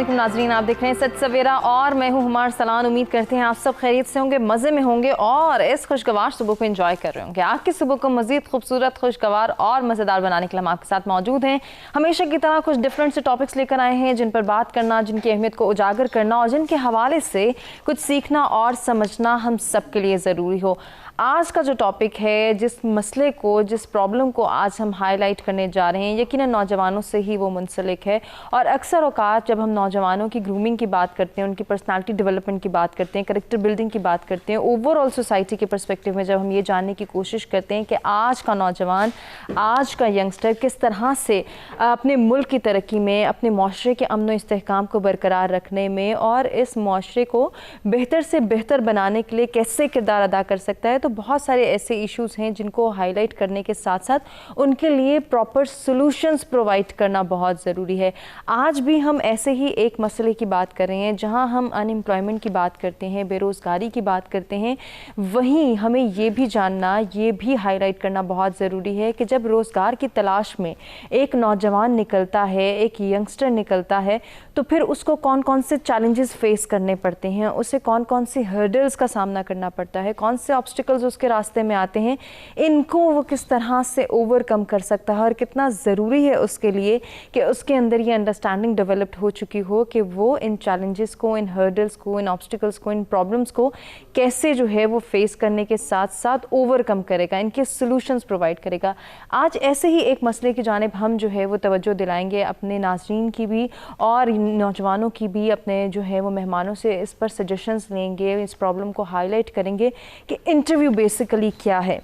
वालेकुम नाजरीन, आप देख रहे हैं सच सवेरा और मैं हूं हुमार सलान। उम्मीद करते हैं आप सब खैरियत से होंगे, मज़े में होंगे और इस खुशगवार सुबह को एंजॉय कर रहे होंगे। आज की सुबह को मज़ीद खूबसूरत, खुशगवार और मज़ेदार बनाने के लिए हम आपके साथ मौजूद हैं। हमेशा की तरह कुछ डिफरेंट से टॉपिक्स लेकर आए हैं जिन पर बात करना, जिनकी अहमियत को उजागर करना और जिनके हवाले से कुछ सीखना और समझना हम सब के लिए ज़रूरी हो। आज का जो टॉपिक है, जिस मसले को, जिस प्रॉब्लम को आज हम हाईलाइट करने जा रहे हैं, यकीनन नौजवानों से ही वो मुंसलिक है। और अक्सर औकात जब हम नौजवानों की ग्रूमिंग की बात करते हैं, उनकी पर्सनालिटी डेवलपमेंट की बात करते हैं, कैरेक्टर बिल्डिंग की बात करते हैं, ओवरऑल सोसाइटी के पर्सपेक्टिव में जब हम ये जानने की कोशिश करते हैं कि आज का नौजवान, आज का यंगस्टर किस तरह से अपने मुल्क की तरक्की में, अपने माशरे के अमन व इस्तेहकाम को बरकरार रखने में और इस माशरे को बेहतर से बेहतर बनाने के लिए कैसे किरदार अदा कर सकता है, तो बहुत सारे ऐसे इश्यूज़ हैं जिनको हाईलाइट करने के साथ साथ उनके लिए प्रॉपर सॉल्यूशंस प्रोवाइड करना बहुत ज़रूरी है। आज भी हम ऐसे ही एक मसले की बात कर रहे हैं जहां हम अनएम्प्लॉयमेंट की बात करते हैं, बेरोज़गारी की बात करते हैं। वहीं हमें ये भी जानना, ये भी हाईलाइट करना बहुत ज़रूरी है कि जब रोज़गार की तलाश में एक नौजवान निकलता है, एक यंगस्टर निकलता है, तो फिर उसको कौन कौन से चैलेंजेस फेस करने पड़ते हैं, उसे कौन कौन से हर्डल्स का सामना करना पड़ता है, कौन से ऑब्स्टिकल्स उसके रास्ते में आते हैं, इनको वो किस तरह से ओवरकम कर सकता है और कितना ज़रूरी है उसके लिए कि उसके अंदर ये अंडरस्टैंडिंग डेवलप्ड हो चुकी हो कि वो इन चैलेंजेस को, इन हर्डल्स को, इन ऑब्स्टिकल्स को, इन प्रॉब्लम्स को कैसे जो है वो फेस करने के साथ साथ ओवरकम करेगा, इनके सॉल्यूशंस प्रोवाइड करेगा। आज ऐसे ही एक मसले की जानिब हम जो है वो तवज्जो दिलाएंगे, अपने नाज़रीन की भी और नौजवानों की भी, अपने जो है वो मेहमानों से इस पर सजेशंस लेंगे, इस प्रॉब्लम को हाईलाइट करेंगे कि इंटरव्यू बेसिकली क्या है।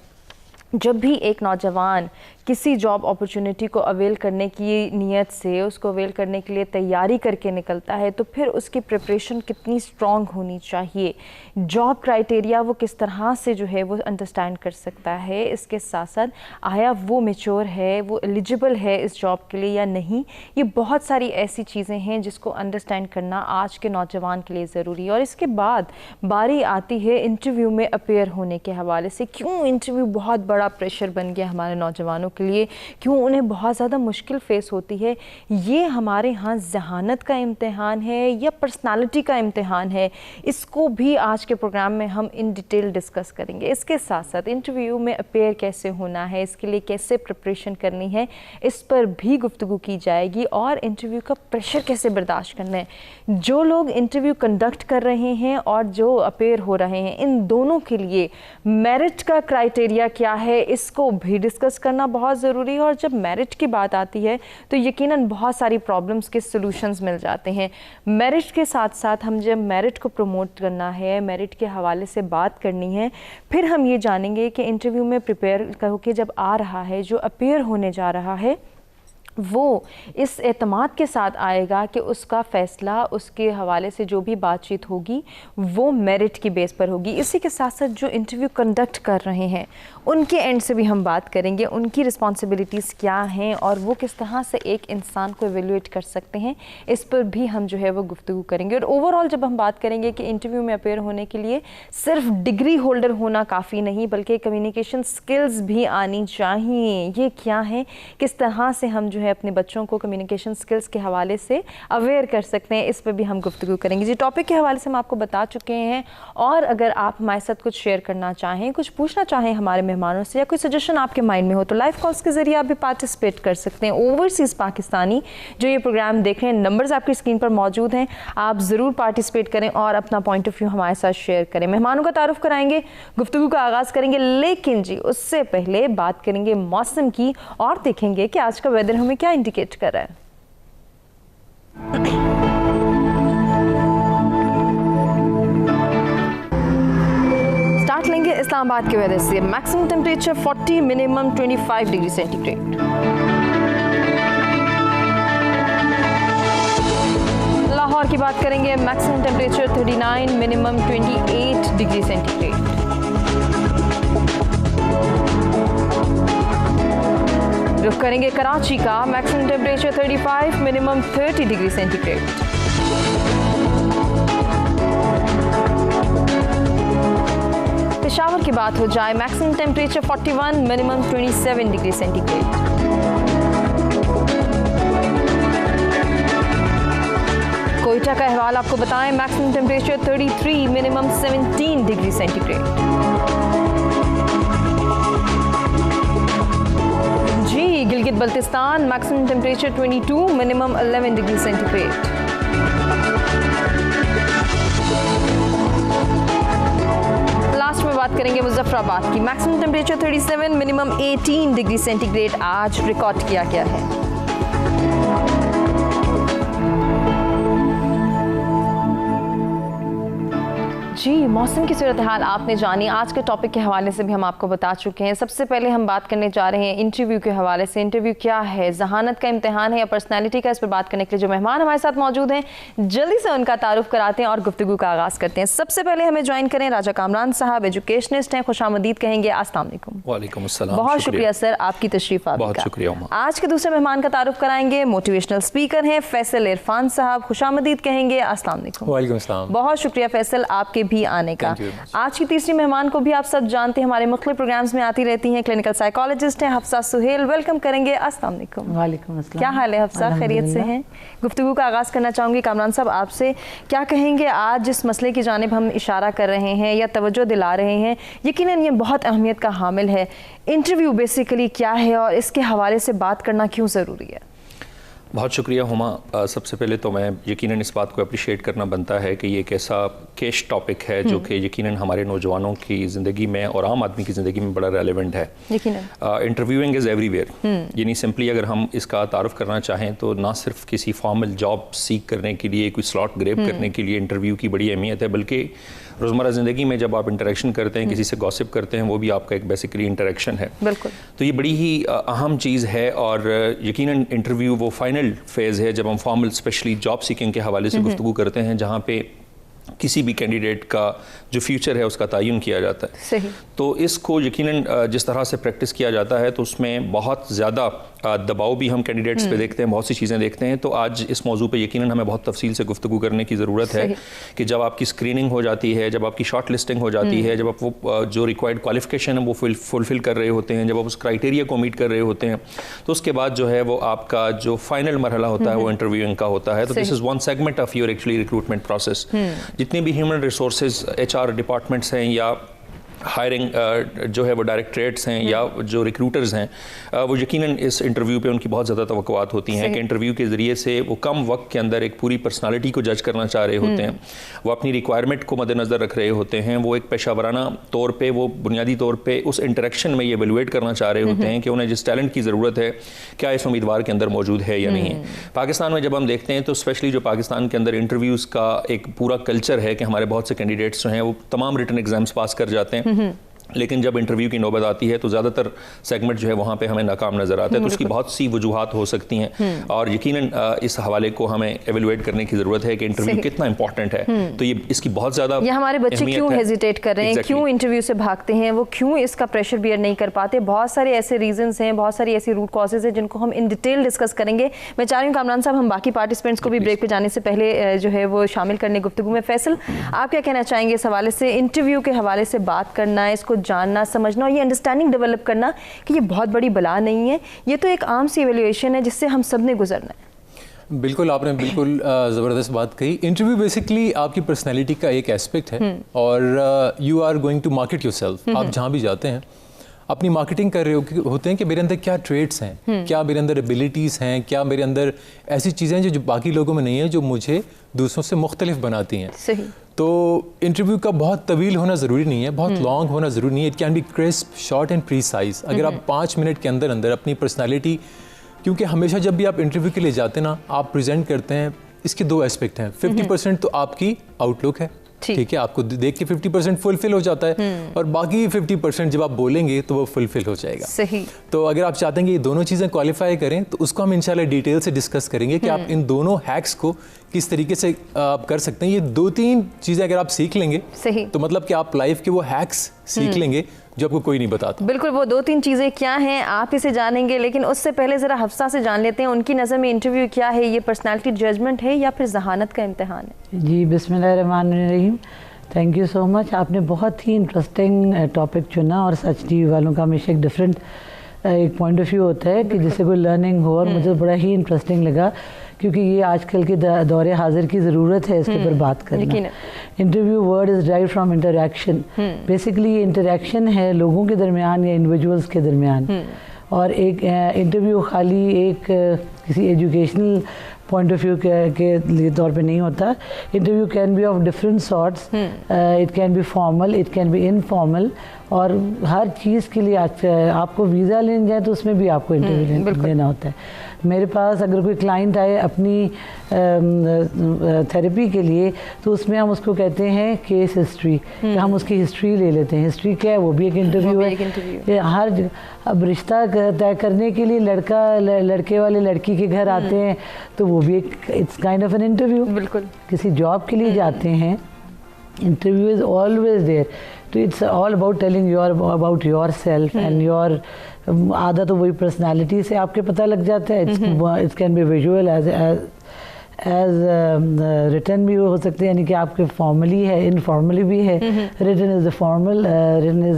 जब भी एक नौजवान किसी जॉब अपॉर्चुनिटी को अवेल करने की नीयत से, उसको अवेल करने के लिए तैयारी करके निकलता है, तो फिर उसकी प्रिपरेशन कितनी स्ट्रॉन्ग होनी चाहिए, जॉब क्राइटेरिया वो किस तरह से जो है वो अंडरस्टैंड कर सकता है, इसके साथ साथ आया वो मैच्योर है, वो एलिजिबल है इस जॉब के लिए या नहीं। ये बहुत सारी ऐसी चीज़ें हैं जिसको अंडरस्टैंड करना आज के नौजवान के लिए ज़रूरी है। और इसके बाद बारी आती है इंटरव्यू में अपेयर होने के हवाले से। क्यों इंटरव्यू बहुत बड़ा प्रेशर बन गया हमारे नौजवानों के लिए, क्यों उन्हें बहुत ज़्यादा मुश्किल फेस होती है? ये हमारे यहाँ ज़हानत का इम्तिहान है या पर्सनालिटी का इम्तिहान है? इसको भी आज के प्रोग्राम में हम इन डिटेल डिस्कस करेंगे। इसके साथ साथ इंटरव्यू में अपेयर कैसे होना है, इसके लिए कैसे प्रिपरेशन करनी है, इस पर भी गुफ्तगू की जाएगी और इंटरव्यू का प्रेशर कैसे बर्दाश्त करना है। जो लोग इंटरव्यू कंडक्ट कर रहे हैं और जो अपेयर हो रहे हैं, इन दोनों के लिए मेरिट का क्राइटेरिया क्या है, इसको भी डिस्कस करना बहुत ज़रूरी है। और जब मेरिट की बात आती है तो यकीनन बहुत सारी प्रॉब्लम्स के सॉल्यूशंस मिल जाते हैं। मेरिट के साथ साथ हम जब मेरिट को प्रमोट करना है, मेरिट के हवाले से बात करनी है, फिर हम ये जानेंगे कि इंटरव्यू में प्रिपेयर होकर जब आ रहा है, जो अपेयर होने जा रहा है, वो इस एतमाद के साथ आएगा कि उसका फ़ैसला, उसके हवाले से जो भी बातचीत होगी वो मेरिट की बेस पर होगी। इसी के साथ साथ जो इंटरव्यू कंडक्ट कर रहे हैं उनके एंड से भी हम बात करेंगे, उनकी रिस्पॉन्सिबिलिटीज़ क्या हैं और वो किस तरह से एक इंसान को एवेल्यूएट कर सकते हैं, इस पर भी हम जो है वो गुफ्तगू करेंगे। और ओवरऑल जब हम बात करेंगे कि इंटरव्यू में अपेयर होने के लिए सिर्फ डिग्री होल्डर होना काफ़ी नहीं, बल्कि कम्युनिकेशन स्किल्स भी आनी चाहिए। ये क्या है, किस तरह से हम जो है अपने बच्चों को कम्युनिकेशन स्किल्स के हवाले से अवेयर कर सकते हैं, इस पर भी हम गुफ्तगू करेंगे। जी, टॉपिक के हवाले से हम आपको बता चुके हैं और अगर आप हमारे साथ कुछ शेयर करना चाहें, कुछ पूछना चाहें हमारे मेहमानों से या कोई सजेशन आपके माइंड में हो, तो लाइव कॉल्स के जरिए आप भी पार्टिसिपेट कर सकते हैं। ओवरसीज़ पाकिस्तानी जो ये प्रोग्राम देख रहे हैं, नंबर्स आपकी स्क्रीन पर मौजूद हैं, आप ज़रूर पार्टिसिपेट करें और अपना पॉइंट ऑफ व्यू हमारे साथ शेयर करें। मेहमानों का तारुफ कराएंगे, गुफ्तगू का आगाज़ करेंगे, लेकिन जी उससे पहले बात करेंगे मौसम की और देखेंगे कि आज का वेदर हमें क्या इंडिकेट कर रहा है। स्टार्ट लेंगे इस्लामाबाद के वेदर से। Maximum temperature 40, minimum 25 degree centigrade. Lahore की बात करेंगे, maximum temperature 39, minimum 28 degree centigrade. रुख करेंगे कराची का, maximum temperature 35, minimum 30 degree centigrade. Peshawar की बात हो जाए, maximum temperature 41, minimum 27 degree centigrade. Quetta का अहवाल आपको बताएं, maximum temperature 33, minimum 17 degree centigrade. जी Gilgit Baltistan, maximum temperature 22, minimum 11 degree centigrade. Last में बात करेंगे मुजफ्फराबाद की, maximum temperature 37, minimum 18 degree centigrade आज रिकॉर्ड किया गया है। जी मौसम की सूरत हाल आपने जानी, आज के टॉपिक के हवाले से भी हम आपको बता चुके हैं। सबसे पहले हम बात करने जा रहे हैं इंटरव्यू के हवाले से। इंटरव्यू क्या है, जहानत का इम्तिहान है या पर्सनैलिटी का? इस पर बात करने के लिए जो मेहमान हमारे साथ मौजूद हैं, जल्दी से उनका तारुफ कराते हैं और गुफ्तगू का आगाज़ करते हैं। सबसे पहले हमें ज्वाइन करें राजा कामरान साहब, एजुकेशनिस्ट हैं, खुशामदीद कहेंगे। अस्सलाम वालेकुम। वालेकुम अस्सलाम। बहुत शुक्रिया सर आपकी तशरीफ आपका। बहुत शुक्रिया। आज के दूसरे मेहमान का तारुफ कराएंगे, मोटिवेशनल स्पीकर हैं फैसल इरफान साहब, खुशामदीद कहेंगे। अस्सलाम वालेकुम। वालेकुम अस्सलाम। बहुत शुक्रिया फैसल आपके भी आने का। आज की तीसरी मेहमान को भी आप सब जानते हैं, हमारे मुख्तलिफ प्रोग्राम्स में आती रहती हैं, क्लिनिकल साइकोलॉजिस्ट हैं हफ्सा सुहेल। वेलकम करेंगे। अस्सलाम वालेकुम। वालेकुम अस्सलाम। क्या हाल है हफ्सा, खैरियत से हैं? गुफ्तगू का आगाज़ करना चाहूँगी कामरान साहब आपसे। क्या कहेंगे आज जिस मसले की जानिब हम इशारा कर रहे हैं या तवज्जो दिला रहे हैं, यकीनन ये बहुत अहमियत का हामिल है। इंटरव्यू बेसिकली क्या है और इसके हवाले से बात करना क्यों ज़रूरी है? बहुत शुक्रिया हुमा। सबसे पहले तो मैं यकीनन इस बात को अप्रिशिएट करना बनता है कि ये एक ऐसा केश टॉपिक है जो कि यकीनन हमारे नौजवानों की ज़िंदगी में और आम आदमी की ज़िंदगी में बड़ा रेलेवेंट है। इंटरव्यूइंग इज़ एवरीवेयर, यानी सिंपली अगर हम इसका तारुफ करना चाहें तो ना सिर्फ किसी फॉर्मल जॉब सीख करने के लिए, कोई स्लॉट ग्रेब करने के लिए इंटरव्यू की बड़ी अहमियत है, बल्कि रोज़मर्रा ज़िंदगी में जब आप इंटरेक्शन करते हैं, किसी से गॉसिप करते हैं, वो भी आपका एक बेसिकली इंटरेक्शन है। बिल्कुल। तो ये बड़ी ही अहम चीज़ है और यकीनन इंटरव्यू वो फाइनल फेज़ है जब हम फॉर्मल स्पेशली जॉब सीकिंग के हवाले से गुफ्तगू करते हैं, जहाँ पे किसी भी कैंडिडेट का जो फ्यूचर है उसका तयन किया जाता है। सही। तो इसको यकीनन जिस तरह से प्रैक्टिस किया जाता है तो उसमें बहुत ज़्यादा दबाव भी हम कैंडिडेट्स पे देखते हैं, बहुत सी चीज़ें देखते हैं। तो आज इस मौजू पे यकीनन हमें बहुत तफसील से गुफ्तगू करने की ज़रूरत है कि जब आपकी स्क्रीनिंग हो जाती है, जब आपकी शॉर्ट लिस्टिंग हो जाती है, जब आप वो जो रिक्वायर्ड क्वालिफिकेशन है वो फुलफ़िल कर रहे होते हैं, जब आप उस क्राइटेरिया को मीट कर रहे होते हैं, तो उसके बाद जो है वो आपका जो फाइनल मरहला होता है वो इंटरव्यूइंग का होता है। तो this is one segment of your actually recruitment process. जितनी भी ह्यूमन रिसोर्सेज HR डिपार्टमेंट्स हैं या हायरिंग जो है वो डायरेक्टरेट्स हैं या जो रिक्रूटर्स हैं, वो यकीनन इस इंटरव्यू पे उनकी बहुत ज़्यादा तवक्कुआत होती हैं कि इंटरव्यू के ज़रिए से वो कम वक्त के अंदर एक पूरी पर्सनालिटी को जज करना चाह रहे होते हैं, वो अपनी रिक्वायरमेंट को मद्देनज़र रख रहे होते हैं, वो एक पेशावराना तौर पे, वो बुनियादी तौर पे उस इंटरेक्शन में ये एवेलुएट करना चाह रहे होते हैं कि उन्हें जिस टैलेंट की ज़रूरत है क्या इस उम्मीदवार के अंदर मौजूद है या नहीं है। पाकिस्तान में जब हम देखते हैं तो स्पेशली जो पाकिस्तान के अंदर इंटरव्यूज़ का एक पूरा कल्चर है कि हमारे बहुत से कैंडिडेट्स जो हैं वो तमाम रिटन एग्जाम्स पास कर जाते हैं, लेकिन जब इंटरव्यू की नौबत आती है तो ज़्यादातर सेगमेंट जो है वहाँ पे हमें नाकाम नज़र आता है। तो उसकी बहुत सी वजूहात हो सकती हैं और यकीनन इस हवाले को हमें एवेलुएट करने की ज़रूरत है कि इंटरव्यू कितना इंपॉर्टेंट है। तो ये इसकी बहुत ज़्यादा हमारे बच्चे क्यों हेजिटेट कर रहे हैं, क्यों इंटरव्यू से भागते हैं, वो क्यों इसका प्रेशर बियर नहीं कर पाते। बहुत सारे ऐसे रीजंस हैं, बहुत सारी ऐसी रूट कॉजेज हैं जिनको हम इन डिटेल डिस्कस करेंगे। मैं चाह रही हूँ कामरान साहब हम बाकी पार्टिसिपेंट्स को भी ब्रेक पे जाने से पहले जो है वो शामिल करने गुफ्तगू में। फैसल आप क्या कहना चाहेंगे इस हवाले से, इंटरव्यू के हवाले से बात करना, इसको जानना समझना और ये अंडरस्टैंडिंग डेवलप करना कि ये बहुत बड़ी बला नहीं है, ये तो एक आम सी एवेल्युएशन है जिससे हम सब ने गुजरना है। बिल्कुल, आपने बिल्कुल ज़बरदस्त बात कही। इंटरव्यू बेसिकली आपकी पर्सनैलिटी का एक एस्पेक्ट है और you are going to market yourself. आप जहाँ भी जाते हैं अपनी मार्केटिंग कर रहे होते हैं कि मेरे अंदर क्या ट्रेड्स हैं, क्या मेरे अंदर एबिलिटीज़ हैं, क्या मेरे अंदर ऐसी चीज़ें हैं जो बाकी लोगों में नहीं है, जो मुझे दूसरों से मुख्तलिफ बनाती हैं। सही। तो इंटरव्यू का बहुत तवील होना ज़रूरी नहीं है, बहुत लॉन्ग होना ज़रूरी नहीं है। It can B crisp, short and precise. अगर आप 5 मिनट के अंदर अंदर अपनी पर्सनालिटी, क्योंकि हमेशा जब भी आप इंटरव्यू के लिए जाते हैं ना, आप प्रेजेंट करते हैं, इसके 2 एस्पेक्ट हैं। 50% तो आपकी आउटलुक है, ठीक है, आपको देख के 50% फुलफिल हो जाता है और बाकी 50% जब आप बोलेंगे तो वो फुलफिल हो जाएगा। सही। तो अगर आप चाहते हैं कि ये दोनों चीज़ें क्वालिफाई करें तो उसको हम इंशाल्लाह डिटेल से डिस्कस करेंगे कि आप इन दोनों हैक्स को किस तरीके से आप कर सकते हैं। ये 2-3 चीज़ें अगर आप सीख लेंगे सही, तो मतलब कि आप लाइफ के वो हैक्स सीख लेंगे जो आपको कोई नहीं बताता। बिल्कुल, वो 2-3 चीज़ें क्या हैं आप इसे जानेंगे, लेकिन उससे पहले ज़रा हफ्सा से जान लेते हैं उनकी नज़र में इंटरव्यू क्या है। ये पर्सनालिटी जजमेंट है या फिर जहानत का इम्तिहान है? जी बिस्मिल्लाहिर्रहमानिर्रहीम, थैंक यू सो मच। आपने बहुत ही इंटरेस्टिंग टॉपिक चुना और सच टीवी वालों का हमेशा एक डिफरेंट एक पॉइंट ऑफ व्यू होता है कि जिससे कोई लर्निंग हो, और मुझे बड़ा ही इंटरेस्टिंग लगा क्योंकि ये आजकल के दौरे हाजिर की ज़रूरत है इसके ऊपर बात करना। Interview word is drive from interaction. Basically ये इंटरेक्शन है लोगों के दरमियान या इंडिविजुअल्स के दरमियान, और एक इंटरव्यू खाली एक किसी एजुकेशनल पॉइंट ऑफ व्यू के तौर पे नहीं होता। Interview can be of different sorts, it can be formal, it can be informal, और हर चीज़ के लिए आपको वीज़ा लेने जाए तो उसमें भी आपको इंटरव्यू लेना होता है। मेरे पास अगर कोई क्लाइंट आए अपनी थेरेपी के लिए, तो उसमें हम उसको कहते हैं केस हिस्ट्री, हम उसकी हिस्ट्री ले लेते हैं। हिस्ट्री क्या है, वो भी एक इंटरव्यू है। हर अब रिश्ता तय करने के लिए लड़के वाले लड़की के घर आते हैं, तो वो भी एक it's kind of an interview. बिल्कुल। किसी जॉब के लिए जाते हैं, इंटरव्यू इज़ ऑलवेज देयर, तो it's all about telling about your self and your आधा तो वही पर्सनालिटी से आपके पता लग जाता है। It's can be visual as written भी हो सकते हैं, यानी कि आपके फॉर्मली है, इनफॉर्मली भी है। Written is a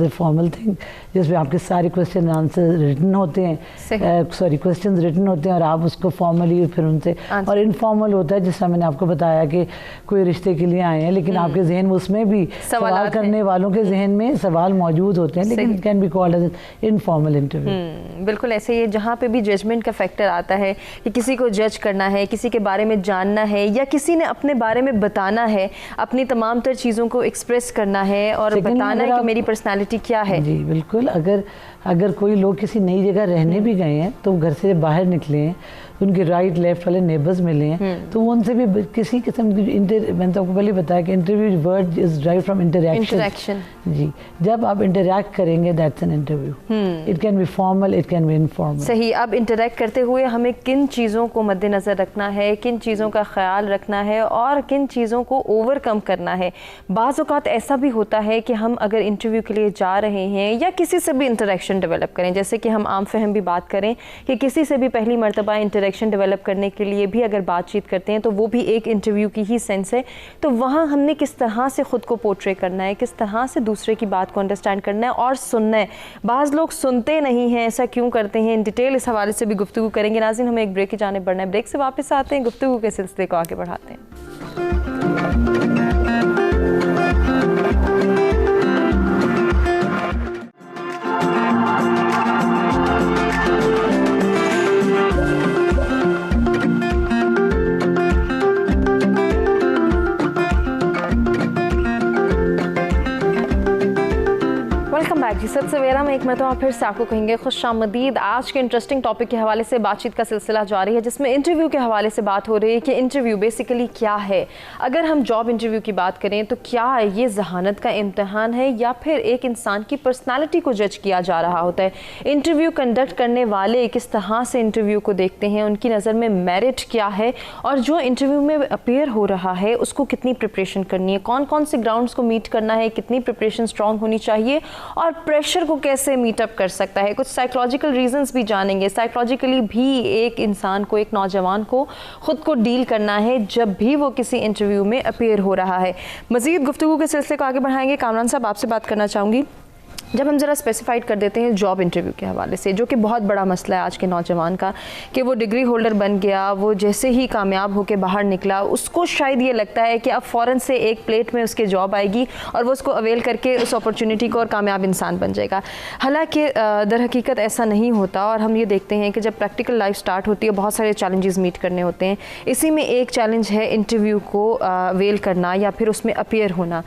formal thing जिसमें आपके सारे क्वेश्चन आंसर रिटन होते हैं, क्वेश्चंस रिटन होते हैं और आप उसको फॉर्मली फिर उनसे, और इनफॉर्मल होता है जिससे मैंने आपको बताया कि कोई रिश्ते के लिए आए हैं लेकिन आपके जहन में उसमें भी सवाल करने वालों के जहन में सवाल मौजूद होते हैं, लेकिन it can be called as informal interview. बिल्कुल ऐसे ही, जहाँ पे भी जजमेंट का फैक्टर आता है कि किसी को जज करना है, किसी के बारे में जानना है, या किसी ने अपने बारे में बताना है, अपनी तमाम तर चीज़ों को एक्सप्रेस करना है और बताना है कि मेरी पर्सनालिटी क्या है। जी बिल्कुल। अगर कोई लोग किसी नई जगह रहने भी गए हैं, तो घर से बाहर निकले हैं, उनके राइट लेफ्ट वाले नेबर्स मिले हैं, तो उनसे भी किसी किस्म की मैंने तो आपको पहले बताया कि interview word is drive from interaction. जी, जब आप इंटरैक्ट करेंगे that's an interview. It can be formal, it can be informal. सही। अब इंटरैक्ट करते हुए हमें किन चीज़ों को मद्देनज़र रखना है, किन चीज़ों का ख्याल रखना है और किन चीज़ों को ओवरकम करना है। बाज़ औक़ात ऐसा भी होता है कि हम अगर इंटरव्यू के लिए जा रहे हैं या किसी से भी इंटरेक्शन डेवलप करें, जैसे कि हम आम फहम भी बात करें कि किसी से भी पहली मरतबा इंटरेक्शन डेवलप करने के लिए भी अगर बातचीत करते हैं तो वो भी एक इंटरव्यू की ही सेंस है। तो वहाँ हमने किस तरह से ख़ुद को पोर्ट्रे करना है, किस तरह से दूसरे की बात को अंडरस्टैंड करना है और सुनना है। बाज़ लोग सुनते नहीं हैं, ऐसा क्यों करते हैं, इन डिटेल इस हवाले से भी गुफ्तगू करेंगे। नाज़रीन, हमें एक ब्रेक की जानिब बढ़ना है, ब्रेक से वापस आते हैं, गुफ्तगू के सिलसिले को आगे बढ़ाते हैं। जी सत सवेरा में एक मरतबा फिर से आपको कहेंगे खुशामदीद। आज के इंटरेस्टिंग टॉपिक के हवाले से बातचीत का सिलसिला जारी है, जिसमें इंटरव्यू के हवाले से बात हो रही है कि इंटरव्यू बेसिकली क्या है। अगर हम जॉब इंटरव्यू की बात करें तो क्या ये जहानत का इम्तहान है या फिर एक इंसान की पर्सनालिटी को जज किया जा रहा होता है। इंटरव्यू कंडक्ट करने वाले किस तरह से इंटरव्यू को देखते हैं, उनकी नज़र में मेरिट क्या है और जो इंटरव्यू में अपीयर हो रहा है उसको कितनी प्रिपरेशन करनी है, कौन कौन से ग्राउंड्स को मीट करना है, कितनी प्रिपरेशन स्ट्रॉन्ग होनी चाहिए और प्रेशर को कैसे मीटअप कर सकता है। कुछ साइकोलॉजिकल रीजंस भी जानेंगे। साइकोलॉजिकली भी एक इंसान को, एक नौजवान को खुद को डील करना है जब भी वो किसी इंटरव्यू में अपीयर हो रहा है। मज़ीद गुफ्तगू के सिलसिले को आगे बढ़ाएंगे। कामरान साहब, आपसे बात करना चाहूँगी, जब हम ज़रा स्पेसिफाइड कर देते हैं जॉब इंटरव्यू के हवाले से, जो कि बहुत बड़ा मसला है आज के नौजवान का, कि वो डिग्री होल्डर बन गया, वो जैसे ही कामयाब होकर बाहर निकला उसको शायद ये लगता है कि अब फ़ौरन से एक प्लेट में उसके जॉब आएगी और वो उसको अवेल करके उस अपॉर्चुनिटी को और कामयाब इंसान बन जाएगा। हालांकि दर हकीकत ऐसा नहीं होता और हम ये देखते हैं कि जब प्रैक्टिकल लाइफ स्टार्ट होती है बहुत सारे चैलेंजेस मीट करने होते हैं। इसी में एक चैलेंज है इंटरव्यू को अवेल करना या फिर उसमें अपीयर होना।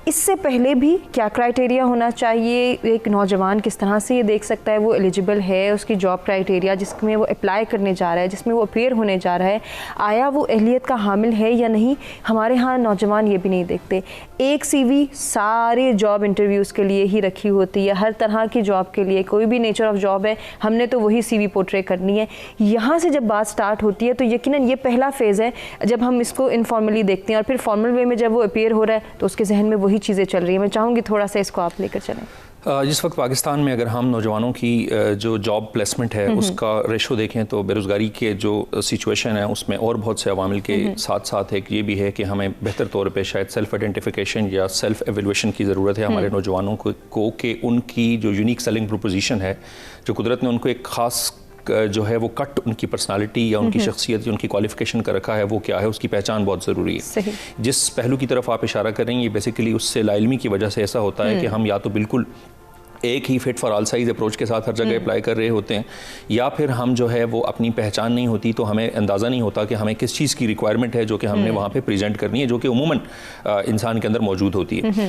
इससे पहले भी क्या क्राइटेरिया होना चाहिए, एक नौजवान किस तरह से ये देख सकता है वो एलिजिबल है, उसकी जॉब क्राइटेरिया जिसमें वो अप्लाई करने जा रहा है, जिसमें वो अपीयर होने जा रहा है, आया वो अहलियत का हामिल है या नहीं। हमारे यहाँ नौजवान ये भी नहीं देखते। एक सीवी सारे जॉब इंटरव्यूज़ के लिए ही रखी होती है, हर तरह की जॉब के लिए, कोई भी नेचर ऑफ जॉब है हमने तो वही सीवी पोर्ट्रे करनी है। यहाँ से जब बात स्टार्ट होती है तो यकीनन ये पहला फेज़ है जब हम इसको इनफॉर्मली देखते हैं और फिर फॉर्मल वे में जब वो अपीयर हो रहा है तो उसके जहन में वही चीज़ें चल रही है। मैं चाहूँगी थोड़ा सा इसको आप लेकर चलें। जिस वक्त पाकिस्तान में अगर हम नौजवानों की जो जॉब प्लेसमेंट है उसका रेशो देखें तो बेरोज़गारी के जो सिचुएशन है उसमें और बहुत से अवामिल के साथ साथ एक ये भी है कि हमें बेहतर तौर पे शायद सेल्फ आइडेंटिफिकेशन या सेल्फ एवेल्यूएशन की ज़रूरत है हमारे नौजवानों को कि उनकी जो यूनिक सेलिंग प्रोपोजिशन है, जो कुदरत ने उनको एक ख़ास जो है वो कट उनकी पर्सनालिटी या उनकी शख्सियत या उनकी क्वालिफिकेशन का रखा है वो क्या है, उसकी पहचान बहुत ज़रूरी है। जिस पहलू की तरफ आप इशारा कर रही हैं ये बेसिकली उससे लाइल्मी की वजह से ऐसा होता है कि हम या तो बिल्कुल एक ही fit for all size approach के साथ हर जगह अप्लाई कर रहे होते हैं, या फिर हम जो है वो अपनी पहचान नहीं होती तो हमें अंदाज़ा नहीं होता कि हमें किस चीज़ की रिक्वायरमेंट है जो कि हमने वहाँ पे प्रेजेंट करनी है, जो कि उमूमन इंसान के अंदर मौजूद होती है।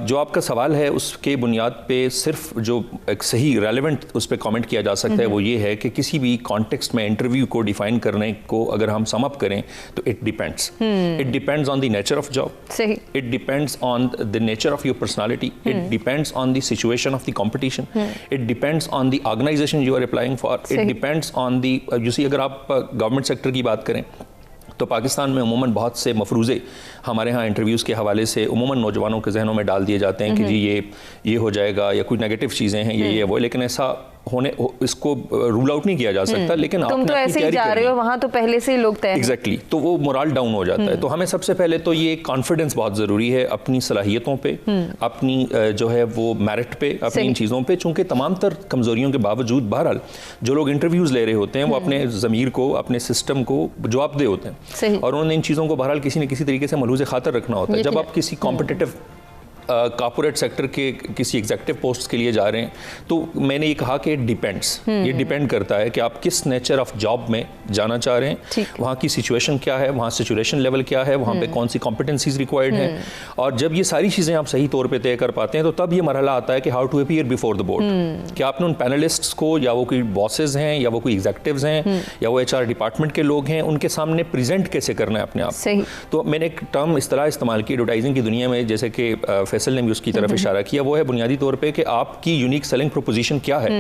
जो आपका सवाल है उसके बुनियाद पे सिर्फ जो एक सही रेलेवेंट उस पर कॉमेंट किया जा सकता है वो ये है कि किसी भी कॉन्टेक्स्ट में इंटरव्यू को डिफाइन करने को अगर हम सम अप करें तो it depends on the nature of job, it depends on the nature of your personality, it depends on the situation of the competition, it depends on the organization you are applying for, it depends on the you see अगर आप government sector की बात करें तो पाकिस्तान में उमूमन बहुत से मफरूज़े हमारे यहाँ इंटरव्यूज़ के हवाले से उमूमन नौजवानों के जहनों में डाल दिए जाते हैं कि जी ये हो जाएगा या कुछ नेगेटिव चीज़ें हैं ये वो, लेकिन ऐसा इसको रूल आउट नहीं किया जा सकता। लेकिन तुम तो ऐसे ही जा रहे हो वहाँ तो पहले से ही लोग तय हैं। एग्जैक्टली, तो वो मोरल डाउन हो जाता है। तो हमें सबसे पहले तो ये कॉन्फिडेंस बहुत ज़रूरी है अपनी सलाहियतों पे, अपनी जो है वो मेरिट पे, अपनी इन चीज़ों पे, चूँकि तमाम तर कमज़ोरियों के बावजूद बहरहाल जो लोग इंटरव्यूज़ ले रहे होते हैं वो अपने ज़मीर को, अपने सिस्टम को जवाबदेह होते हैं और उन्होंने इन चीज़ों को बहरहाल किसी न किसी तरीके से मलूज़ खातर रखना होता है। जब आप किसी कॉम्पिटिटिव कॉर्पोरेट सेक्टर के किसी एग्जीक्यूटिव पोस्ट के लिए जा रहे हैं तो मैंने ये कहा कि ये डिपेंड करता है कि आप किस नेचर ऑफ जॉब में जाना चाह रहे हैं, वहाँ की सिचुएशन क्या है, वहाँ सिचुएशन लेवल क्या है, वहाँ पे कौन सी कॉम्पिटेंसीज रिक्वायर्ड हैं, और जब ये सारी चीज़ें आप सही तौर पे तय कर पाते हैं तो तब ये मरहला आता है कि how to appear before the board. कि आपने उन पैनलिस्ट्स को, या वो कोई बॉसेज हैं या वो कोई एग्जीक्यूटिव्स हैं या वो HR डिपार्टमेंट के लोग हैं, उनके सामने प्रेजेंट कैसे करना है अपने आप। तो मैंने एक टर्म इस्तेलाह इस्तेमाल की एडवर्टाइजिंग की दुनिया में, जैसे कि फैसल ने भी उसकी तरफ इशारा किया, वो है बुनियादी तौर पे कि आपकी यूनिक सेलिंग प्रोपोजिशन क्या है।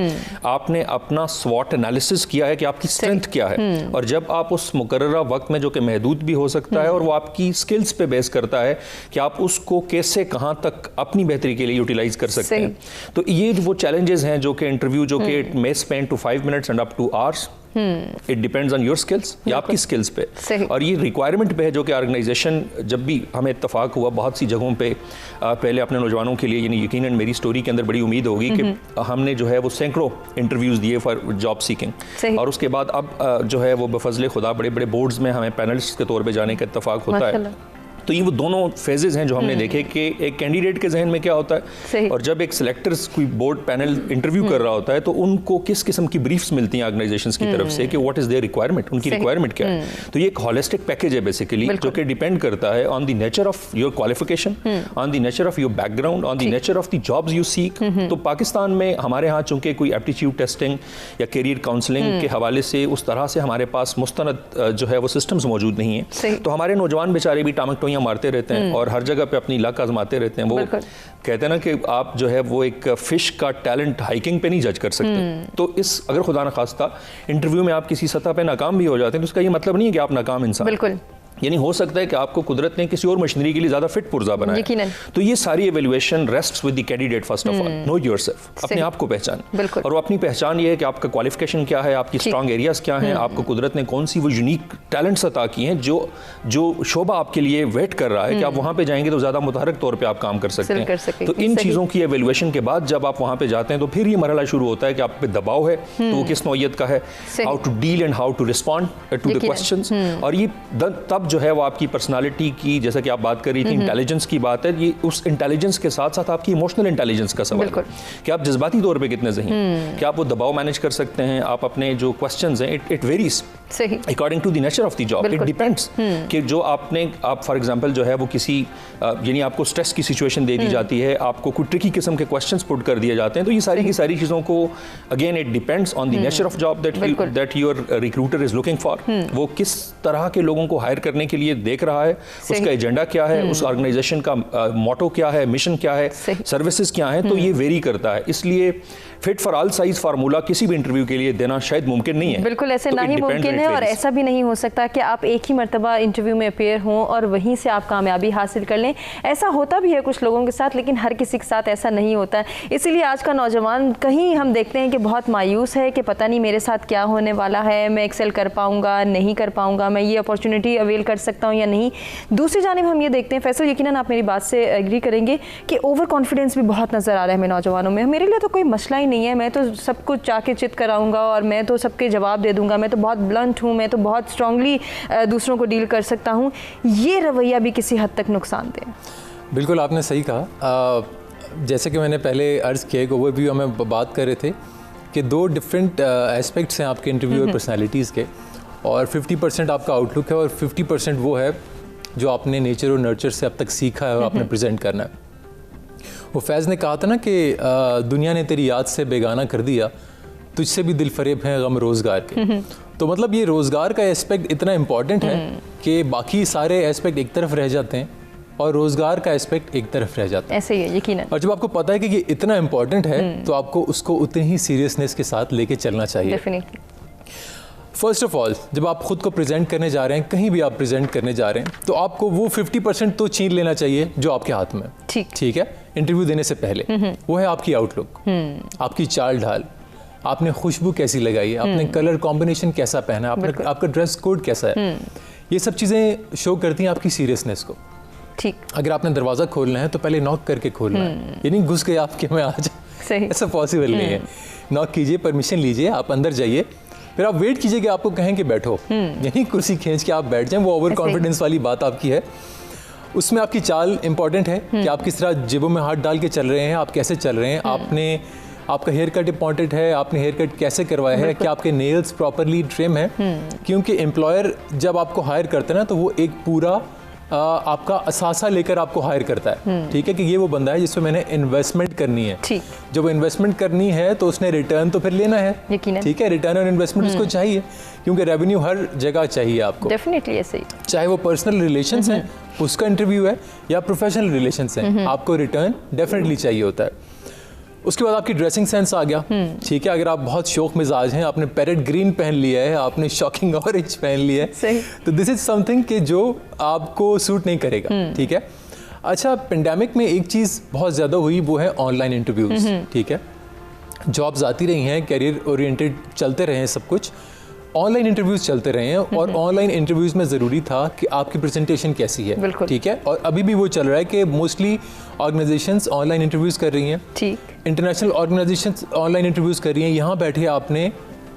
आपने अपना स्वॉट एनालिसिस किया है कि आपकी स्ट्रेंथ क्या है, और जब आप उस मुकर्ररा वक्त में, जो कि महदूद भी हो सकता है और वो आपकी स्किल्स पे बेस करता है कि आप उसको कैसे कहाँ तक अपनी बेहतरी के लिए यूटिलाइज कर सकते हैं। तो ये वो चैलेंजेस हैं जो कि इंटरव्यू जो कि may spend two 5 minutes and up to hours, it depends on your skills या आपकी स्किल्स पे, और ये रिक्वायरमेंट पे है जो कि ऑर्गेनाइजेशन, जब भी हमें इत्तफाक हुआ बहुत सी जगहों पे पहले अपने नौजवानों के लिए, यानी यकीनन मेरी स्टोरी के अंदर बड़ी उम्मीद होगी कि हमने जो है वो सैकड़ों इंटरव्यूज़ दिए फॉर जॉब सीकिंग, और उसके बाद अब जो है वो बफजले खुदा बड़े बड़े बोर्ड्स में हमें पैनलिस्ट के तौर पर जाने का इत्तफाक होता है। तो ये वो दोनों फेजेस हैं जो हमने देखे कि एक कैंडिडेट के जहन में क्या होता है और जब एक सिलेक्टर्स कोई बोर्ड पैनल इंटरव्यू कर रहा होता है तो उनको किस किस्म की ब्रीफ्स मिलती हैं ऑर्गेनाइजेशंस की तरफ से कि व्हाट इज देयर रिक्वायरमेंट, उनकी रिक्वायरमेंट क्या है। तो ये एक होलिस्टिक पैकेज है बेसिकली, जो कि डिपेंड करता है on the nature of your qualification, on the nature of your background, on the nature of the jobs you seek. तो पाकिस्तान में हमारे यहाँ चूंकि कोई एप्टीट्यूड टेस्टिंग या करियर काउंसलिंग के हवाले से उस तरह से हमारे पास मुस्तनद जो है वो सिस्टम्स मौजूद नहीं है, तो हमारे नौजवान बेचारे भी टामक टोइयां मारते रहते हैं और हर जगह पे अपनी लक आजमाते रहते हैं। वो कहते हैं ना कि आप जो है वो एक फिश का टैलेंट हाइकिंग पे नहीं जज कर सकते। तो इस अगर खुदा न खास्ता इंटरव्यू में आप किसी सतह पे नाकाम भी हो जाते हैं तो उसका ये मतलब नहीं है कि आप नाकाम इंसान, बिल्कुल, यानी हो सकता है कि आपको कुदरत ने किसी और मशीनरी के लिए ज्यादा फिट पुर्जा बनाया। तो ये सारी evaluation rests with the candidate. First of all know yourself, अपने आप को पहचान, और वो अपनी पहचान ये है कि आपका क्वालिफिकेशन क्या है, आपकी स्ट्रांग एरियाज क्या हैं, आपको कुदरत ने कौन सी वो यूनिक टैलेंट्स अता की हैं जो शोबा आपके लिए वेट कर रहा है कि आप वहां पे जाएंगे तो ज्यादा मुतहरक तौर पे आप काम कर सकते हैं। तो इन चीजों की एवेल्युएशन के बाद जब आप वहां पे जाते हैं तो फिर ये मरहला शुरू होता है कि आप पे दबाव है तो वो किस नौयत का है, how to deal and how to respond to the questions. और ये तब जो है वो आपकी पर्सनालिटी की, जैसा कि आप बात कर रही थी इंटेलिजेंस की बात है, ये उस इंटेलिजेंस के साथ साथ आपकी इमोशनल इंटेलिजेंस का सवाल है कि आप जज्बाती तौर पे कितने ज़हीन, कि आप वो दबाव मैनेज कर सकते हैं, आप अपने जो क्वेश्चंस हैं it varies according to the nature of the job, it depends कि जो आप फॉर एग्जांपल जो है वो किसी यानी आपको स्ट्रेस की सिचुएशन दे दी जाती है, आपको कोई ट्रिकी किस्म के क्वेश्चंस पुट कर दिए जाते हैं, तो ये सारी की सारी चीज़ों को again it depends on the nature of job that your recruiter is looking for. वो किस तरह के लोगों को हायर करने के लिए देख रहा है, उसका एजेंडा क्या है, उस ऑर्गेनाइजेशन का मोटो क्या है, मिशन क्या है, सर्विसेज क्या है, तो ये वेरी करता है। इसलिए fit for all size formula किसी भी इंटरव्यू के लिए देना शायद मुमकिन नहीं है। बिल्कुल ऐसे ना ही मुमकिन है, और ऐसा भी नहीं हो सकता कि आप एक ही मर्तबा इंटरव्यू में अपेयर हों और वहीं से आप कामयाबी हासिल कर लें। ऐसा होता भी है कुछ लोगों के साथ, लेकिन हर किसी के साथ ऐसा नहीं होता है। इसीलिए आज का नौजवान कहीं हम देखते हैं कि बहुत मायूस है कि पता नहीं मेरे साथ क्या होने वाला है, मैं एक्सेल कर पाऊंगा नहीं कर पाऊंगा, मैं ये अपॉर्चुनिटी अवेल कर सकता हूँ या नहीं। दूसरी जानिब हम ये देखते हैं, फैसल यकीनन आप मेरी बात से एग्री करेंगे कि ओवर कॉन्फिडेंस भी बहुत नज़र आ रहा है हमें नौजवानों में। मेरे लिए तो कोई मसला ही नहीं है, मैं तो सब कुछ चाके चित कराऊंगा और मैं तो सबके जवाब दे दूंगा, मैं तो बहुत ब्लंट हूँ, मैं तो बहुत स्ट्रांगली दूसरों को डील कर सकता हूँ। ये रवैया भी किसी हद तक नुकसानदेह है। बिल्कुल आपने सही कहा। जैसे कि मैंने पहले अर्ज़ किया, एक ओवरव्यू में बात कर रहे थे कि 2 डिफरेंट एस्पेक्ट्स हैं आपके इंटरव्यू और पर्सनालिटीज़ के, और 50% आपका आउटलुक है और 50% वो है जो आपने नेचर और नर्चर से अब तक सीखा है और आपने प्रेजेंट करना है। वो फैज़ ने कहा था ना कि दुनिया ने तेरी याद से बेगाना कर दिया, तुझसे भी दिल फरेब हैं गम रोज़गार के। तो मतलब ये रोज़गार का एस्पेक्ट इतना इम्पॉर्टेंट है कि बाकी सारे एस्पेक्ट एक तरफ रह जाते हैं और रोज़गार का एस्पेक्ट एक तरफ रह जाता है। ऐसे ही है यकीनन। और जब आपको पता है कि ये इतना इम्पॉर्टेंट है तो आपको उसको उतनी ही सीरियसनेस के साथ लेके चलना चाहिए। डेफिनेटली। फर्स्ट ऑफ ऑल, जब आप खुद को प्रेजेंट करने जा रहे हैं, कहीं भी आप प्रेजेंट करने जा रहे हैं, तो आपको वो 50% तो छीन लेना चाहिए जो आपके हाथ में। ठीक है, इंटरव्यू देने से पहले वो है आपकी आउटलुक, आपकी चाल ढाल, आपने खुशबू कैसी लगाई है, आपने कलर कॉम्बिनेशन कैसा पहना है, आपने आपका ड्रेस कोड कैसा है। ये सब चीज़ें शो करती हैं आपकी सीरियसनेस को। ठीक। अगर आपने दरवाज़ा खोलना है तो पहले नॉक करके खोलना है, ये नहीं घुस गए आपके में आज, ऐसा पॉसिबल नहीं है। नॉक कीजिए, परमिशन लीजिए, आप अंदर जाइए, फिर आप वेट कीजिए कि आपको कहें कि बैठो, यानी कुर्सी खींच के आप बैठ जाएं। वो ओवर कॉन्फिडेंस वाली बात आपकी है। उसमें आपकी चाल इंपॉर्टेंट है कि आप किस तरह जेबों में हाथ डाल के चल रहे हैं, आप कैसे चल रहे हैं, आपका हेयर कट इंपॉर्टेंट है, आपने हेयर कट कैसे करवाया है, कि आपके नेल्स प्रॉपरली ट्रिम है। क्योंकि एम्प्लॉयर जब आपको हायर करता है ना, तो वो एक पूरा आपका असासा लेकर आपको हायर करता है। ठीक है, कि ये वो बंदा है जिसमें मैंने इन्वेस्टमेंट करनी है। जब वो इन्वेस्टमेंट करनी है तो उसने रिटर्न तो फिर लेना है। ठीक है, रिटर्न और इन्वेस्टमेंट उसको चाहिए, क्योंकि रेवेन्यू हर जगह चाहिए आपको। डेफिनेटली ऐसे ही, चाहे वो पर्सनल रिलेशंस हैं, उसका इंटरव्यू है, या प्रोफेशनल रिलेशंस हैं, आपको रिटर्न डेफिनेटली चाहिए होता है। उसके बाद आपकी ड्रेसिंग सेंस आ गया। ठीक है, अगर आप बहुत शौक मिजाज हैं, आपने पैरेट ग्रीन पहन लिया है, आपने शॉकिंग ऑरेंज पहन लिया है, तो दिस इज समथिंग कि जो आपको सूट नहीं करेगा। ठीक है। अच्छा, पेंडेमिक में एक चीज़ बहुत ज़्यादा हुई, वो है ऑनलाइन इंटरव्यूज़। ठीक है, जॉब्स आती रही हैं, करियर ओरिएंटेड चलते रहे हैं, सब कुछ ऑनलाइन इंटरव्यूज़ चलते रहे हैं, और ऑनलाइन इंटरव्यूज़ में ज़रूरी था कि आपकी प्रेजेंटेशन कैसी है। ठीक है, और अभी भी वो चल रहा है कि मोस्टली ऑर्गेनाइजेशंस ऑनलाइन इंटरव्यूज़ कर रही हैं। ठीक, इंटरनेशनल ऑर्गेनाइजेशंस ऑनलाइन इंटरव्यूज़ कर रही हैं। यहाँ बैठे आपने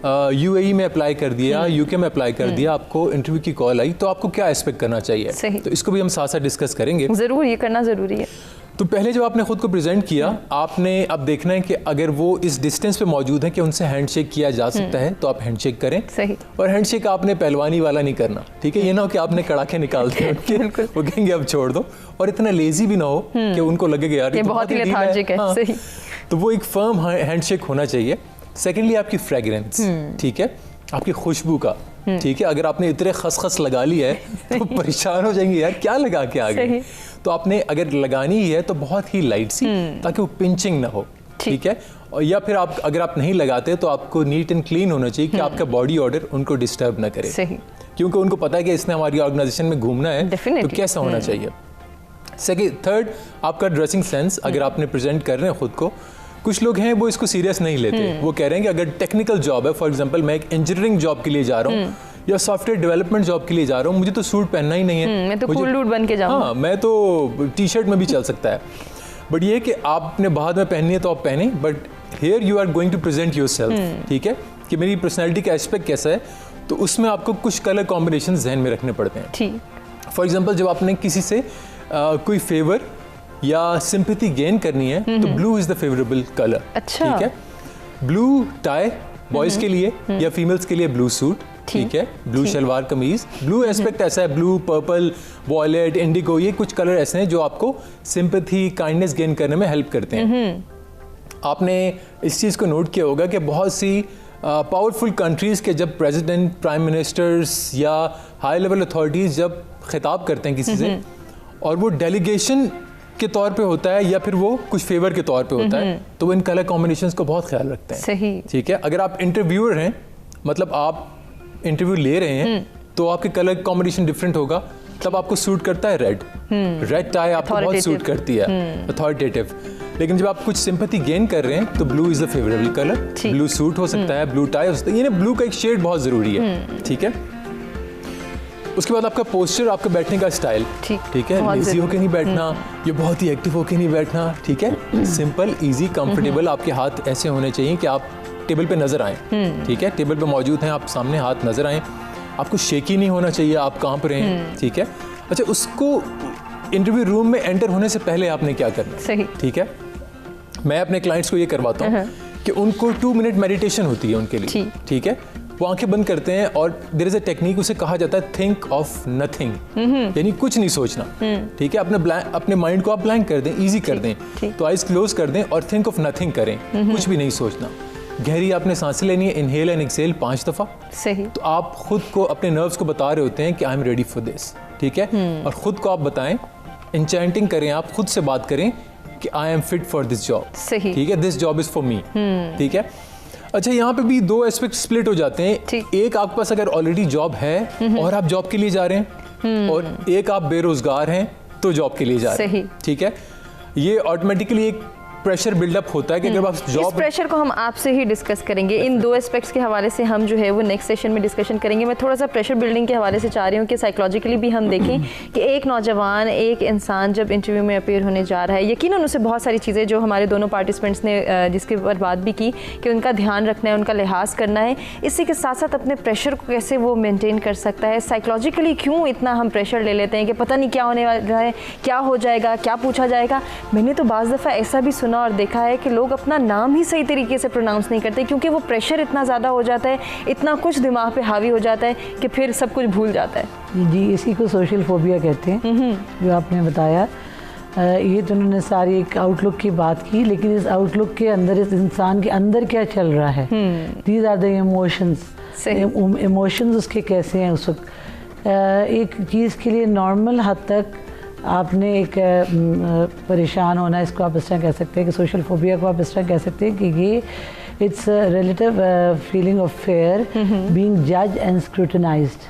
UAE में अप्लाई कर दिया, UK में अप्लाई कर दिया, आपको इंटरव्यू की कॉल आई, तो आपको क्या एक्सपेक्ट करना चाहिए? तो इसको भी हम साथ साथ डिस्कस करेंगे। ज़रूर, ये करना ज़रूरी है। तो पहले जब आपने खुद को प्रेजेंट किया, आपने अब देखना है कि अगर वो इस डिस्टेंस पे मौजूद है कि उनसे हैंडशेक किया जा सकता है, तो आप हैंडशेक करें। सही। और हैंडशेक आपने पहलवानी वाला नहीं करना। ठीक है, ये ना हो कि आपने कड़ाके निकाल दिए उनके, वो कहेंगे अब छोड़ दो, और इतना लेजी भी ना हो कि उनको लगे यार ये बहुत ही लेथार्जिक है। सही। तो वो एक फर्म हैंडशेक होना चाहिए। सेकेंडली आपकी फ्रेगरेंस, ठीक है, आपकी खुशबू का। ठीक है, अगर आपने इतने खसखस लगा लिया है तो परेशान हो जाएंगे, यार क्या लगा के आ गए। तो आपने अगर लगानी ही है तो बहुत ही लाइट सी, ताकि वो पिंचिंग ना हो। ठीक है, और या फिर आप अगर आप नहीं लगाते तो आपको नीट एंड क्लीन होना चाहिए कि आपका बॉडी ऑर्डर उनको डिस्टर्ब ना करे। सही। क्योंकि उनको पता है कि इसने हमारी ऑर्गेनाइजेशन में घूमना है, तो कैसा होना चाहिए। थर्ड, आपका ड्रेसिंग सेंस। अगर आपने प्रेजेंट कर रहे हैं खुद को, कुछ लोग हैं वो इसको सीरियस नहीं लेते। वो कह रहे हैं कि अगर टेक्निकल जॉब है, फॉर एग्जांपल मैं एक इंजीनियरिंग जॉब के लिए जा रहा हूँ या सॉफ्टवेयर डेवलपमेंट जॉब के लिए जा रहा हूँ, मुझे तो सूट पहनना ही नहीं है, मैं तो कूल डूड बन के जाऊँ। हाँ, मैं तो टी-शर्ट में भी चल सकता है। बट ये कि आपने बाद में पहननी है तो आप पहने, but here you are going to present yourself. ठीक है, कि मेरी पर्सनैलिटी का एस्पेक्ट कैसा है, तो उसमें आपको कुछ कलर कॉम्बिनेशन जहन में रखने पड़ते हैं। ठीक। फॉर एग्जाम्पल, जब आपने किसी से कोई फेवर या सिंपैथी गेन करनी है, तो blue is the favourable colour. अच्छा। ठीक है, ब्लू टाई बॉयज के लिए या फीमेल्स के लिए ब्लू सूट। ठीक है, ब्लू शलवार कमीज। ब्लू एस्पेक्ट ऐसा है, ब्लू, पर्पल, वॉयलेट, इंडिगो, ये कुछ कलर ऐसे हैं जो आपको सिंपैथी, काइंडनेस गेन करने में हेल्प करते हैं। आपने इस चीज़ को नोट किया होगा कि बहुत सी पावरफुल कंट्रीज़ के जब प्रेसिडेंट, प्राइम मिनिस्टर्स या हाई लेवल अथॉरिटीज़ जब खिताब करते हैं किसी से, और वो डेलीगेशन के तौर पे होता है या फिर वो कुछ फेवर के तौर पे होता है, तो वो इन कलर कॉम्बिनेशंस को बहुत ख्याल रखते हैं। सही। ठीक है, अगर आप इंटरव्यूअर हैं, मतलब आप इंटरव्यू ले रहे हैं, तो आपके कलर कॉम्बिनेशन डिफरेंट होगा, तब आपको सूट करता है रेड। रेड टाई आपको बहुत सूट करती है, अथॉरिटेटिव। लेकिन जब आप कुछ सिंपैथी गेन कर रहे हैं, तो blue is the favourable colour. Blue suit हो सकता है, ब्लू टाई हो सकता है, ये ब्लू का एक शेड बहुत जरूरी है। ठीक है, उसके बाद आपका पोस्चर, आपका बैठने का स्टाइल, ठीक है, लेजी होके नहीं बैठना, ये बहुत ही एक्टिव होके नहीं बैठना, ठीक है, सिंपल, इजी, कंफर्टेबल। आपके हाथ ऐसे होने चाहिए कि आप टेबल पे नजर आए, ठीक है, टेबल पे मौजूद हैं, आप सामने हाथ नजर आए। आपको शेकी नहीं होना चाहिए, आप कांप रहे हैं, ठीक है। अच्छा, उसको इंटरव्यू रूम में एंटर होने से पहले आपने क्या करना है, ठीक है। मैं अपने क्लाइंट्स को ये करवाता हूँ कि उनको 2 मिनट मेडिटेशन होती है उनके लिए, ठीक है। वो आंखें बंद करते हैं और देयर इज अ टेक्निक, उसे कहा जाता है थिंक ऑफ नथिंग, यानी कुछ नहीं सोचना, ठीक है। अपने माइंड को आप ब्लैंक कर दें, इजी कर दें, तो आइज क्लोज कर दें और थिंक ऑफ नथिंग करें, कुछ भी नहीं सोचना। गहरी आपने सांसें लेनी है, इनहेल एंड एक्सहेल 5 दफ़ा, सही। तो आप खुद को, अपने नर्व्स को बता रहे होते हैं कि I am ready for this, ठीक है। और खुद को आप बताएं, इंचैंटिंग करें, आप खुद से बात करें कि I am fit for this job, ठीक है, this job is for me, ठीक है। अच्छा, यहाँ पे भी 2 एस्पेक्ट स्प्लिट हो जाते हैं। एक, आपके पास अगर ऑलरेडी जॉब है और आप जॉब के लिए जा रहे हैं, और एक, आप बेरोजगार हैं तो जॉब के लिए जा रहे हैं, ठीक है। ये ऑटोमेटिकली एक प्रेशर बिल्डअप होता है कि अगर आप जॉब, इस प्रेशर को हम आपसे ही डिस्कस करेंगे। इन 2 एस्पेक्ट्स के हवाले से हम जो है वो नेक्स्ट सेशन में डिस्कशन करेंगे। मैं थोड़ा सा प्रेशर बिल्डिंग के हवाले से चाह रही हूँ कि साइकोलॉजिकली भी हम देखें कि एक नौजवान, एक इंसान जब इंटरव्यू में अपीयर होने जा रहा है, यकीनन उसे बहुत सारी चीज़ें जो हमारे दोनों पार्टिसिपेंट्स ने जिसके ऊपर बात भी की कि उनका ध्यान रखना है, उनका लिहाज करना है। इसी के साथ साथ अपने प्रेशर को कैसे वो मेनटेन कर सकता है। साइकोलॉजिकली क्यों इतना हम प्रेशर ले लेते हैं कि पता नहीं क्या होने वाला है, क्या हो जाएगा, क्या पूछा जाएगा। मैंने तो बाज़ दफ़ा ऐसा भी सुना और देखा है कि लोग अपना नाम ही सही तरीके से प्रोनाउंस नहीं करते क्योंकि वो प्रेशर इतना ज़्यादा हो जाता है, इतना कुछ दिमाग पे हावी हो जाता है कि फिर सब कुछ भूल जाता है। जी, इसी को सोशल फोबिया कहते हैं, जो आपने बताया। ये तो उन्होंने सारी एक आउटलुक की बात की, लेकिन इस आउटलुक के अंदर इस इंसान के अंदर क्या चल रहा है, these are the emotions. Emotions उसके कैसे हैं उस वक्त। एक चीज़ के लिए नॉर्मल हद तक आपने एक परेशान होना, इसको आप इस तरह कह सकते हैं कि सोशल फोबिया को आप इस तरह कह सकते हैं कि ये it's relative feeling of fair being जज एंड स्क्रूटनाइज्ड,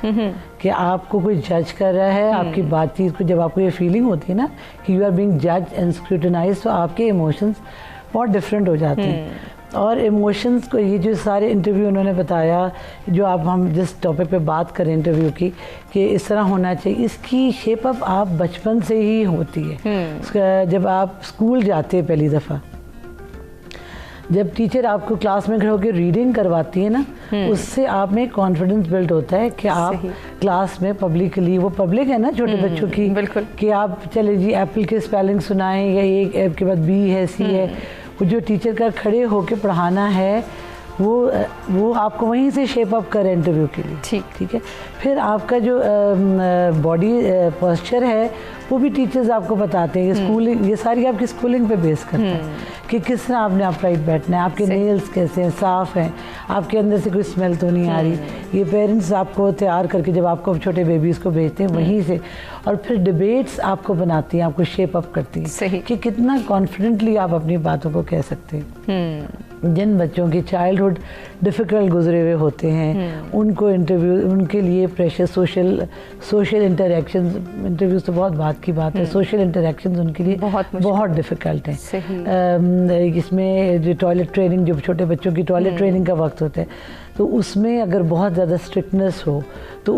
कि आपको कोई जज कर रहा है आपकी बातचीत को। जब आपको ये फीलिंग होती है ना कि यू आर बीइंग जज एंड स्क्रूटनाइज्ड, तो आपके इमोशंस बहुत डिफरेंट हो जाते हैं। और इमोशंस को, ये जो सारे इंटरव्यू उन्होंने बताया, जो हम जिस टॉपिक पे बात करें इंटरव्यू की, कि इस तरह होना चाहिए, इसकी शेप अप आप बचपन से ही होती है। जब आप स्कूल जाते हैं पहली दफ़ा, जब टीचर आपको क्लास में खड़े होकर रीडिंग करवाती है ना, उससे आप में कॉन्फिडेंस बिल्ड होता है कि आप क्लास में पब्लिकली, वो पब्लिक है ना छोटे बच्चों की, बिल्कुल, कि आप चले जी एप्पल के स्पेलिंग सुनाएं, या एक ऐप के बाद बी है, सी है, वो जो टीचर का खड़े होके पढ़ाना है, वो आपको वहीं से शेप अप करे इंटरव्यू के लिए, ठीक है। फिर आपका जो बॉडी पोस्चर है, वो भी टीचर्स आपको बताते हैं। स्कूलिंग, ये सारी आपकी स्कूलिंग पे बेस करता है कि किस तरह आपने अपराइट बैठना है, आपके नेल्स कैसे हैं, साफ़ हैं, आपके अंदर से कोई स्मेल तो नहीं आ रही। ये पेरेंट्स आपको तैयार करके जब आपको छोटे बेबीज़ को भेजते हैं वहीं से, और फिर डिबेट्स आपको बनाती हैं, आपको शेप अप करती हैं कि कितना कॉन्फिडेंटली आप अपनी बातों को कह सकते हैं। जिन बच्चों की चाइल्डहुड डिफ़िकल्ट गुजरे हुए होते हैं, उनको इंटरव्यू, उनके लिए प्रेशर, सोशल इंटरेक्शंस, इंटरव्यूज़ तो बहुत बात की बात है, सोशल इंटरेक्शंस उनके लिए बहुत डिफ़िकल्ट हैं। इसमें जो टॉयलेट ट्रेनिंग, जो छोटे बच्चों की टॉयलेट ट्रेनिंग का वक्त होता है, तो उसमें अगर बहुत ज़्यादा स्ट्रिक्टनेस हो तो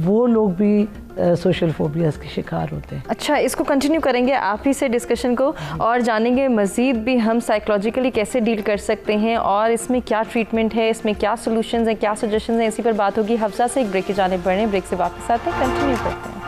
वो लोग भी सोशल फोबियाज़ के शिकार होते हैं। अच्छा, इसको कंटिन्यू करेंगे आप ही से डिस्कशन को, और जानेंगे मज़ीद भी हम साइकोलॉजिकली कैसे डील कर सकते हैं और इसमें क्या ट्रीटमेंट है, इसमें क्या सोल्यूशंस हैं, क्या सजेशंस हैं, इसी पर बात होगी। हफ्सा से एक ब्रेक की जाने बढ़ने, ब्रेक से वापस आते हैं, कंटिन्यू करते हैं।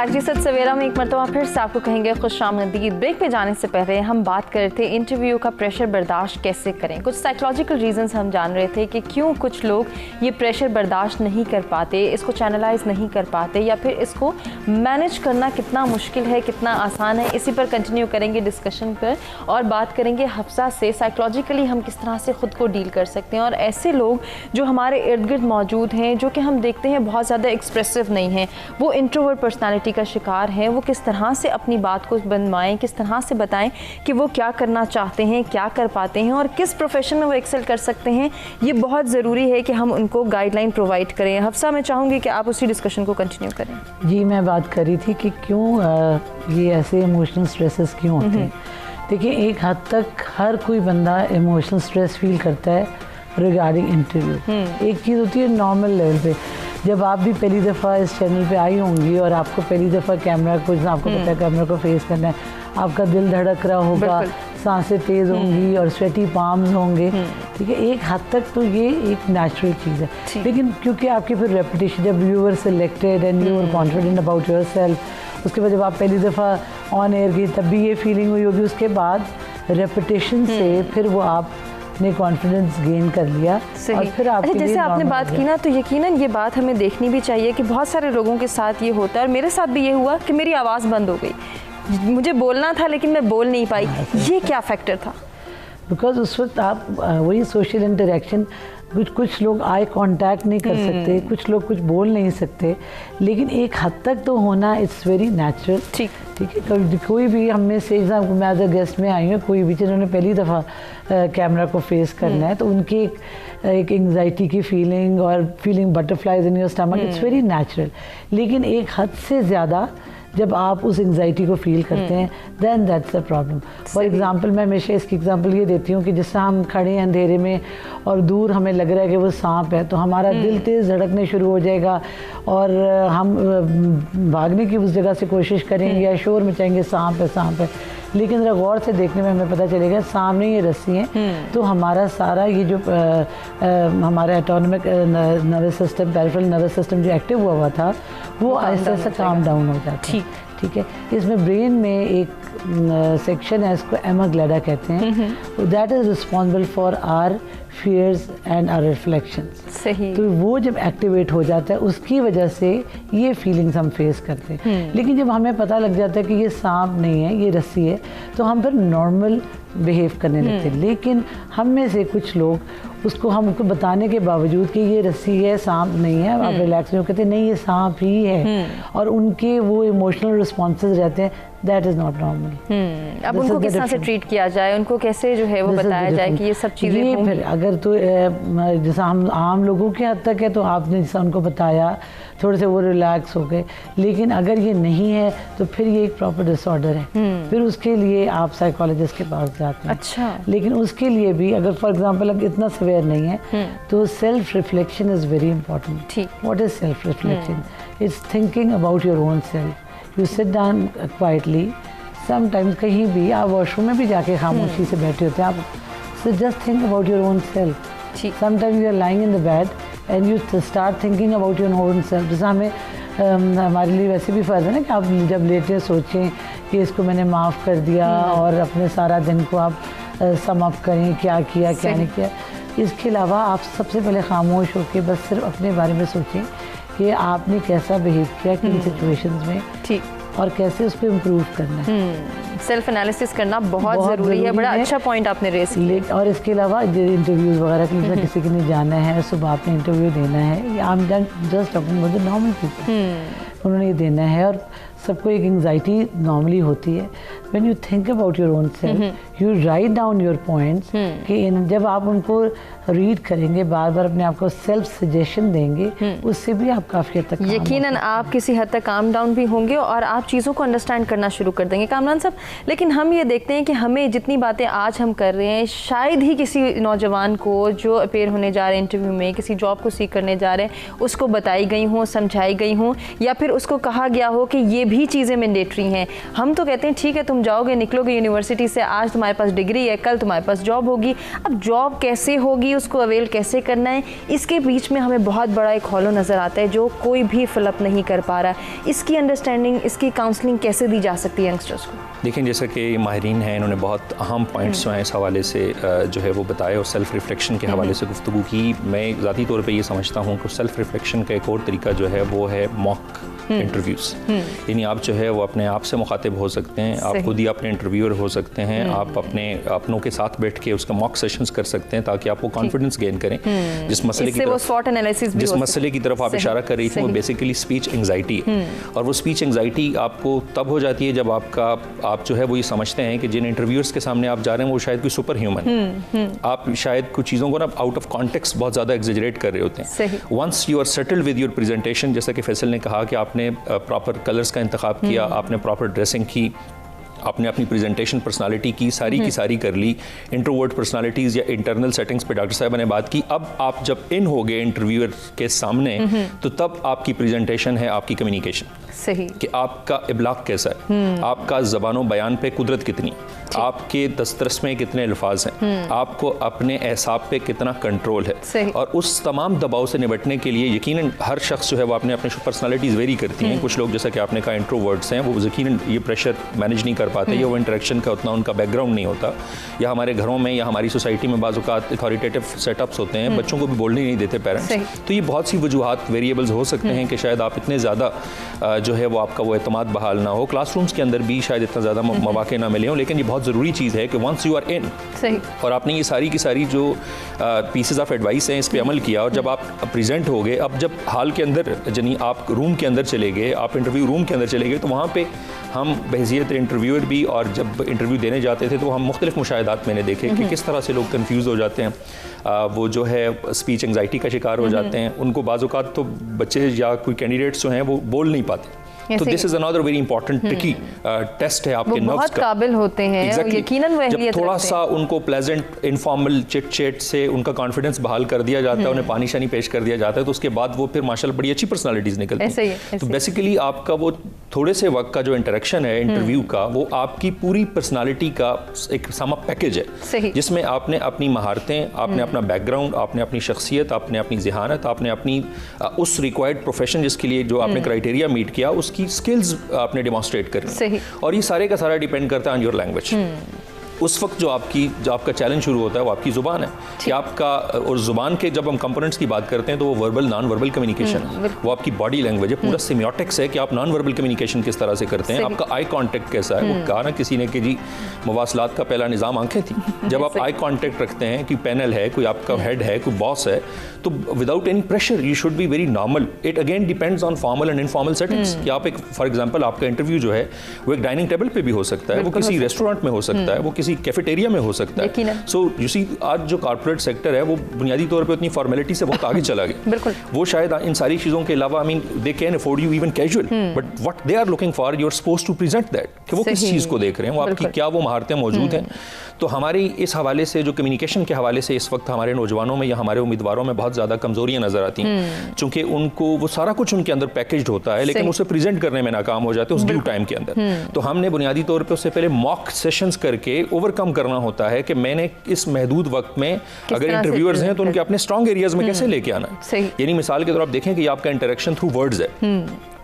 जी, सत सवेरा में एक मरतबा फिर से आपको कहेंगे खुशामदीद। ब्रेक पे जाने से पहले हम बात कर रहे थे इंटरव्यू का प्रेशर बर्दाश्त कैसे करें। कुछ साइकोलॉजिकल रीजंस हम जान रहे थे कि क्यों कुछ लोग ये प्रेशर बर्दाश्त नहीं कर पाते, इसको चैनलाइज नहीं कर पाते, या फिर इसको मैनेज करना कितना मुश्किल है, कितना आसान है। इसी पर कंटिन्यू करेंगे डिस्कशन पर, और बात करेंगे हफ्सा से साइकोलॉजिकली हम किस तरह से ख़ुद को डील कर सकते हैं। और ऐसे लोग जो हमारे इर्द गिर्द मौजूद हैं, जो कि हम देखते हैं बहुत ज़्यादा एक्सप्रेसिव नहीं हैं, वो इंट्रोवर्ट पर्सनैलिटी का शिकार हैं, वो किस तरह से अपनी बात को बनवाएं, किस तरह से बताएं कि वो क्या करना चाहते हैं, क्या कर पाते हैं और किस प्रोफेशन में वो एक्सेल कर सकते हैं। ये बहुत ज़रूरी है कि हम उनको गाइडलाइन प्रोवाइड करें। हफ्सा, मैं चाहूँगी कि आप उसी डिस्कशन को कंटिन्यू करें। जी, मैं बात कर रही थी कि क्यों ये ऐसे इमोशनल स्ट्रेसेस क्यों होते हैं। देखिए, एक हद तक हर कोई बंदा इमोशनल स्ट्रेस फील करता है रिगार्डिंग इंटरव्यू। एक चीज़ होती है नॉर्मल लेवल पे, जब आप भी पहली दफ़ा इस चैनल पे आई होंगी और आपको पहली दफ़ा कैमरा को, आपको पता है कैमरा को फेस करना है, आपका दिल धड़क रहा होगा, सांसें तेज़ होंगी और स्वेटी पाम्स होंगे, ठीक है। एक हद तक तो ये एक नेचुरल चीज़ है, लेकिन क्योंकि आपकी फिर रेपुटेशन, जब you were selected and you were confident about your self, उसके बाद जब आप पहली दफ़ा ऑन एयर गई तब भी ये फीलिंग हुई होगी, उसके बाद रेपुटेशन से फिर वो आपने कॉन्फिडेंस गेन कर लिया और फिर आपके जैसे आपने बात की ना, तो यकीनन ये बात हमें देखनी भी चाहिए कि बहुत सारे लोगों के साथ ये होता है और मेरे साथ भी ये हुआ कि मेरी आवाज़ बंद हो गई, मुझे बोलना था लेकिन मैं बोल नहीं पाई। ये क्या फैक्टर था? बिकॉज उस वक्त आप वही सोशल इंटरेक्शन, कुछ लोग आई कांटेक्ट नहीं कर सकते, कुछ लोग कुछ बोल नहीं सकते, लेकिन एक हद तक तो होना इट्स वेरी नेचुरल। ठीक है। कोई भी हम में से एग्जाम्पल, मैं एज अ गेस्ट में आई हूँ, कोई भी जिन्होंने पहली दफ़ा कैमरा को फेस करना है, तो उनकी एक एंग्जाइटी की फीलिंग और feeling butterflies in your stomach, it's very natural. लेकिन एक हद से ज़्यादा जब आप उस एंग्जाइटी को फील करते हैं, then that's the problem. For example, मैं हमेशा इसकी एग्जांपल ये देती हूँ कि जिससे हम खड़े हैं अंधेरे में और दूर हमें लग रहा है कि वो सांप है, तो हमारा दिल तेज़ धड़कने शुरू हो जाएगा और हम भागने की उस जगह से कोशिश करेंगे या शोर मचाएंगे, सांप है सांप है। लेकिन ज़रा गौर से देखने में हमें पता चलेगा सामने ये रस्सी हैं, तो हमारा सारा ये जो हमारा autonomic nervous system, peripheral nervous system जो एक्टिव हुआ था, वो आहिस्ता आहिस्ता काम डाउन हो जाता है। ठीक है। इसमें ब्रेन में एक सेक्शन है, इसको एमाग्लेडा कहते हैं, that is responsible for our fears and our reflections. सही। तो वो जब एक्टिवेट हो जाता है, उसकी वजह से ये फीलिंग्स हम फेस करते हैं। लेकिन जब हमें पता लग जाता है कि ये सांप नहीं है, ये रस्सी है, तो हम फिर नॉर्मल बिहेव करने लगते हैं। लेकिन हम में से कुछ लोग उसको हमको बताने के बावजूद कि ये रस्सी है, सांप नहीं है, आप रिलैक्स नहीं, कहते नहीं ये सांप ही है, और उनके वो इमोशनल रिस्पॉन्सेज रहते हैं, दैट इज़ नॉट नॉर्मल। अब उनको किस तरह से ट्रीट किया जाए, उनको कैसे जो है वो बताया जाए कि ये सब चीज़ें ये फिर अगर तो जैसा हम आम लोगों के हद तक है, तो आपने जैसा उनको बताया, थोड़े से वो रिलैक्स हो गए। लेकिन अगर ये नहीं है तो फिर ये एक प्रॉपर डिसऑर्डर है, फिर उसके लिए आप साइकोलॉजिस्ट के पास जाते हैं। अच्छा। लेकिन उसके लिए भी अगर फॉर एग्जांपल अगर इतना सवेयर नहीं है, तो self reflection is very important. ठीक। What is self reflection? It's thinking about your own self. You sit down quietly, sometimes कहीं भी आप वॉशरूम में भी जाके खामोशी से बैठे होते हैं, आप so just think about your own self. Sometimes you are lying in the bed and you start thinking about your own self. जैसा हमें हमारे लिए वैसे भी फ़र्ज़ है ना कि आप जब लेटे सोचें कि इसको मैंने माफ़ कर दिया और अपने सारा दिन को आप सम अप करें, क्या किया क्या नहीं किया। इसके अलावा आप सबसे पहले खामोश होकर बस सिर्फ अपने बारे में सोचें कि आपने कैसा बिहेव किया किन सिचुएशंस में, ठीक, और कैसे उसको इम्प्रूव करना है। सेल्फ एनालिसिस करना बहुत ज़रूरी है। बड़ा अच्छा पॉइंट आपने रेस किया। और इसके अलावा इंटरव्यूज़ वगैरह के लिए किसी के लिए जाना है, सुबह आपने इंटरव्यू देना है, या I am just talking about the normal people, उन्होंने ये देना है, और सबको एक एंग्जाइटी नॉर्मली होती है। When you think about your own self, you write down your points, कि जब आप उनको रीड करेंगे, बार बार अपने आप को सेल्फ सजेशन देंगे, उससे भी आप काफ़ी हद तक यकीनन आप किसी हद तक काम डाउन भी होंगे और आप चीज़ों को अंडरस्टैंड करना शुरू कर देंगे। कामरान साहब, लेकिन हम ये देखते हैं कि हमें जितनी बातें आज हम कर रहे हैं, शायद ही किसी नौजवान को जो अपेयर होने जा रहे हैं इंटरव्यू में, किसी जॉब को सीख करने जा रहे हैं, उसको बताई गई हों, समझाई गई हों, या फिर उसको कहा गया हो कि ये भी चीज़ें मैंडेटरी हैं। हम तो कहते हैं ठीक है, तुम जाओगे, निकलोगे यूनिवर्सिटी से, आज तुम्हारे पास डिग्री है, कल तुम्हारे पास जॉब होगी। अब जॉब कैसे होगी, उसको अवेल कैसे करना है, इसके बीच में हमें बहुत बड़ा एक हॉलो नज़र आता है जो कोई भी फिलअप नहीं कर पा रहा। इसकी अंडरस्टैंडिंग, इसकी काउंसलिंग कैसे दी जा सकती है यंगस्टर्स को? देखिए, जैसा कि माहिरीन हैं, इन्होंने बहुत अहम पॉइंट्स जो हैं इस हवाले से जो है वो बताए, और सेल्फ रिफ्लेक्शन के हवाले से गुफ्तगू की। मैं ज़ाती तौर पे ये समझता हूँ कि सेल्फ रिफ्लेक्शन का एक और तरीका जो है वो है मॉक इंटरव्यूज। यानी आप जो है वो अपने आप से मुखातिब हो सकते हैं, आप खुद ही अपने इंटरव्यूअर हो सकते हैं, आप अपनों के साथ बैठ के उसका मॉक सेशंस कर सकते हैं ताकि आप वो कॉन्फिडेंस गेन करें। जिस मसले की तरफ आप इशारा कर रही थी वो बेसिकली स्पीच एंग्जाइटी है, और वो स्पीच एंग्जाइटी आपको तब हो जाती है जब आप जो है वो ये समझते हैं कि जिन इंटरव्यूअर्स के सामने आप जा रहे हैं वो शायद कोई सुपर ह्यूमन, आप शायद कुछ चीज़ों को ना आउट ऑफ कॉन्टेक्स्ट बहुत ज़्यादा एग्जेजरेट कर रहे होते हैं। Once you are settled with your presentation, जैसा कि फैसल ने कहा कि आपने प्रॉपर कलर्स का इंतखाब किया, आपने प्रॉपर ड्रेसिंग की, आपने अपनी प्रेजेंटेशन पर्सनालिटी की सारी कर ली, इंट्रोवर्ट पर्सनालिटीज़ या इंटरनल सेटिंग्स पे डॉक्टर साहब ने बात की। अब आप जब इन हो गए इंटरव्यूअर के सामने तो तब आपकी प्रेजेंटेशन है आपकी कम्युनिकेशन, सही कि आपका इब्लाग कैसा है, आपका ज़बानो बयान पे कुदरत कितनी, आपके दस्तरस में कितने अल्फाज हैं, आपको अपने एहसाब पे कितना कंट्रोल है। और उस तमाम दबाव से निपटने के लिए यकीनन हर शख्स जो है वो अपने पर्सनालिटीज़ वेरी करती हैं। कुछ लोग जैसा कि आपने कहा इंट्रोवर्ट्स हैं, वो यकीनन ये प्रेशर मैनेज नहीं कर पाते या वो इंटरेक्शन का उतना उनका बैकग्राउंड नहीं होता, या हमारे घरों में या हमारी सोसाइटी में बाज़ औक़ात अथॉरिटेटिव सेटअप्स होते हैं, बच्चों को भी बोलने नहीं देते पेरेंट्स। तो ये बहुत सी वजूहात वेरिएबल्स हो सकते हैं कि शायद आप इतने ज़्यादा जो है वो आपका वो एतमाद बहाल ना हो, क्लासरूम्स के अंदर भी शायद इतना ज़्यादा मौके ना मिले हों, लेकिन ये बहुत ज़रूरी चीज़ है कि वंस यू आर इन और आपने ये सारी की सारी जो पीसेस ऑफ एडवाइस हैं इस पे अमल किया, और जब आप प्रेजेंट हो गए, अब जब हाल के अंदर यानी आप रूम के अंदर चले गए, आप इंटरव्यू रूम के अंदर चले गए, तो वहाँ पे हम बहैसियत इंटरव्यूअर भी, और जब इंटरव्यू देने जाते थे तो हम मुख्तलिफ मुशाहिदात मैंने देखे कि किस तरह से लोग कन्फ्यूज़ हो जाते हैं, वो जो है स्पीच एंग्जाइटी का शिकार हो जाते हैं। उनको बाज़ औक़ात तो बच्चे या कोई कैंडिडेट्स जो हैं वो बोल नहीं पाते, तो this is another very important tricky test है आपके नर्व्स का। काबिल होते हैं exactly. यकीनन वो जब थोड़ा सा उनको प्लेजेंट इनफॉर्मल चिट चैट से उनका कॉन्फिडेंस बहाल कर दिया जाता है, उन्हें पानी शानी पेश कर दिया जाता है, तो उसके बाद वो फिर माशाल्लाह बड़ी अच्छी पर्सनालिटीज निकलती हैं। तो बेसिकली आपका वो थोड़े से वक्त का जो इंटरेक्शन है इंटरव्यू का, वो आपकी पूरी पर्सनालिटी का एक सम अप पैकेज है, जिसमें आपने अपनी महारतें, आपने अपना बैकग्राउंड, आपने अपनी शख्सियत, आपने अपनी ज़हानत, आपने अपनी उस रिक्वायर्ड प्रोफेशन जिसके लिए जो आपने क्राइटेरिया मीट किया उसकी स्किल्स आपने डेमोन्स्ट्रेट करनी, और ये सारे का सारा डिपेंड करता है ऑन योर लैंग्वेज। उस वक्त जो आपका चैलेंज शुरू होता है वो आपकी ज़ुबान है कि आपका, और ज़ुबान के जब हम कंपोनेंट्स की बात करते हैं तो वो वर्बल नॉन वर्बल कम्युनिकेशन है, वो आपकी बॉडी लैंग्वेज है, पूरा सिमियोटिक्स है कि आप नॉन वर्बल कम्युनिकेशन किस तरह से करते हैं, आपका आई कांटेक्ट कैसा है। वो कहा ना किसी ने कि जी मवासलात का पहला निज़ाम आंखें थी। जब आप आई कांटेक्ट रखते हैं कि पैनल है, कोई आपका हेड है, कोई बॉस है, तो without any pressure you should be very normal. It again depends on formal and informal settings कि आप एक, फॉर एग्जांपल आपका इंटरव्यू जो है वो एक डाइनिंग टेबल पे भी हो सकता है, वो किसी रेस्टोरेंट में हो सकता है, वो किसी कैफेटेरिया में हो सकता है। सो यू सी आज जो कॉर्पोरेट सेक्टर है वो बुनियादी तौर पे उतनी फॉर्मेलिटी से बहुत आगे चला गया। वो शायद इन सारी चीज़ों के अलावा, I mean they can afford you even casual, but what they are looking for you are supposed to present that, कि वो किस चीज़ को देख रहे हैं, वो आपकी क्या वो महारतें मौजूद हैं। तो हमारी इस हवाले से जो कम्युनिकेशन के हवाले से इस वक्त हमारे नौजवानों में या हमारे उम्मीदवारों में बहुत ज़्यादा कमजोरियां नजर आती हैं, चूंकि उनको वो सारा कुछ उनके अंदर पैकेज्ड होता है, लेकिन उसे प्रेजेंट करने में नाकाम हो जाते हैं उस ड्यू टाइम के अंदर। तो हमने बुनियादी तौर पे उससे पहले मॉक सेशंस करके ओवरकम करना होता है कि मैंने इस महदूद वक्त में अगर इंटरव्यूअर्स हैं तो उनके अपने स्ट्रॉन्ग एरियाज में कैसे लेके आना है। यानी मिसाल के तौर आप देखें कि आपका इंटरेक्शन थ्रू वर्ड्स है,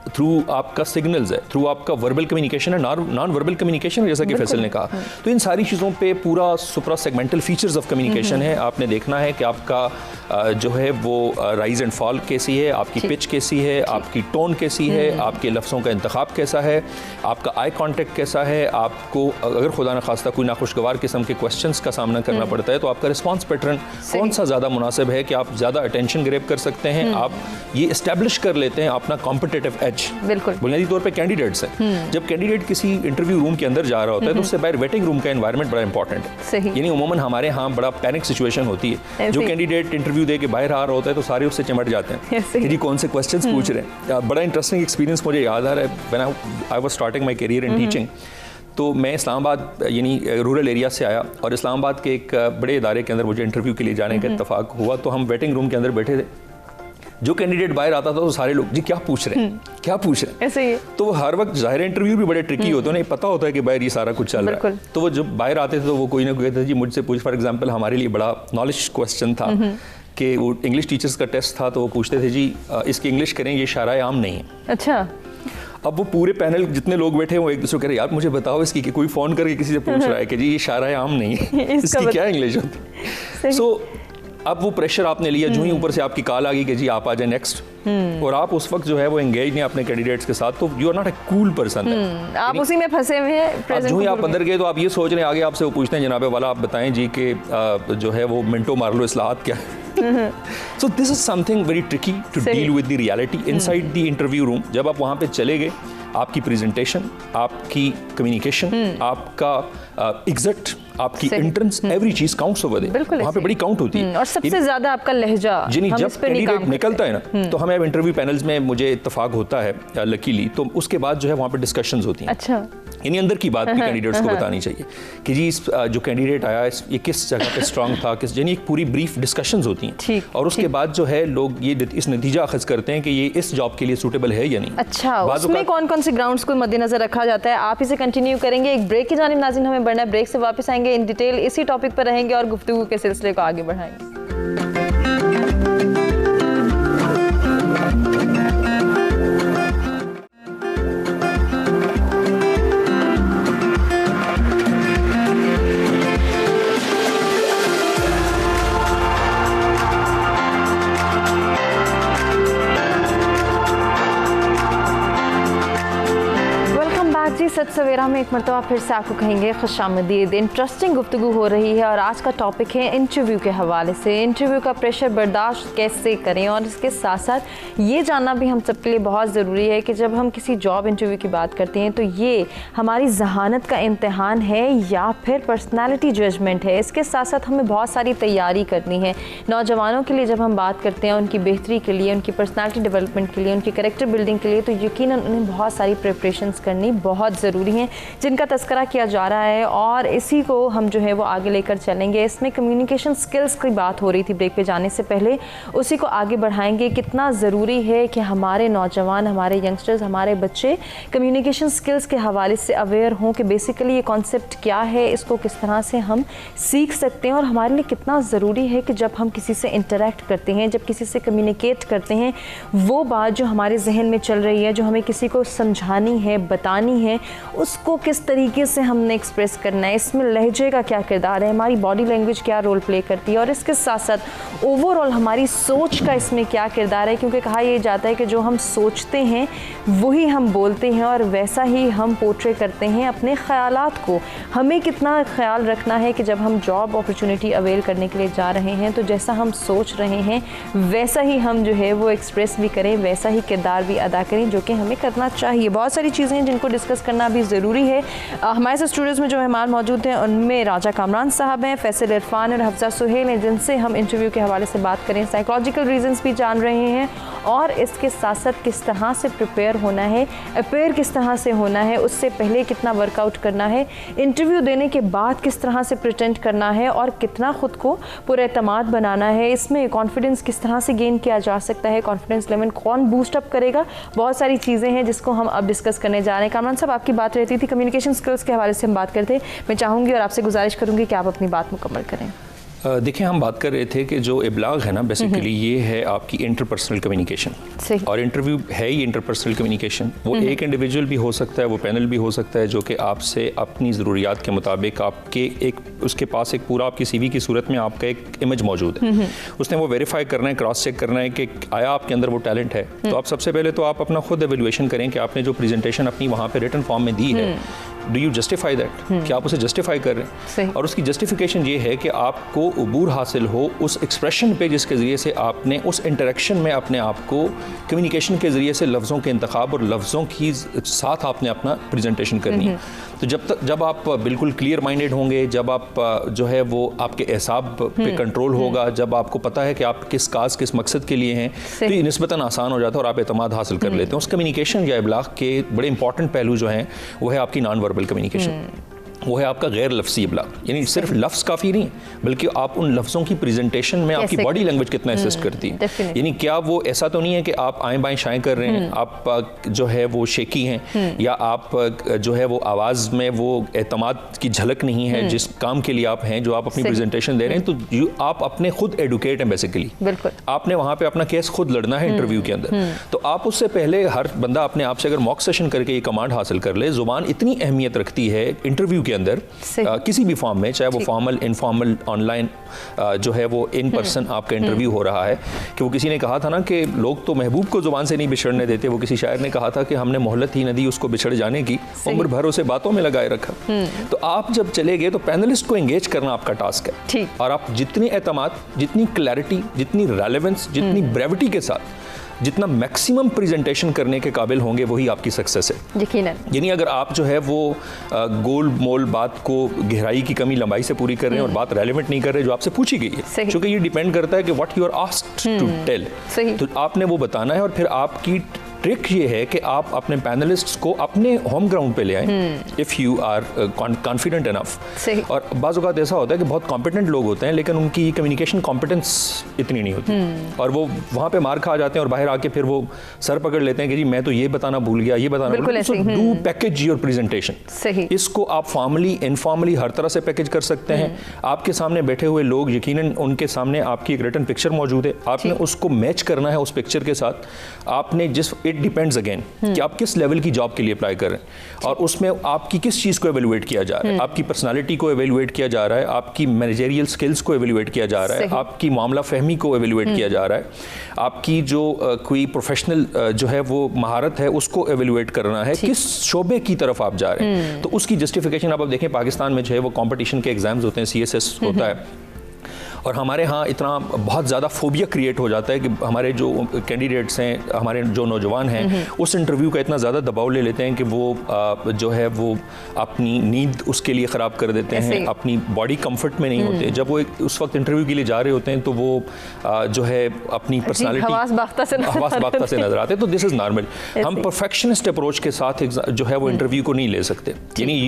थ्रू आपका सिग्नल्स है, थ्रू आपका वर्बल कम्युनिकेशन है, नॉन वर्बल कम्युनिकेशन है, जैसा कि फैसल ने कहा। तो इन सारी चीज़ों पे पूरा सुप्रा सेगमेंटल फीचर्स ऑफ कम्युनिकेशन है। आपने देखना है कि आपका जो है वो राइज एंड फॉल कैसी है, आपकी पिच कैसी है, आपकी टोन कैसी है, आपके लफ्ज़ों का इंतखाब कैसा है, आपका आई कॉन्टेक्ट कैसा है, आपको अगर खुदा न खास्ता कोई नाखुशगवार किस्म के क्वेश्चंस का सामना करना पड़ता है तो आपका रिस्पॉन्स पैटर्न कौन सा ज़्यादा मुनासिब है कि आप ज़्यादा अटेंशन ग्रैब कर सकते हैं, आप ये इस्टेब्लिश कर लेते हैं अपना कॉम्पिटिटिव एज। बिल्कुल बुनियादी तौर पे कैंडिडेट्स हैं, जब कैंडिडेट किसी इंटरव्यू रूम के अंदर जा रहा होता है तो उससे बाहर वेटिंग रूम का एनवायरनमेंट बड़ा इंपॉर्टेंट है। यानी उमूमन हमारे यहाँ बड़ा पैनिक सिचुएशन होती है, जो कैंडिडेट इंटरव्यू दे के बाहर आ रहा होता है तो सारे उससे चिमट जाते हैं कि जी कौन से क्वेश्चंस पूछ रहे हैं। बड़ा इंटरेस्टिंग एक्सपीरियंस मुझे याद आ रहा है, when I was starting my career in teaching. तो मैं इस्लामाबाद यानी रूरल एरिया से आया और इस्लामाबाद के एक बड़े इदारे के अंदर मुझे इंटरव्यू के लिए जाने का इत्तेफाक हुआ। तो हम वेटिंग रूम के अंदर बैठे थे, जो कैंडिडेट बाहर आता था तो सारे लोग जी क्या पूछ रहे हैं, क्या पूछ रहे हैं, ऐसे ही। तो हर वक्त ज़ाहिर इंटरव्यू भी बड़े ट्रिकी होते हैं, उन्हें पता होता है कि बाहर ये सारा कुछ चल रहा है। तो वो जब बाहर आते थे तो वो कोई ना कोई कहते थे जी मुझसे पूछ। फॉर एग्जांपल हमारे लिए बड़ा नॉलेज क्वेश्चन था कि वो इंग्लिश टीचर्स का टेस्ट था, तो वो पूछते थे जी इसकी इंग्लिश करें, ये शायरा आम नहीं है। अच्छा। अब वो पूरे पैनल जितने लोग बैठे हैं वो एक दूसरे को कह रहे यार मुझे बताओ इसकी, कि कोई फ़ोन करके किसी से पूछ रहा है कि जी ये शायरा आम नहीं है, इसकी क्या इंग्लिश होती है। सो अब वो प्रेशर आपने लिया, जो ही ऊपर से आपकी कॉल आ गई कि जी आप आ जाए नेक्स्ट, और आप उस वक्त जो है वो एंगेज नहीं अपने कैंडिडेट्स के साथ, तो you are not a cool person. आप उसी में फंसे हुए हैं। जो ही आप अंदर गए तो आप ये सोच रहे हैं, आगे आपसे वो पूछते हैं जनाबे वाला आप बताएं जी कि जो है वो मिनटो मार लो इस्लाहात क्या है। So this is something very tricky to deal with the reality inside the interview room. जब आप वहाँ पे चले गए, आपकी प्रेजेंटेशन, आपकी कम्युनिकेशन, आपका एग्जिट, आपकी एंट्रेंस, एवरी चीज काउंट्स ओवर देयर। वहाँ पे बड़ी काउंट होती है। और सबसे ज्यादा आपका लहजा, जिन्हें जब कैंडिडेट निकलता है ना, तो हमें अब इंटरव्यू पैनल्स में मुझे इत्तेफाक होता है लकीली, तो उसके बाद जो है वहाँ पे डिस्कशंस होती हैं। अच्छा, यानी अंदर की बात भी कैंडिडेट्स को बतानी चाहिए कि जी इस जो कैंडिडेट आया ये किस जगह पे स्ट्रांग था, किस, यानी एक पूरी ब्रीफ डिस्कशंस होती हैं। और उसके बाद जो है लोग ये इस नतीजा अखज़ करते हैं कि ये इस जॉब के लिए सूटेबल है या नहीं। अच्छा, उसमें कौन कौन से ग्राउंड्स को मद्देनजर रखा जाता है, आप इसे कंटिन्यू करेंगे। एक ब्रेक की जानिब नाज़रीन हमें बढ़ना है, ब्रेक से वापस आएंगे, इन डिटेल इसी टॉपिक पर रहेंगे और गुफ्तगू के सिलसिले को आगे बढ़ाएंगे। सच सवेरा में एक मरतबा फिर से आपको कहेंगे खुशामदीद। इंटरेस्टिंग गुफ्तगू हो रही है और आज का टॉपिक है इंटरव्यू के हवाले से। इंटरव्यू का प्रेशर बर्दाश्त कैसे करें, और इसके साथ साथ ये जानना भी हम सबके लिए बहुत ज़रूरी है कि जब हम किसी जॉब इंटरव्यू की बात करते हैं तो ये हमारी जहानत का इम्तिहान है या फिर पर्सनैलिटी जजमेंट है। इसके साथ साथ हमें बहुत सारी तैयारी करनी है। नौजवानों के लिए जब हम बात करते हैं उनकी बेहतरी के लिए, उनकी पर्सनैलिटी डेवलपमेंट के लिए, उनकी कैरेक्टर बिल्डिंग के लिए, तो यकीनन उन्हें बहुत सारी प्रिपरेशंस करनी बहुत ज़रूरी हैं जिनका तस्करा किया जा रहा है और इसी को हम जो है वो आगे लेकर चलेंगे। इसमें कम्युनिकेशन स्किल्स की बात हो रही थी ब्रेक पे जाने से पहले, उसी को आगे बढ़ाएंगे। कितना ज़रूरी है कि हमारे नौजवान, हमारे यंगस्टर्स, हमारे बच्चे कम्युनिकेशन स्किल्स के हवाले से अवेयर हों कि बेसिकली ये कॉन्सेप्ट क्या है, इसको किस तरह से हम सीख सकते हैं और हमारे लिए कितना ज़रूरी है कि जब हम किसी से इंटरेक्ट करते हैं, जब किसी से कम्युनिकेट करते हैं, वो बात जो हमारे जहन में चल रही है, जो हमें किसी को समझानी है, बतानी है, उसको किस तरीके से हमने एक्सप्रेस करना है, इसमें लहजे का क्या किरदार है, हमारी बॉडी लैंग्वेज क्या रोल प्ले करती है और इसके साथ साथ ओवरऑल हमारी सोच का इसमें क्या किरदार है। क्योंकि कहा यह जाता है कि जो हम सोचते हैं वही हम बोलते हैं और वैसा ही हम पोर्ट्रे करते हैं अपने ख्यालात को। हमें कितना ख्याल रखना है कि जब हम जॉब अपॉर्चुनिटी अवेल करने के लिए जा रहे हैं तो जैसा हम सोच रहे हैं वैसा ही हम जो है वो एक्सप्रेस भी करें, वैसा ही किरदार भी अदा करें, जो कि हमें करना चाहिए। बहुत सारी चीज़ें हैं जिनको डिस्कस करना भी ज़रूरी है। हमारे साथ स्टूडियोज़ में जो मेहमान मौजूद हैं उनमें राजा कामरान साहब हैं, फैसल इरफान और हफ्जा सुहेल हैं, जिनसे हम इंटरव्यू के हवाले से बात करें, साइकोलॉजिकल रीजंस भी जान रहे हैं और इसके साथ साथ किस तरह से प्रिपेयर होना है, अपेयर किस तरह से होना है, उससे पहले कितना वर्कआउट करना है, इंटरव्यू देने के बाद किस तरह से प्रिटेंड करना है और कितना ख़ुद को पुरएतमाद बनाना है। इसमें कॉन्फिडेंस किस तरह से गेन किया जा सकता है, कॉन्फिडेंस लेवल कौन बूस्ट अप करेगा, बहुत सारी चीज़ें हैं जिसको हम अब डिस्कस करने जा रहे हैं। कामरान साहब, आपकी बात रहती थी कम्युनिकेशन स्किल्स के हवाले से हम बात करते, मैं चाहूँगी और आपसे गुजारिश करूँगी कि आप अपनी बात मुकम्मल करें। देखिए, हम बात कर रहे थे कि जो इब्लाग है ना, बेसिकली ये है आपकी इंटरपर्सनल कम्युनिकेशन, और इंटरव्यू है ही इंटरपर्सनल कम्युनिकेशन। वो एक इंडिविजुअल भी हो सकता है, वो पैनल भी हो सकता है जो कि आपसे अपनी ज़रूरियात के मुताबिक आपके एक उसके पास एक पूरा आपकी सीवी की सूरत में आपका एक इमेज मौजूद है। उसने वो वेरीफाई करना है, क्रॉस चेक करना है कि आया आपके अंदर वो टैलेंट है। तो आप सबसे पहले तो आप अपना खुद एवेल्युएशन करें कि आपने जो प्रेजेंटेशन अपनी वहाँ पर रिटन फॉर्म में दी है, डू यू जस्टिफाई दैट, कि आप उसे जस्टिफाई कर रहे हैं। और उसकी जस्टिफिकेशन ये है कि आपको अबूर हासिल हो उस एक्सप्रेशन पे जिसके ज़रिए से आपने उस इंटरेक्शन में अपने आप को कम्युनिकेशन के ज़रिए से लफ्ज़ों के इंतखाब और लफ्ज़ों की साथ आपने अपना प्रेजेंटेशन करनी है। तो जब आप बिल्कुल क्लियर माइंडेड होंगे, जब आप जो है वो आपके एहसाब पे कंट्रोल होगा, जब आपको पता है कि आप किस काज किस मकसद के लिए हैं, तो ये निस्बतन आसान हो जाता है और आप एतमाद हासिल कर लेते हैं। उस कम्युनिकेशन या इब्लाग के बड़े इंपॉर्टेंट पहलू जो हैं वो है आपकी नॉन वर्बल कम्युनिकेशन, वो है आपका गैर लफ्ज़ी इब्लाग। यानी सिर्फ लफ्ज़ काफ़ी नहीं, बल्कि आप उन लफ्ज़ों की प्रेजेंटेशन में आपकी बॉडी लैंग्वेज कितना असिस्ट करती है। यानी क्या वो ऐसा तो नहीं है कि आप आएँ बाएँ शाएँ कर रहे हैं, आप जो है वो शेकी हैं, या आप जो है वो आवाज़ में वो एतमाद की झलक नहीं है जिस काम के लिए आप हैं, जो आप अपनी प्रेजेंटेशन दे रहे हैं। तो आप अपने खुद एडुकेट हैं बेसिकली, आपने वहाँ पर अपना केस खुद लड़ना है इंटरव्यू के अंदर। तो आप उससे पहले हर बंदा अपने आप से अगर मॉक सेशन करके ये कमांड हासिल कर ले, ज़ुबान इतनी अहमियत रखती है इंटरव्यू के अंदर किसी भी फॉर्म में, चाहे वो फॉर्मल, इनफॉर्मल, ऑनलाइन जो है वो इन पर्सन आपका इंटरव्यू हो रहा है, कि वो किसी ने कहा था ना कि लोग तो महबूब को जुबान से नहीं बिछड़ने देते, वो किसी शायर ने कहा था कि हमने मोहलत ही न दी उसको बिछड़ जाने की, उम्र भर उसे बातों में लगाए रखा। तो आप जब चले गए तो पैनलिस्ट को एंगेज करना आपका टास्क है, और आप जितनी एतमाद, जितनी क्लैरिटी, जितनी रेलेवेंस, जितनी ब्रेविटी के साथ जितना मैक्सिमम प्रेजेंटेशन करने के काबिल होंगे वही आपकी सक्सेस है, यकीनन। यानी अगर आप जो है वो गोल मोल बात को गहराई की कमी लंबाई से पूरी कर रहे हैं और बात रेलेवेंट नहीं कर रहे जो आपसे पूछी गई है, क्योंकि ये डिपेंड करता है कि what you are asked to tell, तो आपने वो बताना है। और फिर आपकी ट्रिक ये है कि आप अपने पैनलिस्ट्स को अपने होम ग्राउंड पे ले आएं, if you are confident enough. और बाज़ औक़ात ऐसा होता है कि बहुत कॉम्पिटेंट लोग होते हैं लेकिन उनकी कम्युनिकेशन कॉम्पिटेंस इतनी नहीं होती, और वो वहाँ पे मार खा जाते हैं और बाहर आके फिर वो सर पकड़ लेते हैं कि जी मैं तो ये बताना भूल गया, ये बताना भूल गया। So do package your presentation. इसको आप फॉर्मली, इनफॉर्मली हर तरह से पैकेज कर सकते हैं। आपके सामने बैठे हुए लोग, यकीनन उनके सामने आपकी एक रिटन पिक्चर मौजूद है, आपने उसको मैच करना है उस पिक्चर के साथ। आपने जिस इट डिपेंड्स अगेन कि आप किस लेवल की जॉब के लिए अप्लाई कर रहे हैं, और उसमें आपकी किस चीज़ को एवेलुएट किया जा रहा है। आपकी पर्सनालिटी को एवेलुएट किया जा रहा है, आपकी मैनेजरियल स्किल्स को एवेलुएट किया जा रहा है, आपकी मामला फहमी को एवेलुएट किया जा रहा है, आपकी जो कोई प्रोफेशनल जो है वो महारत है उसको एवेलुएट करना है, किस शोबे की तरफ आप जा रहे हैं। तो उसकी जस्टिफिकेशन आप देखें, पाकिस्तान में जो है वो कॉम्पिटिशन के एग्जाम्स होते हैं, CSS होता है, और हमारे यहाँ इतना बहुत ज़्यादा फोबिया क्रिएट हो जाता है कि हमारे जो कैंडिडेट्स हैं, हमारे जो नौजवान हैं, उस इंटरव्यू का इतना ज़्यादा दबाव ले लेते हैं कि वो जो है वो अपनी नींद उसके लिए ख़राब कर देते हैं, अपनी बॉडी कंफर्ट में नहीं होते। जब वो उस वक्त इंटरव्यू के लिए जा रहे होते हैं तो वो जो है अपनी पर्सनालिटी हवास बाख्ता से नजर आते हैं। तो दिस इज़ नॉर्मल। हम परफेक्शनिस्ट अप्रोच के साथ जो है वो इंटरव्यू को नहीं ले सकते। यानी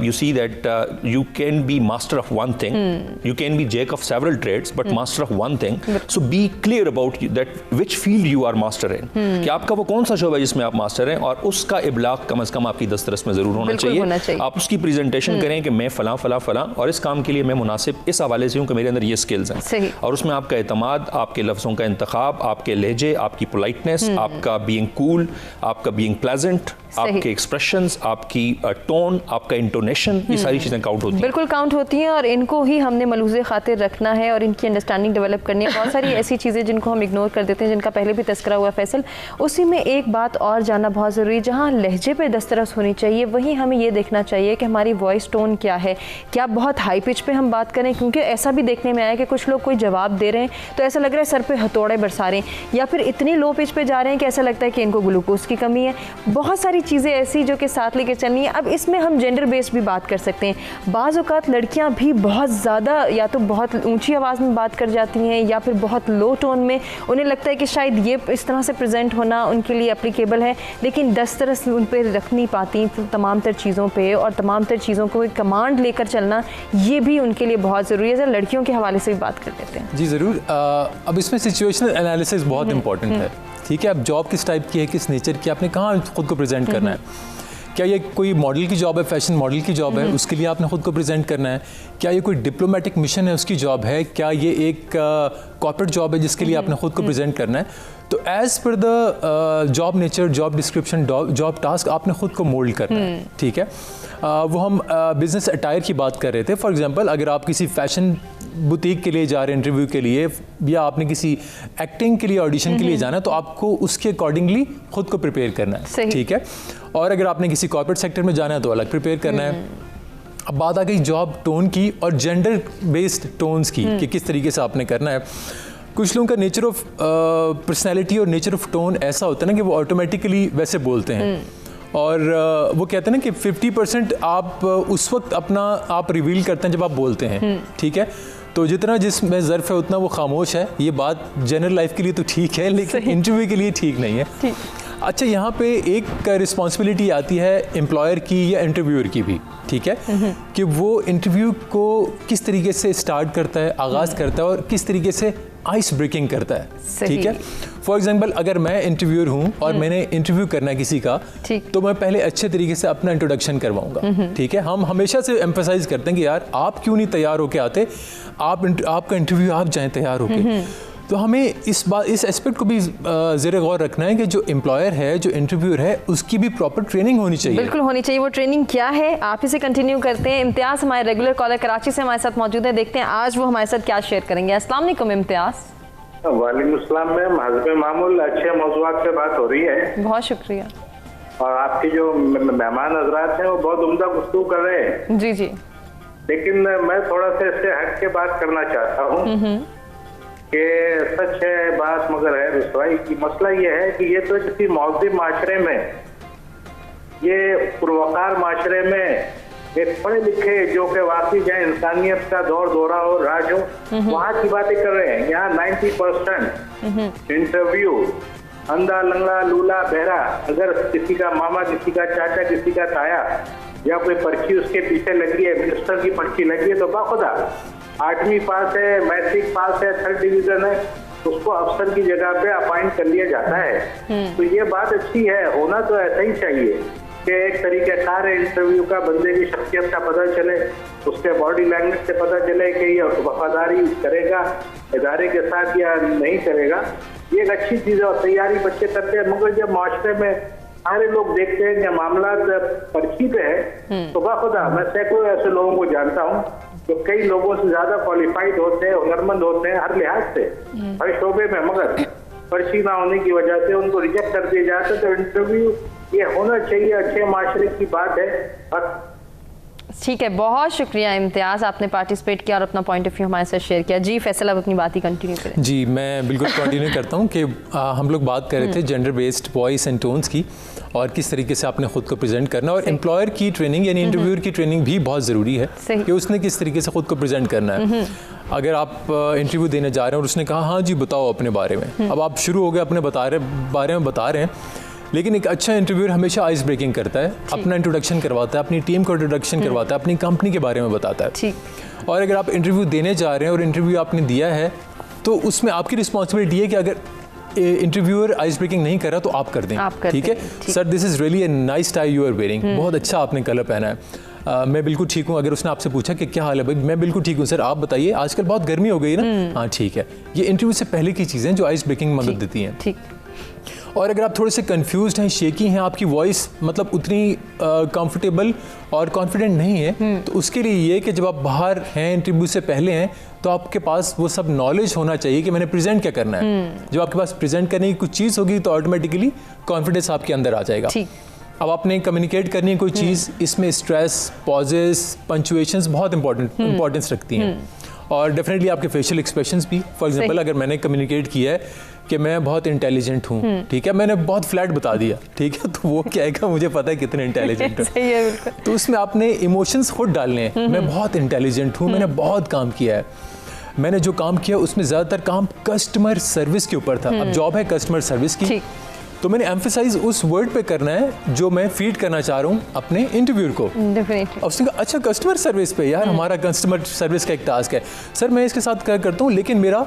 you see that you can be master of one thing, you can be jack of several trades, but master of one thing. So be clear about that which field you are master in. कि आपका वो कौन सा शोबा है जिसमें आप master हैं, और उसका इब्लाग कम से कम आपकी दस्तरस में ज़रूर होना चाहिए। आप उसकी प्रेजेंटेशन करें कि मैं फ़लाँ फ़लाँ फ़लाँ और इस काम के लिए मैं मुनासिब इस हवाले से हूँ कि मेरे अंदर ये स्किल्स हैं, और उसमें आपका एतमाद, आपके लफ्ज़ों का इंतखाब, आपके लहजे, आपकी पोलाइटनेस, आपका बीइंग कूल, आपका बीइंग प्लेजेंट, आपके एक्सप्रेशंस, आपकी टोन, आपका इंटोनेशन, ये सारी चीज़ें काउंट होती हैं। बिल्कुल काउंट होती हैं, और इनको ही हमने मलूज़े खातिर रखना है और इनकी अंडरस्टैंडिंग डेवलप करनी है। बहुत सारी ऐसी चीज़ें जिनको हम इग्नोर कर देते हैं, जिनका पहले भी तस्करा हुआ फैसल। उसी में एक बात और जानना बहुत ज़रूरी है, जहाँ लहजे पे दस्तरस होनी चाहिए वहीं हमें ये देखना चाहिए कि हमारी वॉइस टोन क्या है। क्या बहुत हाई पिच पे हम बात करें, क्योंकि ऐसा भी देखने में आया कि कुछ लोग कोई जवाब दे रहे हैं तो ऐसा लग रहा है सर पे हथौड़े बरसा रहे हैं, या फिर इतनी लो पिच पे जा रहे हैं कि ऐसा लगता है कि इनको ग्लूकोज की कमी है। बहुत सारी चीज़ें ऐसी जो के साथ लेकर चलनी है। अब इसमें हम जेंडर बेस्ड भी बात कर सकते हैं। बाज़ औक़ात लड़कियां भी बहुत ज़्यादा या तो बहुत ऊंची आवाज़ में बात कर जाती हैं, या फिर बहुत लो टोन में। उन्हें लगता है कि शायद ये इस तरह से प्रेजेंट होना उनके लिए एप्लीकेबल है, लेकिन दस्तरस उन पर रख नहीं पाती तमाम तर चीज़ों पे, और तमाम तर चीज़ों को एक कमांड लेकर चलना ये भी उनके लिए बहुत ज़रूरी है। लड़कियों के हवाले से भी बात कर लेते हैं। जी ज़रूर। अब इसमें सिचुएशनल एनालिसिस बहुत इंपॉर्टेंट है। ठीक है, अब जॉब किस टाइप की है, किस नेचर की, आपने कहाँ खुद को प्रेजेंट करना है। क्या ये कोई मॉडल की जॉब है, फैशन मॉडल की जॉब है, उसके लिए आपने खुद को प्रेजेंट करना है। क्या ये कोई डिप्लोमेटिक मिशन है, उसकी जॉब है। क्या ये एक कॉर्पोरेट जॉब है जिसके लिए आपने खुद को प्रेजेंट करना है। तो as per the job nature, job description, job task आपने खुद को मोल्ड करना है। ठीक है, वो हम बिजनेस अटायर की बात कर रहे थे। फॉर एग्जांपल, अगर आप किसी फैशन बुटीक के लिए जा रहे हैं इंटरव्यू के लिए, या आपने किसी एक्टिंग के लिए ऑडिशन के लिए जाना है, तो आपको उसके अकॉर्डिंगली खुद को प्रिपेयर करना है। ठीक है, और अगर आपने किसी कॉर्पोरेट सेक्टर में जाना है तो अलग प्रिपेयर करना है। अब बात आ गई जॉब टोन की और जेंडर बेस्ड टोन्स की, कि किस तरीके से आपने करना है। कुछ लोगों का नेचर ऑफ पर्सनैलिटी और नेचर ऑफ टोन ऐसा होता है ना कि वो ऑटोमेटिकली वैसे बोलते हैं, और वो कहते हैं ना कि 50% आप उस वक्त अपना आप रिवील करते हैं जब आप बोलते हैं। ठीक है, तो जितना जिसमें ज़र्फ है उतना वो खामोश है। ये बात जनरल लाइफ के लिए तो ठीक है, लेकिन इंटरव्यू के लिए ठीक नहीं है। अच्छा, यहाँ पे एक रिस्पॉन्सिबिलिटी आती है एम्प्लॉयर की या इंटरव्यूअर की भी। ठीक है, कि वो इंटरव्यू को किस तरीके से स्टार्ट करता है, आगाज़ करता है, और किस तरीके से आइस ब्रेकिंग करता है। ठीक है, फॉर एग्जांपल, अगर मैं इंटरव्यूअर हूँ और मैंने इंटरव्यू करना है किसी का, तो मैं पहले अच्छे तरीके से अपना इंट्रोडक्शन करवाऊंगा। ठीक है, हम हमेशा से एम्फसाइज करते हैं कि यार आप क्यों नहीं तैयार होके आते, आपका इंटरव्यू आप जाएं तैयार होके। तो हमें इस एस्पेक्ट को भी ज़रा गौर रखना है कि जो एम्प्लॉयर है, जो इंटरव्यूअर है, उसकी भी प्रॉपर ट्रेनिंग होनी चाहिए। बिल्कुल होनी चाहिए। वो ट्रेनिंग क्या है, आप इसे कंटिन्यू करते हैं। इम्तियाज़ हमारे रेगुलर कॉलर कराची से हमारे साथ मौजूद है, देखते हैं आज वो हमारे साथ क्या शेयर करेंगे। अस्सलाम वालेकुम इम्तियाज़। वालेकुम अस्सलाम मैम, हज़रत मामूल अच्छे मौज़ूआत पे बात हो रही है। बहुत शुक्रिया। और आपके जो मेहमान हजरात हैं वो बहुत उम्दा गुफ्तगू कर रहे हैं। जी जी। लेकिन मैं थोड़ा सा इससे हट के बात करना चाहता हूँ कि सच है बात मगर है रुसवाई की। मसला ये है कि ये तो किसी मौजूद माशरे में, ये पुरवकार माशरे में एक पढ़े लिखे जो कि वाकई जहाँ इंसानियत का दौर दौरा हो, राज हो, वहाँ की बातें कर रहे हैं। यहाँ 90% इंटरव्यू अंधा लंगड़ा लूला बहरा, अगर किसी का मामा, किसी का चाचा, किसी का ताया या कोई पर्ची उसके पीछे लगी है, मिनिस्टर की पर्ची लगी है, तो बाखुदा 8वीं पास है, मैट्रिक पास है, 3rd डिवीजन है, उसको अफसर की जगह पे अपॉइंट कर लिया जाता है। तो ये बात अच्छी है, होना तो ऐसा ही चाहिए कि एक तरीक़ेकार है इंटरव्यू का, बंदे की शख्सियत का पता चले, उसके बॉडी लैंग्वेज से पता चले कि ये वफादारी करेगा इदारे के साथ या नहीं करेगा। ये एक अच्छी चीज़ है और तैयारी बच्चे करते हैं। मगर जब माशरे में सारे लोग देखते हैं कि मामला पर्ची पे है, तो बाखुदा मैं सैकड़ों ऐसे लोगों को जानता हूँ जो कई लोगों से ज़्यादा क्वालिफाइड होते हैं, हुनरमंद होते हैं हर लिहाज से, हर शोबे में, मगर पर्ची ना होने की वजह से उनको रिजेक्ट कर दिया जाता है। तो इंटरव्यू ये होना चाहिए, अच्छे माशरे की बात है। ठीक है, बहुत शुक्रिया इम्तियाज़, आपने पार्टिसिपेट किया और अपना पॉइंट ऑफ व्यू हमारे साथ शेयर किया। जी फैसल, अब अपनी बात ही कंटिन्यू करें। जी मैं बिल्कुल कंटिन्यू करता हूँ कि हम लोग बात कर रहे थे gender based voice and tones की और किस तरीके से आपने ख़ुद को प्रेजेंट करना, और एम्प्लॉयर की ट्रेनिंग यानी इंटरव्यूअर की ट्रेनिंग भी बहुत ज़रूरी है कि उसने किस तरीके से ख़ुद को प्रेजेंट करना है। अगर आप इंटरव्यू देने जा रहे हैं और उसने कहा हाँ जी बताओ अपने बारे में, अब आप शुरू हो गए अपने बारे में बता रहे हैं, लेकिन एक अच्छा इंटरव्यूअर हमेशा आइस ब्रेकिंग करता है, अपना इंट्रोडक्शन करवाता है, अपनी टीम को इंट्रोडक्शन करवाता है, अपनी कंपनी के बारे में बताता है। ठीक। और अगर आप इंटरव्यू देने जा रहे हैं और इंटरव्यू आपने दिया है, तो उसमें आपकी रिस्पॉन्सिबिलिटी है कि अगर इंटरव्यूअर आइस ब्रेकिंग नहीं कर रहा तो आप कर दें। ठीक है sir, this is really a nice tie you are wearing, बहुत अच्छा आपने कलर पहना है। मैं बिल्कुल ठीक हूँ। अगर उसने आपसे पूछा कि क्या हाल है भाई, मैं बिल्कुल ठीक हूँ सर, आप बताइए, आजकल बहुत गर्मी हो गई ना, हाँ ठीक है। ये इंटरव्यू से पहले की चीज़ें जो आइस ब्रेकिंग मदद देती हैं। ठीक। और अगर आप थोड़े से कंफ्यूज्ड हैं, शेकी हैं, आपकी वॉइस मतलब उतनी कंफर्टेबल और कॉन्फिडेंट नहीं है, तो उसके लिए ये कि जब आप बाहर हैं, इंटरव्यू से पहले हैं, तो आपके पास वो सब नॉलेज होना चाहिए कि मैंने प्रेजेंट क्या करना है। जब आपके पास प्रेजेंट करने की कुछ चीज़ होगी तो ऑटोमेटिकली कॉन्फिडेंस आपके अंदर आ जाएगा। अब आपने कम्युनिकेट करनी है कोई चीज़, इसमें स्ट्रेस, पॉजेस, पंचुएशंस बहुत इंपॉर्टेंस रखती हैं, और डेफिनेटली आपके फेशियल एक्सप्रेशंस भी। फॉर एग्जांपल अगर मैंने कम्युनिकेट किया है कि मैं बहुत इंटेलिजेंट हूँ, ठीक है, मैंने बहुत फ्लैट बता दिया, ठीक है, तो वो कहेगा मुझे पता है कितने इंटेलिजेंट है। सही है, बिल्कुल। तो उसमें आपने इमोशंस खुद डालने हैं। मैं बहुत इंटेलिजेंट हूँ, मैंने बहुत काम किया है, मैंने जो काम किया उसमें ज़्यादातर काम कस्टमर सर्विस के ऊपर था। अब जॉब है कस्टमर सर्विस की, तो मैंने एम्फेसाइज उस वर्ड पे करना है जो मैं फीड करना चाह रहा हूँ अपने इंटरव्यूअर को। डेफिनेटली। और उसने कहा अच्छा कस्टमर सर्विस पे, यार हमारा कस्टमर सर्विस का एक टास्क है सर, मैं इसके साथ क्या करता हूँ, लेकिन मेरा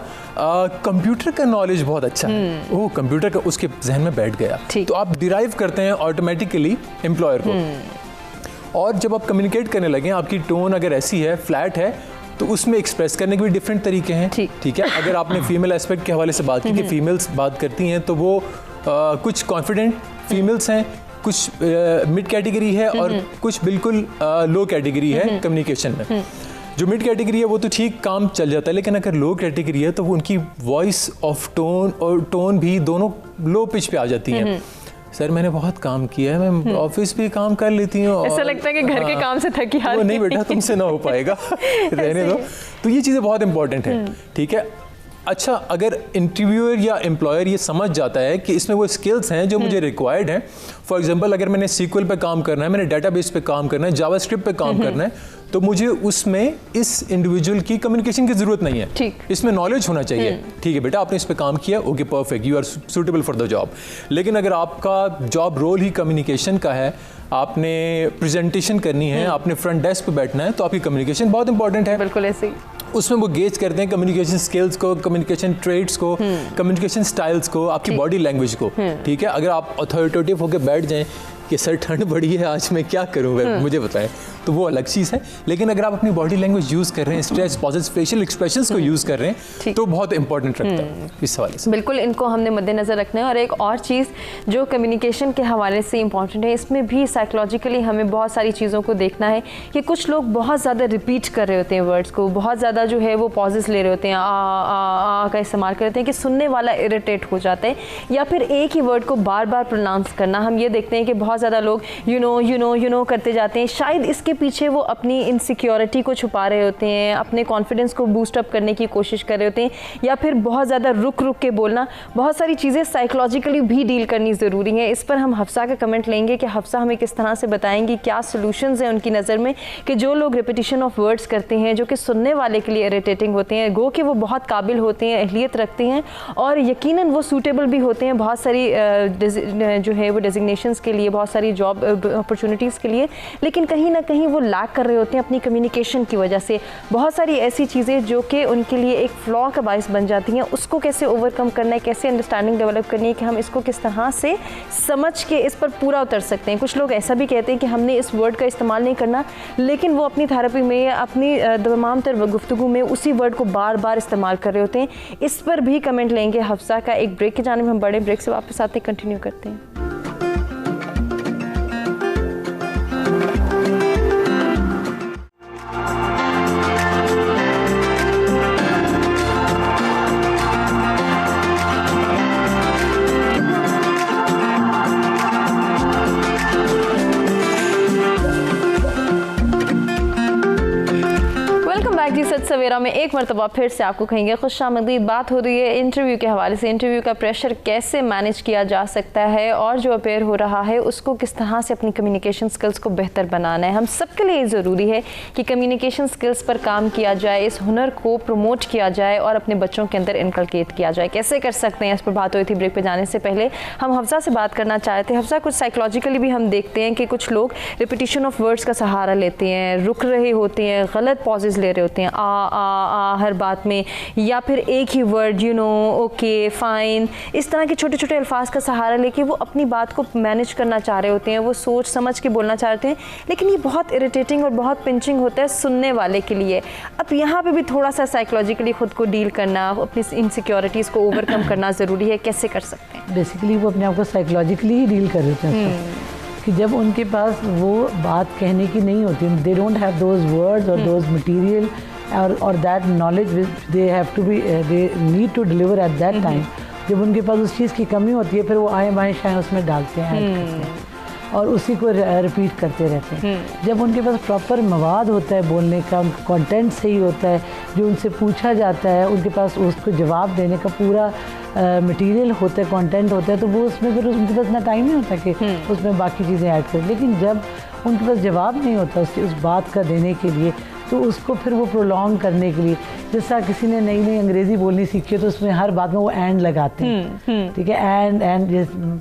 कंप्यूटर का नॉलेज बहुत अच्छा है। वो कंप्यूटर का उसके जहन में बैठ गया। तो आप डिराइव करते हैं ऑटोमेटिकली एम्प्लॉयर को। और जब आप कम्युनिकेट करने लगे, आपकी टोन अगर ऐसी है, फ्लैट है, तो उसमें एक्सप्रेस करने के भी डिफरेंट तरीके हैं। ठीक है, अगर आपने फीमेल एस्पेक्ट के हवाले से बात की कि फीमेल्स बात करती हैं, तो वो कुछ कॉन्फिडेंट फीमेल्स हैं, कुछ मिड कैटेगरी है और कुछ बिल्कुल लो कैटेगरी है कम्युनिकेशन में। जो मिड कैटेगरी है वो तो ठीक काम चल जाता है, लेकिन अगर लो कैटेगरी है तो वो उनकी वॉइस ऑफ टोन और टोन भी दोनों लो पिच पे आ जाती हैं। सर मैंने बहुत काम किया है, मैं ऑफिस भी काम कर लेती हूँ, ऐसा लगता है कि घर के काम से थकी हार। नहीं बेटा तुमसे ना हो पाएगा, रहने दो। तो ये चीज़ें बहुत इंपॉर्टेंट है। ठीक है, अच्छा अगर इंटरव्यूअर या एम्प्लॉयर ये समझ जाता है कि इसमें वो स्किल्स हैं जो मुझे रिक्वायर्ड हैं, फॉर एग्जांपल अगर मैंने सीक्वल पे काम करना है, मैंने डेटाबेस पे काम करना है, जावास्क्रिप्ट पे काम करना है, तो मुझे उसमें इस इंडिविजुअल की कम्युनिकेशन की जरूरत नहीं है। ठीक, इसमें नॉलेज होना चाहिए। ठीक है बेटा, आपने इस पे काम किया, okay perfect, you are suitable for the job. लेकिन अगर आपका जॉब रोल ही कम्युनिकेशन का है, आपने प्रेजेंटेशन करनी है, आपने फ्रंट डेस्क पे बैठना है, तो आपकी कम्युनिकेशन बहुत इंपॉर्टेंट है। बिल्कुल ऐसे ही। उसमें वो गेज करते हैं कम्युनिकेशन स्किल्स को, कम्युनिकेशन ट्रेड्स को, कम्युनिकेशन स्टाइल्स को, आपकी बॉडी लैंग्वेज को। ठीक है, अगर आप अथॉरिटेटिव होकर बैठ जाएं कि सर ठंड बढ़ी है, आज मैं क्या करूँ, मुझे बताएं, तो वो अलग चीज़ है। लेकिन अगर आप अपनी बॉडी लैंग्वेज यूज़ कर रहे हैं, स्ट्रेस पॉजिटिव फेशियल एक्सप्रेशंस को यूज़ कर रहे हैं, तो बहुत इंपॉर्टेंट रखता है इस हवाले से। बिल्कुल, इनको हमने मद्देनज़र रखना है। और एक और चीज़ जो कम्युनिकेशन के हवाले से इंपॉर्टेंट है, इसमें भी साइकोलॉजिकली हमें बहुत सारी चीज़ों को देखना है कि कुछ लोग बहुत ज़्यादा रिपीट कर रहे होते हैं वर्ड्स को, बहुत ज़्यादा जो है वो पॉजेस ले रहे होते हैं, आ का इस्तेमाल करते हैं कि सुनने वाला इरिटेट हो जाता है, या फिर एक ही वर्ड को बार बार प्रोनाउंस करना। हम ये देखते हैं कि बहुत ज़्यादा लोग यू नो करते जाते हैं। शायद इसके पीछे वो अपनी इनसिक्योरिटी को छुपा रहे होते हैं, अपने कॉन्फिडेंस को बूस्ट अप करने की कोशिश कर रहे होते हैं, या फिर बहुत ज़्यादा रुक के बोलना। बहुत सारी चीज़ें साइकोलॉजिकली भी डील करनी ज़रूरी है। इस पर हम हफ्सा का कमेंट लेंगे कि हफ्सा हमें किस तरह से बताएंगी, क्या सोल्यूशंस हैं उनकी नज़र में कि जो लोग रिपीटिशन ऑफ वर्ड्स करते हैं जो कि सुनने वाले के लिए इरिटेटिंग होते हैं, गो कि वो बहुत काबिल होते हैं, अहलियत रखते हैं और यकीनन वो सूटेबल भी होते हैं बहुत सारी जो है वो डेजिग्नेशंस के लिए, बहुत सारी जॉब अपॉर्चुनिटीज़ के लिए, लेकिन कहीं ना कहीं वो लैक कर रहे होते हैं अपनी कम्युनिकेशन की वजह से। बहुत सारी ऐसी चीज़ें जो कि उनके लिए एक फ्लॉ का बायस बन जाती हैं, उसको कैसे ओवरकम करना है, कैसे अंडरस्टैंडिंग डेवलप करनी है कि हम इसको किस तरह से समझ के इस पर पूरा उतर सकते हैं। कुछ लोग ऐसा भी कहते हैं कि हमने इस वर्ड का इस्तेमाल नहीं करना, लेकिन वो अपनी थेरेपी में या अपनी तमाम तर गुफ्तगू में उसी वर्ड को बार बार इस्तेमाल कर रहे होते हैं। इस पर भी कमेंट लेंगे हफ्सा का। एक ब्रेक के जाने हम बड़े ब्रेक से वापस आते कंटिन्यू करते हैं। सवेरा में एक मरतबा फिर से आपको कहेंगे खुशामदीद। बात हो रही है इंटरव्यू के हवाले से, इंटरव्यू का प्रेशर कैसे मैनेज किया जा सकता है और जो अपेयर हो रहा है उसको किस तरह से अपनी कम्युनिकेशन स्किल्स को बेहतर बनाना है। हम सबके लिए ज़रूरी है कि कम्युनिकेशन स्किल्स पर काम किया जाए, इस हुनर को प्रमोट किया जाए और अपने बच्चों के अंदर इनकलकेट किया जाए। कैसे कर सकते हैं, इस पर बात हुई थी। ब्रेक पे जाने से पहले हम हफ्सा से बात करना चाहते हैं। हफ्सा, कुछ साइकोलॉजिकली भी हम देखते हैं कि कुछ लोग रिपीटिशन ऑफ वर्ड्स का सहारा लेते हैं, रुक रहे होते हैं, गलत पॉजेज ले रहे होते हैं आ हर बात में, या फिर एक ही word you know, okay, fine, इस तरह के छोटे छोटे अल्फाज का सहारा लेके वो अपनी बात को मैनेज करना चाह रहे होते हैं, वो सोच समझ के बोलना चाहते हैं, लेकिन ये बहुत इरिटेटिंग और बहुत पिंचिंग होता है सुनने वाले के लिए। अब यहाँ पे भी थोड़ा सा साइकोलॉजिकली खुद को डील करना, अपनी इनसिक्योरिटीज़ को ओवरकम करना ज़रूरी है। कैसे कर सकते हैं? बेसिकली वो अपने आप को साइकोलॉजिकली ही डील कर लेते हैं कि जब उनके पास वो बात कहने की नहीं होती, they don't have those words और दोज मटीरियल और that knowledge they have to be, they need to deliver at that time. जब उनके पास उस चीज़ की कमी होती है फिर वो आए बाएँ शायद उसमें डालते हैं, ऐड करते हैं और उसी को रिपीट करते रहते हैं। जब उनके पास प्रॉपर मवाद होता है बोलने का, उनका कंटेंट सही होता है, जो उनसे पूछा जाता है उनके पास उसको जवाब देने का पूरा मटेरियल होता है, कंटेंट होता है, तो वो उसमें फिर उनके पास इतना टाइम नहीं होता कि उसमें बाकी चीज़ें ऐड करें। लेकिन जब उनके पास जवाब नहीं होता उस बात का देने के लिए, तो उसको फिर वो प्रोलॉन्ग करने के लिए, जैसा किसी ने नई नई अंग्रेज़ी बोलनी सीखी है तो उसमें हर बात में वो एंड लगाते हैं, ठीक है, एंड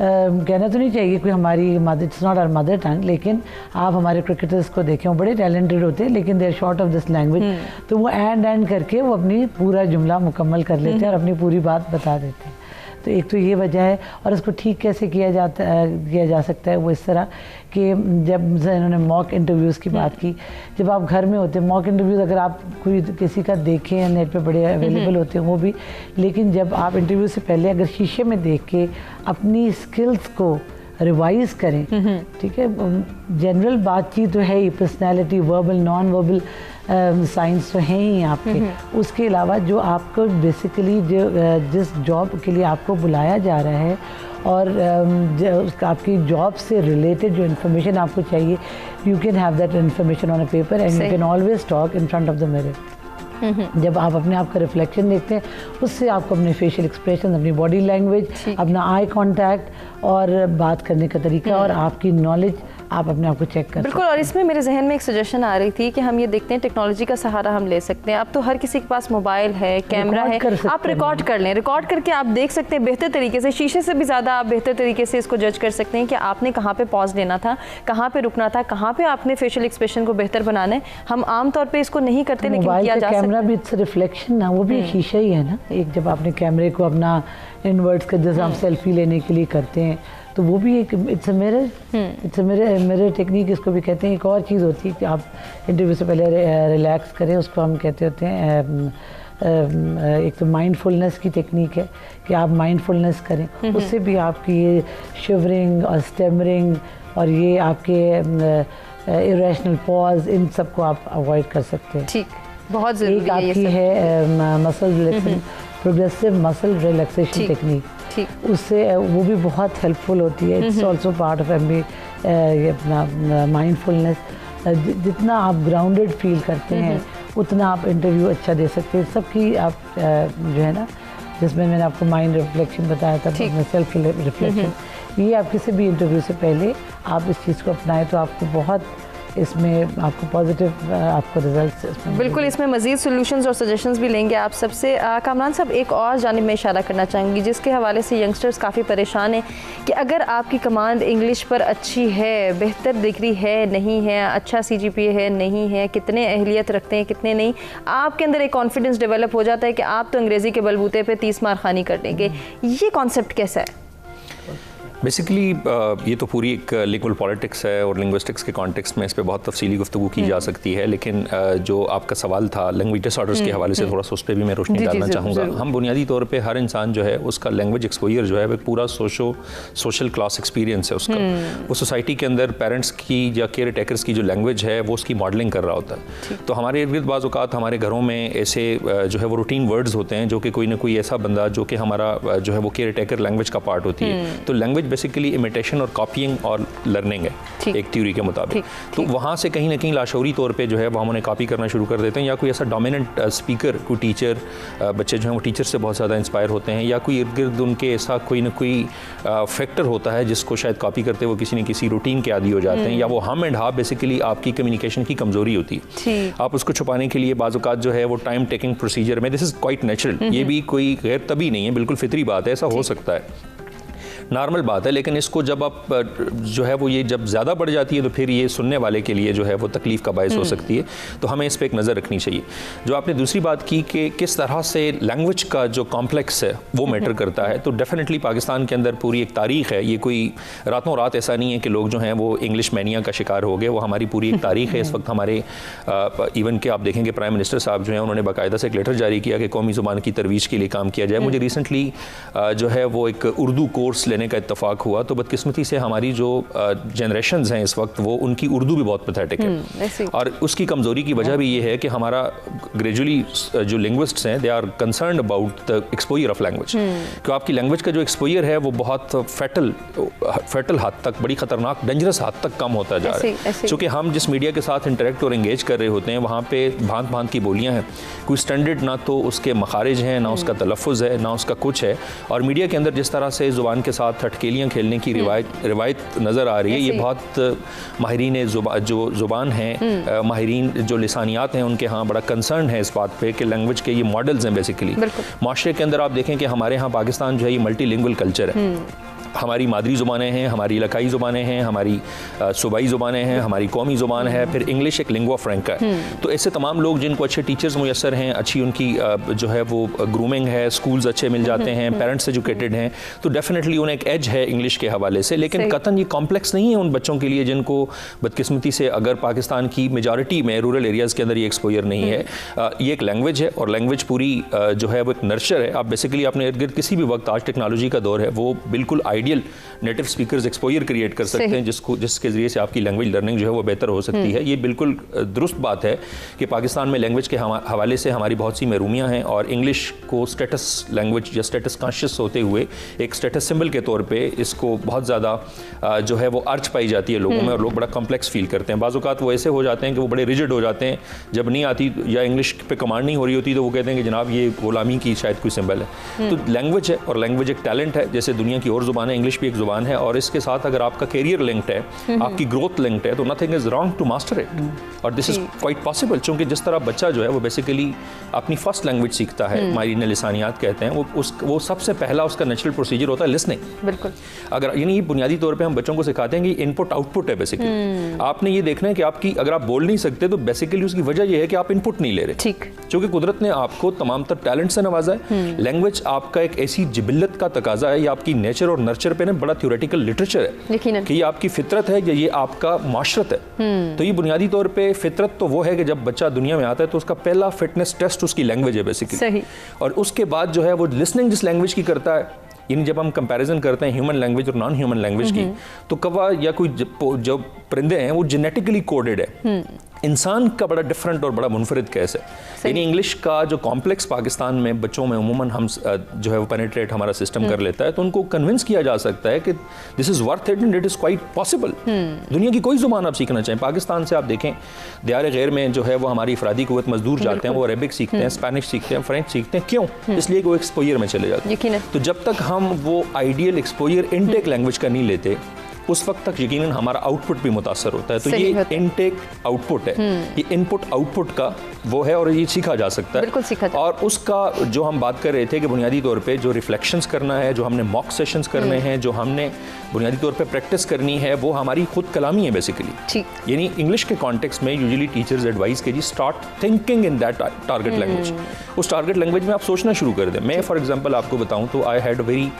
कहना तो नहीं चाहिए कोई हमारी mother, it's not our mother tongue, लेकिन आप हमारे क्रिकेटर्स को देखें वो बड़े टैलेंटेड होते हैं लेकिन they are short of this language, तो वो एंड करके वो अपनी पूरा जुमला मुकम्मल कर लेते हैं और अपनी पूरी बात बता देते हैं। तो एक तो ये वजह है। और इसको ठीक कैसे किया जा सकता है, वो इस तरह कि जब इन्होंने मॉक इंटरव्यूज़ की बात की, जब आप घर में होते हैं, मॉक इंटरव्यूज़ अगर आप कोई किसी का देखें, नेट पे बड़े अवेलेबल होते हैं वो भी, लेकिन जब आप इंटरव्यू से पहले अगर शीशे में देख के अपनी स्किल्स को रिवाइज करें, ठीक है, जनरल बातचीत तो है ही, personality, verbal, non verbal signs तो हैं ही आपके, उसके अलावा जो आपको बेसिकली जिस जॉब के लिए आपको बुलाया जा रहा है और आपकी जॉब से रिलेटेड जो इन्फॉर्मेशन आपको चाहिए, you can have that information on a paper and you can always talk in front of the mirror. जब आप अपने आप का रिफ्लेक्शन देखते हैं उससे आपको अपने फेशियल एक्सप्रेशन, अपनी बॉडी लैंग्वेज, अपना आई कांटेक्ट और बात करने का तरीका और आपकी नॉलेज आप अपने आप को चेक कर। बिल्कुल। और इसमें मेरे जहन में एक सजेशन आ रही थी कि हम ये देखते हैं टेक्नोलॉजी का सहारा हम ले सकते हैं। अब तो हर किसी के पास मोबाइल है, कैमरा है, आप रिकॉर्ड कर लें, रिकॉर्ड करके आप देख सकते हैं बेहतर तरीके से, शीशे से भी ज़्यादा आप बेहतर तरीके से इसको जज कर सकते हैं कि आपने कहाँ पे पॉज लेना था, कहाँ पे रुकना था, कहाँ पे आपने फेशियल एक्सप्रेशन को बेहतर बनाना है। हम आमतौर पर इसको नहीं करते, लेकिन किया जा सकता है। कैमरा भी इट्स रिफ्लेक्शन ना, वो भी शीशा ही है ना एक, जब आपने कैमरे को अपना इनवर्ड्स का जैसे हम सेल्फी लेने के लिए करते हैं तो वो भी एक इट्स अ मिरर टेक्निक इसको भी कहते हैं। एक और चीज़ होती है कि आप इंटरव्यू से पहले रिलैक्स करें, उसको हम कहते होते हैं एक तो माइंडफुलनेस की टेक्निक है कि आप माइंडफुलनेस करें, उससे भी आपकी ये शिवरिंग और स्टेमरिंग और ये आपके इरेशनल पॉज, इन सबको आप अवॉइड कर सकते हैं। ठीक, बहुत ज़रूरी एक आपकी है muscle relaxation, progressive muscle relaxation technique, ठीक, उससे वो भी बहुत हेल्पफुल होती है। इट्स ऑल्सो पार्ट ऑफ ये अपना माइंडफुलनेस। जितना आप ग्राउंडेड फील करते हैं उतना आप इंटरव्यू अच्छा दे सकते हैं। सबकी आप जो है ना, जिसमें मैंने आपको माइंड रिफ्लेक्शन बताया था, सेल्फ रिफ्लेक्शन, ये आप किसी भी इंटरव्यू से पहले आप इस चीज़ को अपनाएं तो आपको बहुत इसमें आपको पॉजिटिव आपको रिजल्ट्स इसमें बिल्कुल। इसमें मज़ीद सॉल्यूशंस और सजेशंस भी लेंगे आप सबसे। कामरान साहब, एक और जानिब में इशारा करना चाहूँगी जिसके हवाले से यंगस्टर्स काफ़ी परेशान हैं कि अगर आपकी कमांड इंग्लिश पर अच्छी है, बेहतर डिग्री है नहीं है, अच्छा CGPA है नहीं है, कितने अहलियत रखते हैं कितने नहीं, आपके अंदर एक कॉन्फिडेंस डेवलप हो जाता है कि आप तो अंग्रेज़ी के बलबूते पर 30 मार खानी कर देंगे। ये कॉन्सेप्ट कैसा है? बेसिकली ये तो पूरी एक लिंग्वल पॉलिटिक्स है और लिंग्विस्टिक्स के कॉन्टेक्स्ट में इस पे बहुत तफसीली गुफ्तगू की जा सकती है, लेकिन जो आपका सवाल था लैंग्वेज डिसऑर्डर्स के हवाले से थोड़ा सा उस पर भी मैं रोशनी डालना चाहूँगा। हम बुनियादी तौर पे हर इंसान जो है उसका लैंग्वेज एक्सपोजर जो है वो पूरा सोशल क्लास एक्सपीरियंस है उसका। वो सोसाइटी के अंदर पेरेंट्स की या केयर टेकर्स की जो लैंग्वेज है वो उसकी मॉडलिंग कर रहा होता है। तो हमारे इर्द गिर्द बाज़ औक़ात हमारे घरों में ऐसे जो है वो रूटीन वर्ड्स होते हैं जो कि कोई ना कोई ऐसा बंदा जो कि हमारा जो है वो केयर टेकर लैंग्वेज का पार्ट होती है। तो लैंग्वेज बेसिकली इमिटेशन और कॉपीइंग और लर्निंग है एक थ्योरी के मुताबिक। तो वहाँ से कहीं ना कहीं लाशऊरी तौर पे जो है वो हम उन्हें कॉपी करना शुरू कर देते हैं, या कोई ऐसा डोमिनेंट स्पीकर, कोई टीचर, बच्चे जो हैं वो टीचर से बहुत ज़्यादा इंस्पायर होते हैं, या कोई इर्द गिर्द उनके ऐसा कोई ना कोई फैक्टर होता है जिसको शायद कॉपी करते वो किसी न किसी रूटीन के आदी हो जाते हैं, या वो हम एंड हाफ बेसिकली आपकी कम्युनिकेशन की कमज़ोरी होती है। आप उसको छुपाने के लिए बाज़ औक़ात जो है वो टाइम टेकिंग प्रोसीजर में, दिस इज़ क्वाइट नेचुरल, ये भी कोई गैर तभी नहीं है, बिल्कुल फितरी बात है, ऐसा हो सकता है, नॉर्मल बात है। लेकिन इसको जब आप जो है वो ये जब ज़्यादा बढ़ जाती है तो फिर ये सुनने वाले के लिए जो है वो तकलीफ़ का बायस हो सकती है। तो हमें इस पर एक नज़र रखनी चाहिए। जो आपने दूसरी बात की कि किस तरह से लैंग्वेज का जो कॉम्प्लेक्स है वो मैटर करता है, तो डेफिनेटली पाकिस्तान के अंदर पूरी एक तारीख़ है। ये कोई रातों रात ऐसा नहीं है कि लोग जो हैं वो इंग्लिश मैनिया का शिकार हो गए, वो हमारी पूरी एक तारीख़ है। इस वक्त हमारे इवन के आप देखेंगे प्राइम मिनिस्टर साहब जो हैं उन्होंने बाकायदा से एक लेटर जारी किया कि कौमी ज़ुबान की तरवीज के लिए काम किया जाए। मुझे रिसेंटली जो है वो एक उर्दू कोर्स लेने का इत्तफाक हुआ, तो बदकिस्मती से हमारी जो जनरेशंस हैं इस वक्त वो उनकी उर्दू भी बहुत पैथेटिक है, और उसकी कमज़ोरी की वजह भी ये है कि हमारा ग्रेजुअली जो लिंग्विस्ट्स हैं they are concerned about the exposure of language. क्योंकि आपकी लैंग्वेज का जो एक्सपोजर है वो बहुत फैटल हद तक, बड़ी ख़तरनाक डेंजरस हद तक कम होता जा रहा है। चूँकि हम जिस मीडिया के साथ इंटरेक्ट और एंगेज कर रहे होते हैं वहाँ पे भांत भांत की बोलियाँ हैं, कोई स्टैंडर्ड ना तो उसके मखारिज हैं, ना उसका तलफ़ुज़ है, ना उसका कुछ है। और मीडिया के अंदर जिस तरह से ज़ुबान के साथ हटकेलियाँ खेलने की रिवायत नज़र आ रही है, ये बहुत माहिरीन जो ज़ुबान हैं, माहिरीन जो लिसानियात हैं, उनके यहाँ बड़ा कंसर्न है इस बात पे कि लैंग्वेज के ये मॉडल्स हैं। बेसिकली माशरे के अंदर आप देखें कि हमारे यहाँ पाकिस्तान जो है ये मल्टीलिंगुअल कल्चर है। हमारी मादरी ज़ुबानें हैं, हमारी इलाकाई ज़ुबानें हैं, हमारी सूबाई ज़ुबानें हैं, हमारी कौमी ज़ुबान है, फिर इंग्लिश एक लिंगुआ फ्रैंका है। तो ऐसे तमाम लोग जिनको अच्छे टीचर्स मुयसर हैं, अच्छी उनकी जो है वो ग्रूमिंग है, स्कूल्स अच्छे मिल जाते हैं, पेरेंट्स एजुकेटेड हैं, तो डेफिनेटली उन्हें एक एज है इंग्लिश के हवाले से। लेकिन कतन ये कॉम्प्लेक्स नहीं है उन बच्चों के लिए जिनको बदकिस्मती से, अगर पाकिस्तान की मेजॉरिटी में रूरल एरियाज़ के अंदर ये एक्सपोजर नहीं है। ये एक लैंग्वेज है, और लैंग्वेज पूरी जो है वो एक नर्चर है। आप बेसिकली अपने इर्द गिर्द किसी भी वक्त, आज टेक्नोलॉजी का दौर है, वो बिल्कुल ideal native speakers exposure create कर सकते हैं जिसके ज़रिए से आपकी लैंग्वेज लर्निंग जो है वो बेहतर हो सकती है। ये बिल्कुल दुरुस्त बात है कि पाकिस्तान में लैंग्वेज के हवाले से हमारी बहुत सी महरूमियाँ हैं, और इंग्लिश को स्टेटस लैंग्वेज या स्टेटस कॉन्शियस होते हुए एक स्टेटस सिंबल के तौर पे इसको बहुत ज़्यादा जो है वो अर्ज पाई जाती है लोगों में, और लोग बड़ा कॉम्प्लेक्स फील करते हैं। बाज़ औक़ात वो ऐसे हो जाते हैं कि वो बड़े रिजिड हो जाते हैं, जब नहीं आती या इंग्लिश पे कमांड नहीं हो रही होती तो वो कहते हैं कि जनाब ये गुलामी की शायद कोई सिंबल है। तो लैंग्वेज है, और लैंग्वेज एक टैलेंट है, जैसे दुनिया की और ज़ुबान है, इंग्लिश भी एक ज़ुबान है, और इसके साथ अगर आपका कैरियर लिंक्ड है, आपकी ग्रोथ लिंक्ड है, तो nothing is wrong to master it, और दिस इज क्वाइट पॉसिबल। क्योंकि जिस तरह बच्चा जो है वो बेसिकली अपनी फर्स्ट लैंग्वेज सीखता है, माहिरीन लिसानियात कहते हैं, वो सबसे पहला उसका नेचुरल प्रोसीजर होता है लिसनिंग। बिल्कुल। अगर यानी बुनियादी तौर पे हम बच्चों को सिखाते हैं कि इनपुट आउटपुट है बेसिकली। आपने ये देखना है कि आपकी, अगर आप बोल नहीं सकते तो बेसिकली उसकी वजह यह है कि आप इनपुट नहीं ले रहे। ठीक। क्योंकि कुदरत ने आपको तमाम तर टैलेंट से नवाजा है। लैंग्वेज आपका एक ऐसी जिबिल्लत का तकाजा है, या आपकी नेचर और नर्चर पे ना बड़ा थ्योरेटिकल लिटरेचर है यकीनन। कि ये आपकी फितरत है या ये आपका माशरत है। तो ये बुनियादी तौर पे फितरत तो वो है कि जब बच्चा दुनिया में आता है तो उसका पहला फिटनेस टेस्ट उसकी लैंग्वेज है बेसिकली। सही। और उसके बाद जो है वो लिसनिंग जिस लैंग्वेज की करता है, यानी जब हम कंपैरिजन करते हैं ह्यूमन लैंग्वेज और नॉन ह्यूमन लैंग्वेज की, तो कौवा या कोई जो परिंदे हैं वो जेनेटिकली कोडेड है। इंसान का बड़ा डिफरेंट और बड़ा मुनफरिद केस है। यानी इंग्लिश का जो कॉम्प्लेक्स पाकिस्तान में बच्चों में उमूमन हम जो है वो पेनिट्रेट हमारा सिस्टम कर लेता है, तो उनको कन्विंस किया जा सकता है कि this is worth it and it is quite possible. दुनिया की कोई ज़ुबान आप सीखना चाहें, पाकिस्तान से आप देखें दियार गैर में जो है वो हमारी अफरादी क़ुव्वत मजदूर जाते हैं, वो अरेबिक सीखते हैं, स्पेनिश सीखते हैं, फ्रेंच सीखते हैं। क्यों? इसलिए कि वो एक्सपोजर में चले जाते हैं। तो जब तक हम वो आइडियल एक्सपोजर इनटेक लैंग्वेज का नहीं लेते, उस वक्त तक यकीनन हमारा आउटपुट भी मुतासर होता है। तो ये इनटेक आउटपुट है, ये इनपुट आउटपुट का वो है और ये सीखा जा सकता है। बिल्कुल सीखा जा। और उसका जो हम बात कर रहे थे कि बुनियादी तौर पे जो रिफ्लेक्शंस करना है, जो हमने मॉक सेशंस करने हैं, जो हमने बुनियादी तौर पे प्रैक्टिस करनी है, वो हमारी खुद कलामी है बेसिकली। ठीक। यानी इंग्लिश के कॉन्टेक्स्ट में यूजुअली टीचर्स एडवाइस के जी start thinking in that target language. उस टारगेट लैंग्वेज में आप सोचना शुरू कर दें। मैं फॉर एग्जांपल आपको बताऊं तो I had very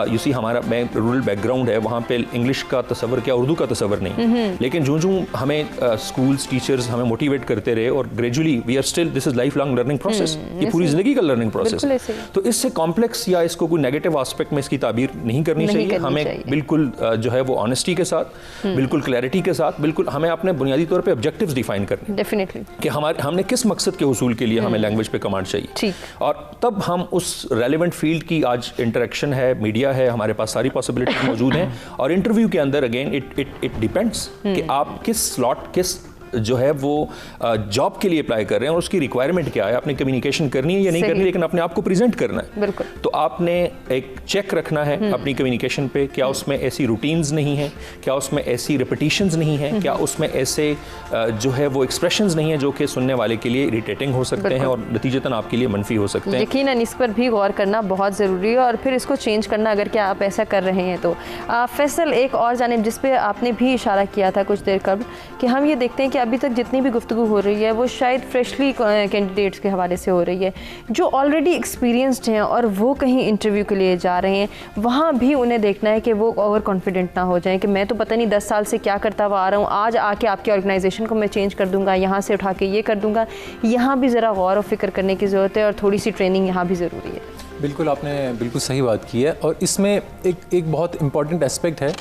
you see हमारा मैं रूरल बैकग्राउंड है, वहाँ पे इंग्लिश का तस्वर क्या उर्दू का तस्वर नहीं, लेकिन जो हमें स्कूल्स टीचर्स हमें मोटिवेट करते रहे और gradually we are still this is lifelong learning process. ये पूरी जिंदगी का लर्निंग प्रोसेस है। तो इससे कॉम्प्लेक्स या इसको कोई नेगेटिव एस्पेक्ट में इसकी ताबीर नहीं करनी चाहिए। हमें बिल्कुल जो है वो ऑनेस्टी के साथ, बिल्कुल क्लैरिटी के साथ, बिल्कुल हमें अपने बुनियादी तौर पे ऑब्जेक्टिव्स डिफाइन करने डेफिनेटली कि हमने किस मकसद के हुसूल के लिए हमें लैंग्वेज पे कमांड चाहिए, और तब हम उस रेलिवेंट फील्ड की आज इंटरेक्शन है, मीडिया है, हमारे पास सारी पॉसिबिलिटी मौजूद हैं। और इंटरव्यू के अंदर अगेन इट डिपेंड्स कि आप किस स्लॉट किस जो है वो जॉब के लिए अप्लाई कर रहे हैं और उसकी रिक्वायरमेंट क्या है। आपने कम्युनिकेशन करनी है या नहीं करनी, लेकिन अपने आप को प्रेजेंट करना है। बिल्कुल। तो आपने एक चेक रखना है अपनी कम्युनिकेशन पे, क्या उसमें ऐसी रूटीन्स नहीं है, क्या उसमें ऐसी रिपीटिशंस नहीं है, क्या उसमें ऐसे जो है वो एक्सप्रेशंस नहीं है जो कि सुनने वाले के लिए इरिटेटिंग हो सकते हैं और नतीजतन आपके लिए मनफी हो सकते हैं। यकीनन इस पर भी गौर करना बहुत ज़रूरी है और फिर इसको चेंज करना अगर क्या आप ऐसा कर रहे हैं तो। फैसल, एक और जानिब जिस पे आपने भी इशारा किया था कुछ देर कबल कि हम ये देखते हैं कि अभी तक जितनी भी गुफ्तगू हो रही है वो शायद फ्रेशली कैंडिडेट्स के हवाले से हो रही है जो ऑलरेडी एक्सपीरियंस्ड हैं और वो कहीं इंटरव्यू के लिए जा रहे हैं। वहाँ भी उन्हें देखना है कि वो ओवर कॉन्फिडेंट ना हो जाए कि मैं तो पता नहीं 10 साल से क्या करता हुआ आ रहा हूँ, आज आके आपकी ऑर्गेनाइजेशन को मैं चेंज कर दूँगा, यहाँ से उठा के ये कर दूँगा। यहाँ भी ज़रा गौर और फिक्र करने की ज़रूरत है और थोड़ी सी ट्रेनिंग यहाँ भी ज़रूरी है। बिल्कुल, आपने बिल्कुल सही बात की है और इसमें एक बहुत इंपॉर्टेंट एस्पेक्ट है।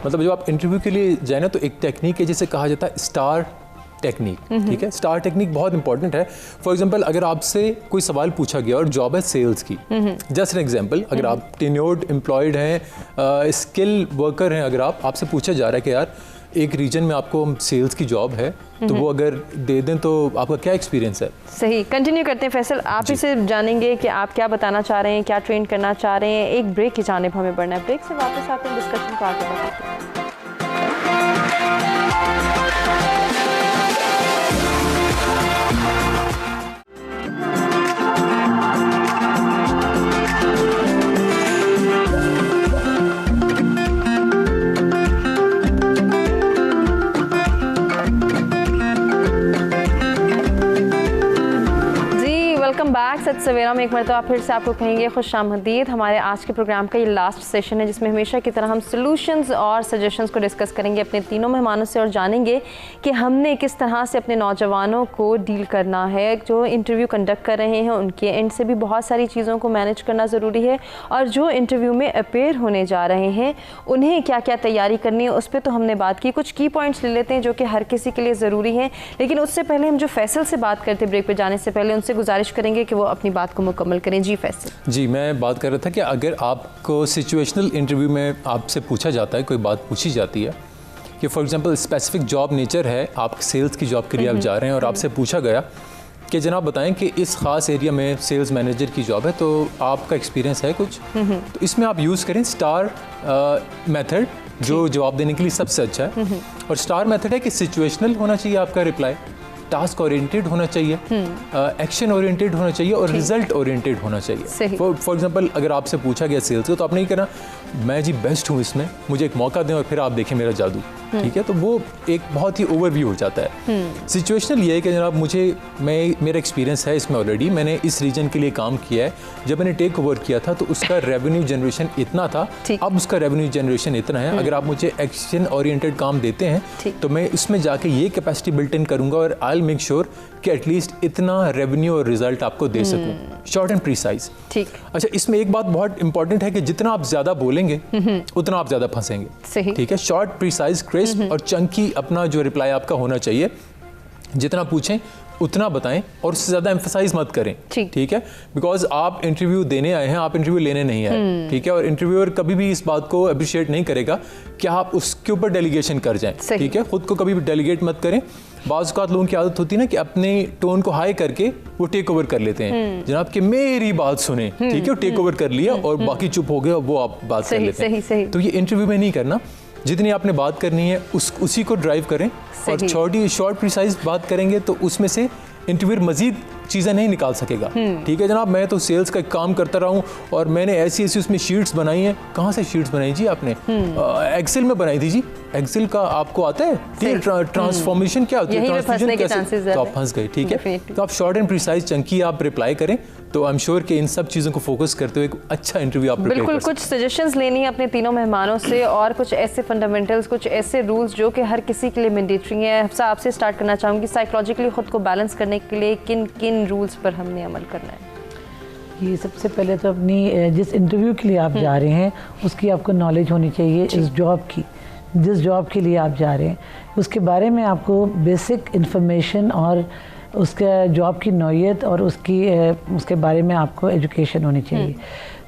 मतलब जब आप इंटरव्यू के लिए जाए ना तो एक टेक्निक है जिसे कहा जाता है स्टार टेक्निक। ठीक है, स्टार टेक्निक बहुत इंपॉर्टेंट है। फॉर एग्जांपल, अगर आपसे कोई सवाल पूछा गया और जॉब है सेल्स की, जस्ट एन एग्जांपल, अगर आप टेन्योर्ड एम्प्लॉयड हैं, स्किल वर्कर हैं, अगर आपसे पूछा जा रहा है कि यार एक रीजन में आपको सेल्स की जॉब है, तो वो अगर दे दें तो आपका क्या एक्सपीरियंस है? सही, कंटिन्यू करते हैं फैसल। आप ही से जानेंगे कि आप क्या बताना चाह रहे हैं, क्या ट्रेन करना चाह रहे हैं। एक ब्रेक की जानिब हमें बढ़ना है, ब्रेक से वापस आते हैं, डिस्कशन को आगे बढ़ाते हैं। बैक सवेरा में एक मरतबा फिर से आपको कहेंगे खुशामदीद। हमारे आज के प्रोग्राम का ये लास्ट सेशन है जिसमें हमेशा की तरह हम सॉल्यूशंस और सजेशंस को डिस्कस करेंगे अपने तीनों मेहमानों से और जानेंगे कि हमने किस तरह से अपने नौजवानों को डील करना है। जो इंटरव्यू कंडक्ट कर रहे हैं उनके एंड से भी बहुत सारी चीज़ों को मैनेज करना ज़रूरी है और जो इंटरव्यू में अपेयर होने जा रहे हैं उन्हें क्या क्या तैयारी करनी है उस पर तो हमने बात की। कुछ की पॉइंट्स ले लेते हैं जो कि हर किसी के लिए ज़रूरी हैं, लेकिन उससे पहले हम जो फैसल से बात करते ब्रेक पर जाने से पहले उनसे गुजारिश करेंगे कि वो अपनी बात को मुकम्मल करें। जी फैसल। जी, मैं बात कर रहा था कि अगर आपको सिचुएशनल इंटरव्यू में आपसे पूछा जाता है, कोई बात पूछी जाती है कि for example specific job nature है, आप सेल्स की जॉब के लिए आप जा रहे हैं और आपसे पूछा गया कि जनाब बताएं कि इस ख़ास एरिया में सेल्स मैनेजर की जॉब है, तो आपका एक्सपीरियंस है कुछ? तो इसमें आप यूज़ करें स्टार मेथड, जो जवाब देने के लिए सबसे अच्छा है। और स्टार मेथड है कि सिचुएशनल होना चाहिए आपका रिप्लाई, टास्क ओरिएंटेड होना चाहिए, एक्शन ओरिएंटेड होना चाहिए और रिजल्ट ओरिएंटेड होना चाहिए। फॉर एग्जांपल, अगर आपसे पूछा गया सेल्स को तो आपने ये कहना मैं जी बेस्ट हूँ इसमें, मुझे एक मौका दें और फिर आप देखें मेरा जादू। ठीक है, तो वो एक बहुत ही ओवरव्यू हो जाता है। सिचुएशनल ये है कि जनाब मेरा एक्सपीरियंस है इसमें ऑलरेडी, मैंने इस रीजन के लिए काम किया है। जब मैंने टेक ओवर किया था तो उसका रेवेन्यू जनरेशन इतना था, अब उसका रेवेन्यू जनरेशन इतना है। अगर आप मुझे एक्शन ओरिएंटेड काम देते हैं तो मैं इसमें जाके ये कैपेसिटी बिल्ट इन करूंगा और आई विल मेक श्योर कि एटलीस्ट इतना रेवेन्यू और रिजल्ट आपको दे सकूं, शॉर्ट एंड प्रीसाइज। ठीक। अच्छा, इसमें एक बात बहुत इंपॉर्टेंट है कि जितना आप ज्यादा बोलेंगे उतना आप ज्यादा फंसेंगे। ठीक है, शॉर्ट प्रीसाइज क्रिस्प और चंकी अपना जो रिप्लाई आपका होना चाहिए, जितना पूछें उतना बताएं और उससे ज्यादा एम्फसाइज मत करें। ठीक है, बिकॉज आप इंटरव्यू देने आए हैं, आप इंटरव्यू लेने नहीं आए। ठीक है, और इंटरव्यूअर कभी भी इस बात को अप्रिशिएट नहीं करेगा कि आप उसके ऊपर डेलीगेशन कर जाएं। ठीक है, खुद को कभी भी डेलीगेट मत करें। बाज़ औक़ात लोगों की आदत होती है ना कि अपने टोन को हाई करके वो टेक ओवर कर लेते हैं, जनाब कि मेरी बात सुने। ठीक है, टेक ओवर कर लिया और बाकी चुप हो गए, वो आप बात कर लेते हैं। तो ये इंटरव्यू में नहीं करना, जितनी आपने बात करनी है उसी को ड्राइव करें और शॉर्ट प्रिसाइज बात करेंगे तो उसमें से इंटरव्यूअर मजीद चीज़ें नहीं निकाल सकेगा। ठीक है जनाब, मैं तो सेल्स का काम करता रहा हूँ और मैंने ऐसी उसमें शीट्स बनाई हैं। कहाँ से शीट्स बनाई जी आपने? एक्सेल में बनाई थी जी। एक्सेल का आपको आता है? ट्रांसफॉर्मेशन क्या होती है, ट्रांसफॉर्मेशन कैसे? तो आप फंस गए। ठीक है, तो आप शॉर्ट एंड प्रिसाइज चंकी आप रिप्लाई करें तो आई एम श्योर कि इन सब चीज़ों को फोकस करते हुए एक अच्छा इंटरव्यू आप प्रिपेयर कर सकते हैं। कुछ सजेशंस लेनी है अपने तीनों मेहमानों से और कुछ ऐसे फंडामेंटल्स, कुछ ऐसे रूल्स जो कि हर किसी के लिए मैंडेटरी हैं। आपसे स्टार्ट करना चाहूँगी, साइकोलॉजिकली खुद को बैलेंस करने के लिए किन किन रूल्स पर हमने अमल करना है? ये सबसे पहले तो अपनी जिस इंटरव्यू के लिए आप जा रहे हैं उसकी आपको नॉलेज होनी चाहिए। इस जॉब की, जिस जॉब के लिए आप जा रहे हैं उसके बारे में आपको बेसिक इन्फॉर्मेशन और उसके जॉब की नौइयत और उसके बारे में आपको एजुकेशन होनी चाहिए।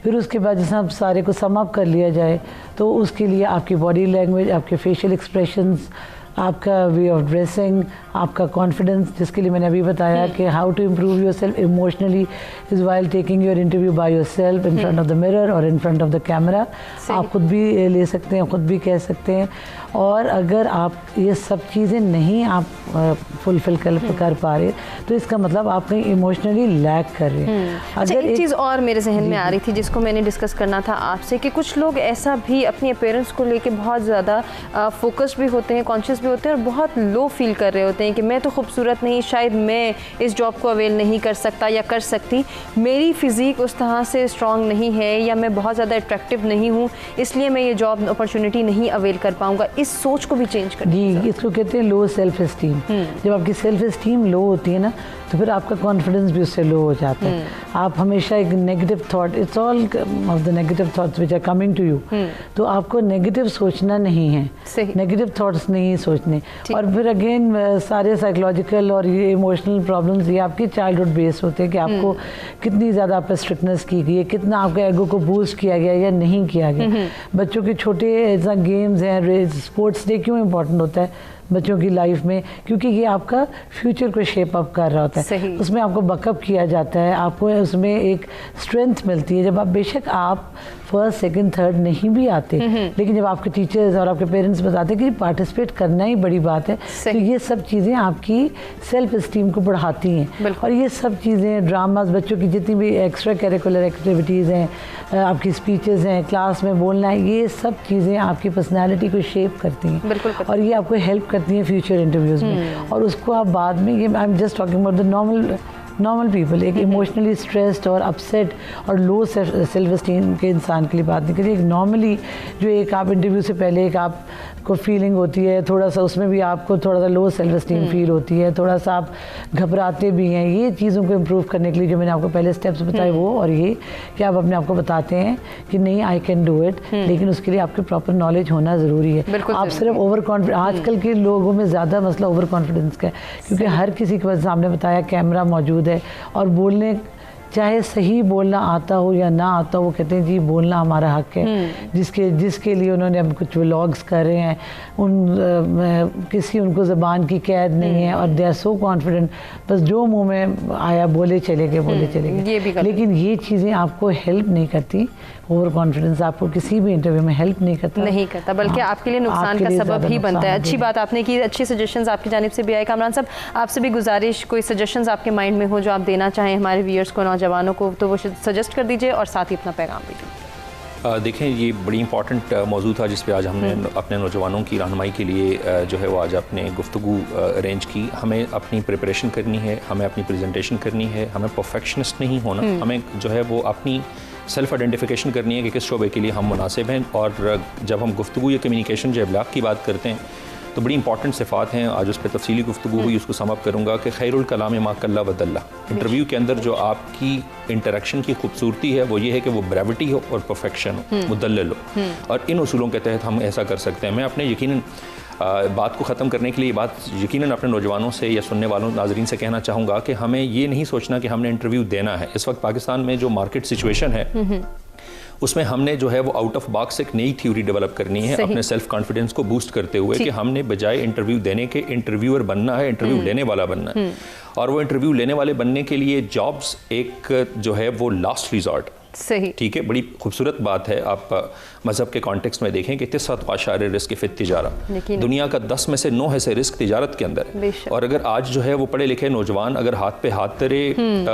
फिर उसके बाद जैसे आप सारे को सम अप कर लिया जाए तो उसके लिए आपकी बॉडी लैंग्वेज, आपके फेशियल एक्सप्रेशंस, आपका वे ऑफ ड्रेसिंग, आपका कॉन्फिडेंस, जिसके लिए मैंने अभी बताया कि how to improve yourself emotionally is while taking your interview by yourself in front of the mirror और in front of the camera. आप खुद भी ले सकते हैं, खुद भी कह सकते हैं। और अगर आप ये सब चीज़ें नहीं आप फुलफिल कर पा रहे तो इसका मतलब आप कहीं इमोशनली लैग कर रहे हैं। अच्छा, एक चीज़ और मेरे जहन में आ रही थी जिसको मैंने डिस्कस करना था आपसे कि कुछ लोग ऐसा भी अपनी अपीयरेंस को लेके बहुत ज़्यादा फोकस भी होते हैं, कॉन्शियस भी होते हैं और बहुत लो फील कर रहे होते हैं कि मैं तो खूबसूरत नहीं, शायद मैं इस जॉब को अवेल नहीं कर सकता या कर सकती, मेरी फिज़ीक उस तरह से स्ट्रॉन्ग नहीं है या मैं बहुत ज़्यादा अट्रैक्टिव नहीं हूँ, इसलिए मैं ये जॉब अपॉर्चुनिटी नहीं अवेल कर पाऊँगा। इस सोच को भी चेंज कर जी, इसको कहते हैं लो सेल्फ एस्टीम। जब आपकी सेल्फ एस्टीम लो होती है ना तो फिर आपका कॉन्फिडेंस भी उससे लो हो जाता है। आप हमेशा एक negative thought, it's all of the negative thoughts which are coming to you, तो आपको नेगेटिव सोचना नहीं है, नेगेटिव थॉट्स नहीं सोचने। और फिर अगेन सारे साइकोलॉजिकल और ये इमोशनल प्रॉब्लम्स ये आपकी चाइल्डहुड बेस होते हैं कि आपको कितनी ज़्यादा आप पर स्ट्रिक्टनेस की गई है, कितना आपके एगो को बूस्ट किया गया या नहीं किया गया। बच्चों के छोटे ऐसा गेम्स हैं, स्पोर्ट्स डे क्यों इम्पोर्टेंट होता है बच्चों की लाइफ में? क्योंकि ये आपका फ्यूचर को शेप अप कर रहा होता है, उसमें आपको बकअप किया जाता है, आपको उसमें एक स्ट्रेंथ मिलती है। जब आप बेशक आप फर्स्ट सेकंड थर्ड नहीं भी आते, लेकिन जब आपके टीचर्स और आपके पेरेंट्स बताते हैं कि पार्टिसिपेट करना ही बड़ी बात है, तो ये सब चीज़ें आपकी सेल्फ एस्टीम को बढ़ाती हैं। और ये सब चीज़ें, ड्रामाज, बच्चों की जितनी भी एक्स्ट्रा करिकुलर एक्टिविटीज़ हैं, आपकी स्पीचेज़ हैं, क्लास में बोलना है, ये सब चीज़ें आपकी पर्सनैलिटी को शेप करती हैं और ये आपको हेल्प करती हैं फ्यूचर इंटरव्यूज़ में। और उसको आप बाद में, ये I am just talking about the normal people, एक इमोशनली स्ट्रेस्ड और अपसेट और लो सेल्फ एस्टीम के इंसान के लिए बात नहीं करिए। एक नॉर्मली जो एक आप इंटरव्यू से पहले एक आपको फीलिंग होती है, थोड़ा सा उसमें भी आपको थोड़ा सा लो सेल्फ एस्टीम फील होती है, थोड़ा सा आप घबराते भी हैं, ये चीज़ों को इम्प्रूव करने के लिए जो मैंने आपको पहले स्टेप्स बताए वो और ये कि आप अपने आप को बताते हैं कि नहीं आई कैन डू इट, लेकिन उसके लिए आपके प्रॉपर नॉलेज होना ज़रूरी है। आप सिर्फ ओवर कॉन्फिडेंस, आजकल के लोगों में ज़्यादा मसला ओवर कॉन्फिडेंस का है क्योंकि हर किसी के पास, सामने बताया, कैमरा मौजूद है और बोलने, चाहे सही बोलना आता हो या ना आता हो, वो कहते हैं जी बोलना हमारा हक है। जिसके लिए उन्होंने अब कुछ व्लॉग्स कर रहे हैं, किसी उनको ज़बान की कैद नहीं है और दे आर सो कॉन्फिडेंट, बस जो मुंह में आया बोले चले गए। लेकिन ये चीज़ें आपको हेल्प नहीं करती। ओवर कॉन्फिडेंस आपको किसी भी इंटरव्यू में हेल्प नहीं करता, बल्कि आपके लिए नुकसान का सबब ही बनता है। अच्छी बात आपने की, अच्छी सजेशंस आपकी जानिब से भी आए। कामरान साहब, आपसे भी गुजारिश, कोई सजेशंस आपके माइंड में हो जो आप देना चाहें हमारे व्यूअर्स को, नौजवानों को, तो वो सजेस्ट कर दीजिए और साथ ही अपना पैगाम भी दीजिए। देखें, ये बड़ी इंपॉर्टेंट मौजू था जिस पे आज हमने अपने नौजवानों की रहनुमाई के लिए जो है वो आज अपने गुफ्तगू अरेंज की। हमें अपनी प्रिपरेशन करनी है, हमें अपनी प्रेजेंटेशन करनी है, हमें परफेक्शनिस्ट नहीं होना, हमें जो है वो अपनी सेल्फ आइडेंटिफिकेशन करनी है कि किस शोबे के लिए हम मुनासिब हैं। और जब हम गुफ्तगू या कम्युनिकेशन या इब्लाग की बात करते हैं तो बड़ी इंपॉर्टेंट सिफ़ात हैं, आज उस पर तफसीली गुफ्तगू हुई, उसको समअप करूँगा कि खैरुल कलाम मा कल्ला वदल्ला। इंटरव्यू के अंदर जो आपकी इंटरेक्शन की खूबसूरती है वो ये है कि वो ब्रेविटी हो और परफेक्शन हो, मुदल्लल हो, और इन उसूलों के तहत हम ऐसा कर सकते हैं। मैं अपने यकीनन बात को ख़त्म करने के लिए बात यकीनन अपने नौजवानों से या सुनने वालों नाजरीन से कहना चाहूँगा कि हमें ये नहीं सोचना कि हमने इंटरव्यू देना है। इस वक्त पाकिस्तान में जो मार्केट सिचुएशन है उसमें हमने जो है वो आउट ऑफ बॉक्स एक नई थ्योरी डेवलप करनी है अपने सेल्फ कॉन्फिडेंस को बूस्ट करते हुए कि हमने बजाय इंटरव्यू देने के इंटरव्यूअर बनना है, इंटरव्यू लेने वाला बनना है। और वो इंटरव्यू लेने वाले बनने के लिए जॉब्स एक जो है वो लास्ट रिजॉर्ट, सही, ठीक है, बड़ी खूबसूरत बात है। आप मज़हब के कॉन्टेक्स्ट में देखें कि तिस्सत आशार रिस्क फ़ित तिजारा, दुनिया का 10 में से 9 है से रिस्क तिजारत के अंदर है। और अगर आज जो है वो पढ़े लिखे नौजवान अगर हाथ पे हाथ तेरे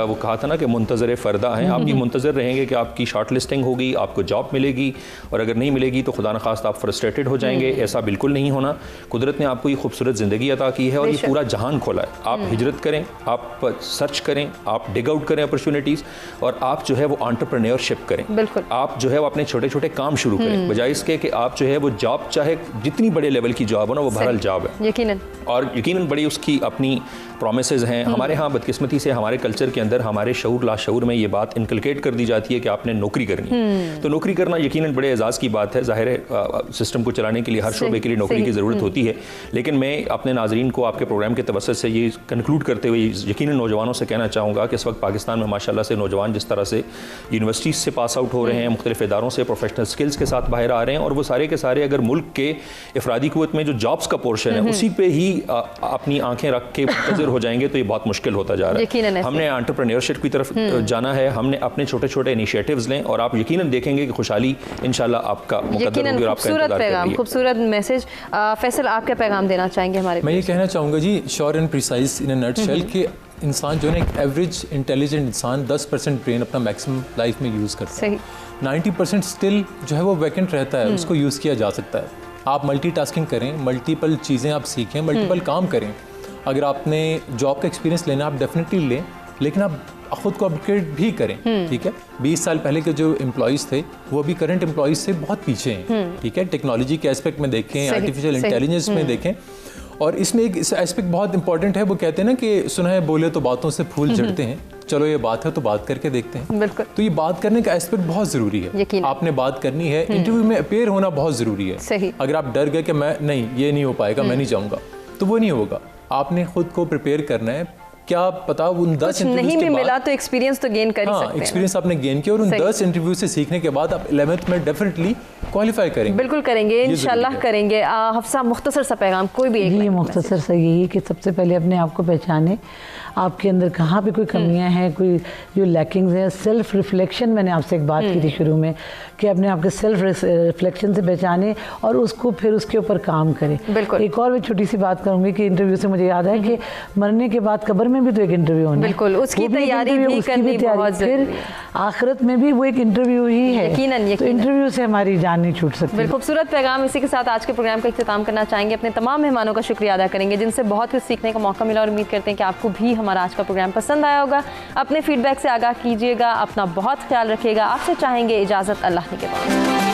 वो कहा था ना कि मुंतज़र फ़रदा हैं, आप ये मुंतज़र रहेंगे कि आपकी शॉर्ट लिस्टिंग होगी, आपको जॉब मिलेगी, और अगर नहीं मिलेगी तो खुदा न खास्त आप फ्रस्ट्रेटेड हो जाएंगे। ऐसा बिल्कुल नहीं होना। कुदरत ने आपको ये खूबसूरत ज़िंदगी अता की है और ये पूरा जहान खोला है। आप हिजरत करें, आप सर्च करें, आप डिग आउट करें अपॉर्चुनिटीज़, और आप जो है वो एंटरप्रेन्योरशिप करें। आप जो है वो अपने छोटे छोटे काम शुरू करें, बजाय इसके कि आप जो है वो जॉब, चाहे जितनी बड़े लेवल की जॉब हो ना, वो बहरहाल जॉब है यकीनन, और यकीनन बड़ी उसकी अपनी प्रोमिसेस हैं। हमारे यहाँ बदकिस्मती से हमारे कल्चर के अंदर, हमारे शऊर लाशऊर में ये बात इनकलकेट कर दी जाती है कि आपने नौकरी करनी। तो नौकरी करना यकीनन बड़े एजाज़ की बात है। ज़ाहिर है सिस्टम को चलाने के लिए हर शोबे के लिए नौकरी की ज़रूरत होती है, लेकिन मैं अपने नाजरीन को आपके प्रोग्राम के तवस्सुत से ये कंक्लूड करते हुए यकीनन नौजवानों से कहना चाहूँगा कि इस वक्त पाकिस्तान में माशाल्लाह से नौजवान जिस तरह से यूनिवर्सिटीज़ से पास आउट हो रहे हैं, मुख्तलिफ इदारों से प्रोफेशनल स्किल्स के साथ बाहर आ रहे हैं, और वो सारे के सारे अगर मुल्क के इफरादी कुव्वत में जो जॉब्स का पोर्शन है उसी पे ही अपनी आंखें रख के मुंतज़िर हो जाएंगे तो ये बहुत मुश्किल होता जा रहा है। हमने एंटरप्रेन्योरशिप की तरफ जाना है, हमने अपने छोटे छोटे इनिशिएटिव्स लें, और आप यकीनन देखेंगे कि खुशहाली इंशाल्लाह आपका मुकद्दर होगी और आपका इंतज़ार कर रही है। खूबसूरत मैसेज। फैसल, आप क्या पैगाम देना चाहेंगे हमारे? मैं ये कहना चाहूँगा जी, short and precise in a nutshell, कि इंसान जो है एक एवरेज इंटेलिजेंट इंसान 10% ब्रेन अपना मैक्सिमम लाइफ में यूज़ करता है। 90% स्टिल जो है वो वैकेंट रहता है, उसको यूज़ किया जा सकता है। आप मल्टीटास्किंग करें, मल्टीपल चीज़ें आप सीखें, मल्टीपल काम करें। अगर आपने जॉब का एक्सपीरियंस लेना आप डेफिनेटली लें, लेकिन आप खुद को अपग्रेड भी करें। ठीक है, 20 साल पहले के जो एम्प्लॉयज़ थे वो अभी करंट एम्प्लॉयज़ से बहुत पीछे हैं। ठीक है, टेक्नोलॉजी के एस्पेक्ट में देखें, आर्टिफिशियल इंटेलिजेंस में देखें, और इसमें एक एस्पेक्ट बहुत इंपॉर्टेंट है। वो कहते हैं ना कि सुना है बोले तो बातों से फूल झड़ते हैं, चलो ये बात है तो बात करके देखते हैं। बिल्कुल। तो ये बात करने का एस्पेक्ट बहुत ज़रूरी है। आपने बात करनी है, इंटरव्यू में अपेयर होना बहुत ज़रूरी है। सही। अगर आप डर गए कि मैं नहीं, ये नहीं हो पाएगा, मैं नहीं जाऊँगा, तो वो नहीं होगा। आपने खुद को प्रिपेयर करना है। क्या पता उन 10 इंटरव्यूज नहीं भी मिला तो एक्सपीरियंस तो गेन कर ही सकते हैं। एक्सपीरियंस आपने गेन किया, और उन 10 इंटरव्यू से सीखने के बाद आप 11th में डेफिनेटली क्वालिफाई करेंगे। बिल्कुल करेंगे, इंशाल्लाह करेंगे। हफ्सा, मुख्तसर सा पैगाम, कोई भी एक? ये मुख्तसर सा यही कि सबसे पहले अपने आप को पहचाने, आपके अंदर कहाँ पे कोई कमियां हैं, कोई जो लैकिंग्स हैं। सेल्फ रिफ्लेक्शन, मैंने आपसे एक बात की थी शुरू में कि अपने आप के सेल्फ रिफ्लेक्शन से पहचाने और उसको फिर उसके ऊपर काम करें। बिल्कुल। एक और मैं छोटी सी बात करूँगी कि इंटरव्यू से मुझे याद है कि मरने के बाद कब्र में भी तो एक इंटरव्यू होना है। बिल्कुल, उसकी तैयारी भी करनी बहुत ज़रूरी है। फिर आखिरत में भी वो एक इंटरव्यू ही है। यकीनन। तो इंटरव्यू से हमारी जान नहीं छूट सकती। खूबसूरत पैगाम। इसी के साथ आज के प्रोग्राम का इख्तिताम करना चाहेंगे। अपने तमाम मेहमानों का शुक्रिया अदा करेंगे जिनसे बहुत कुछ सीखने का मौका मिला, और उम्मीद करते हैं कि आपको भी हमारा आज का प्रोग्राम पसंद आया होगा। अपने फीडबैक से आगाह कीजिएगा, अपना बहुत ख्याल रखिएगा। आपसे चाहेंगे इजाज़त, अल्लाह के बाद।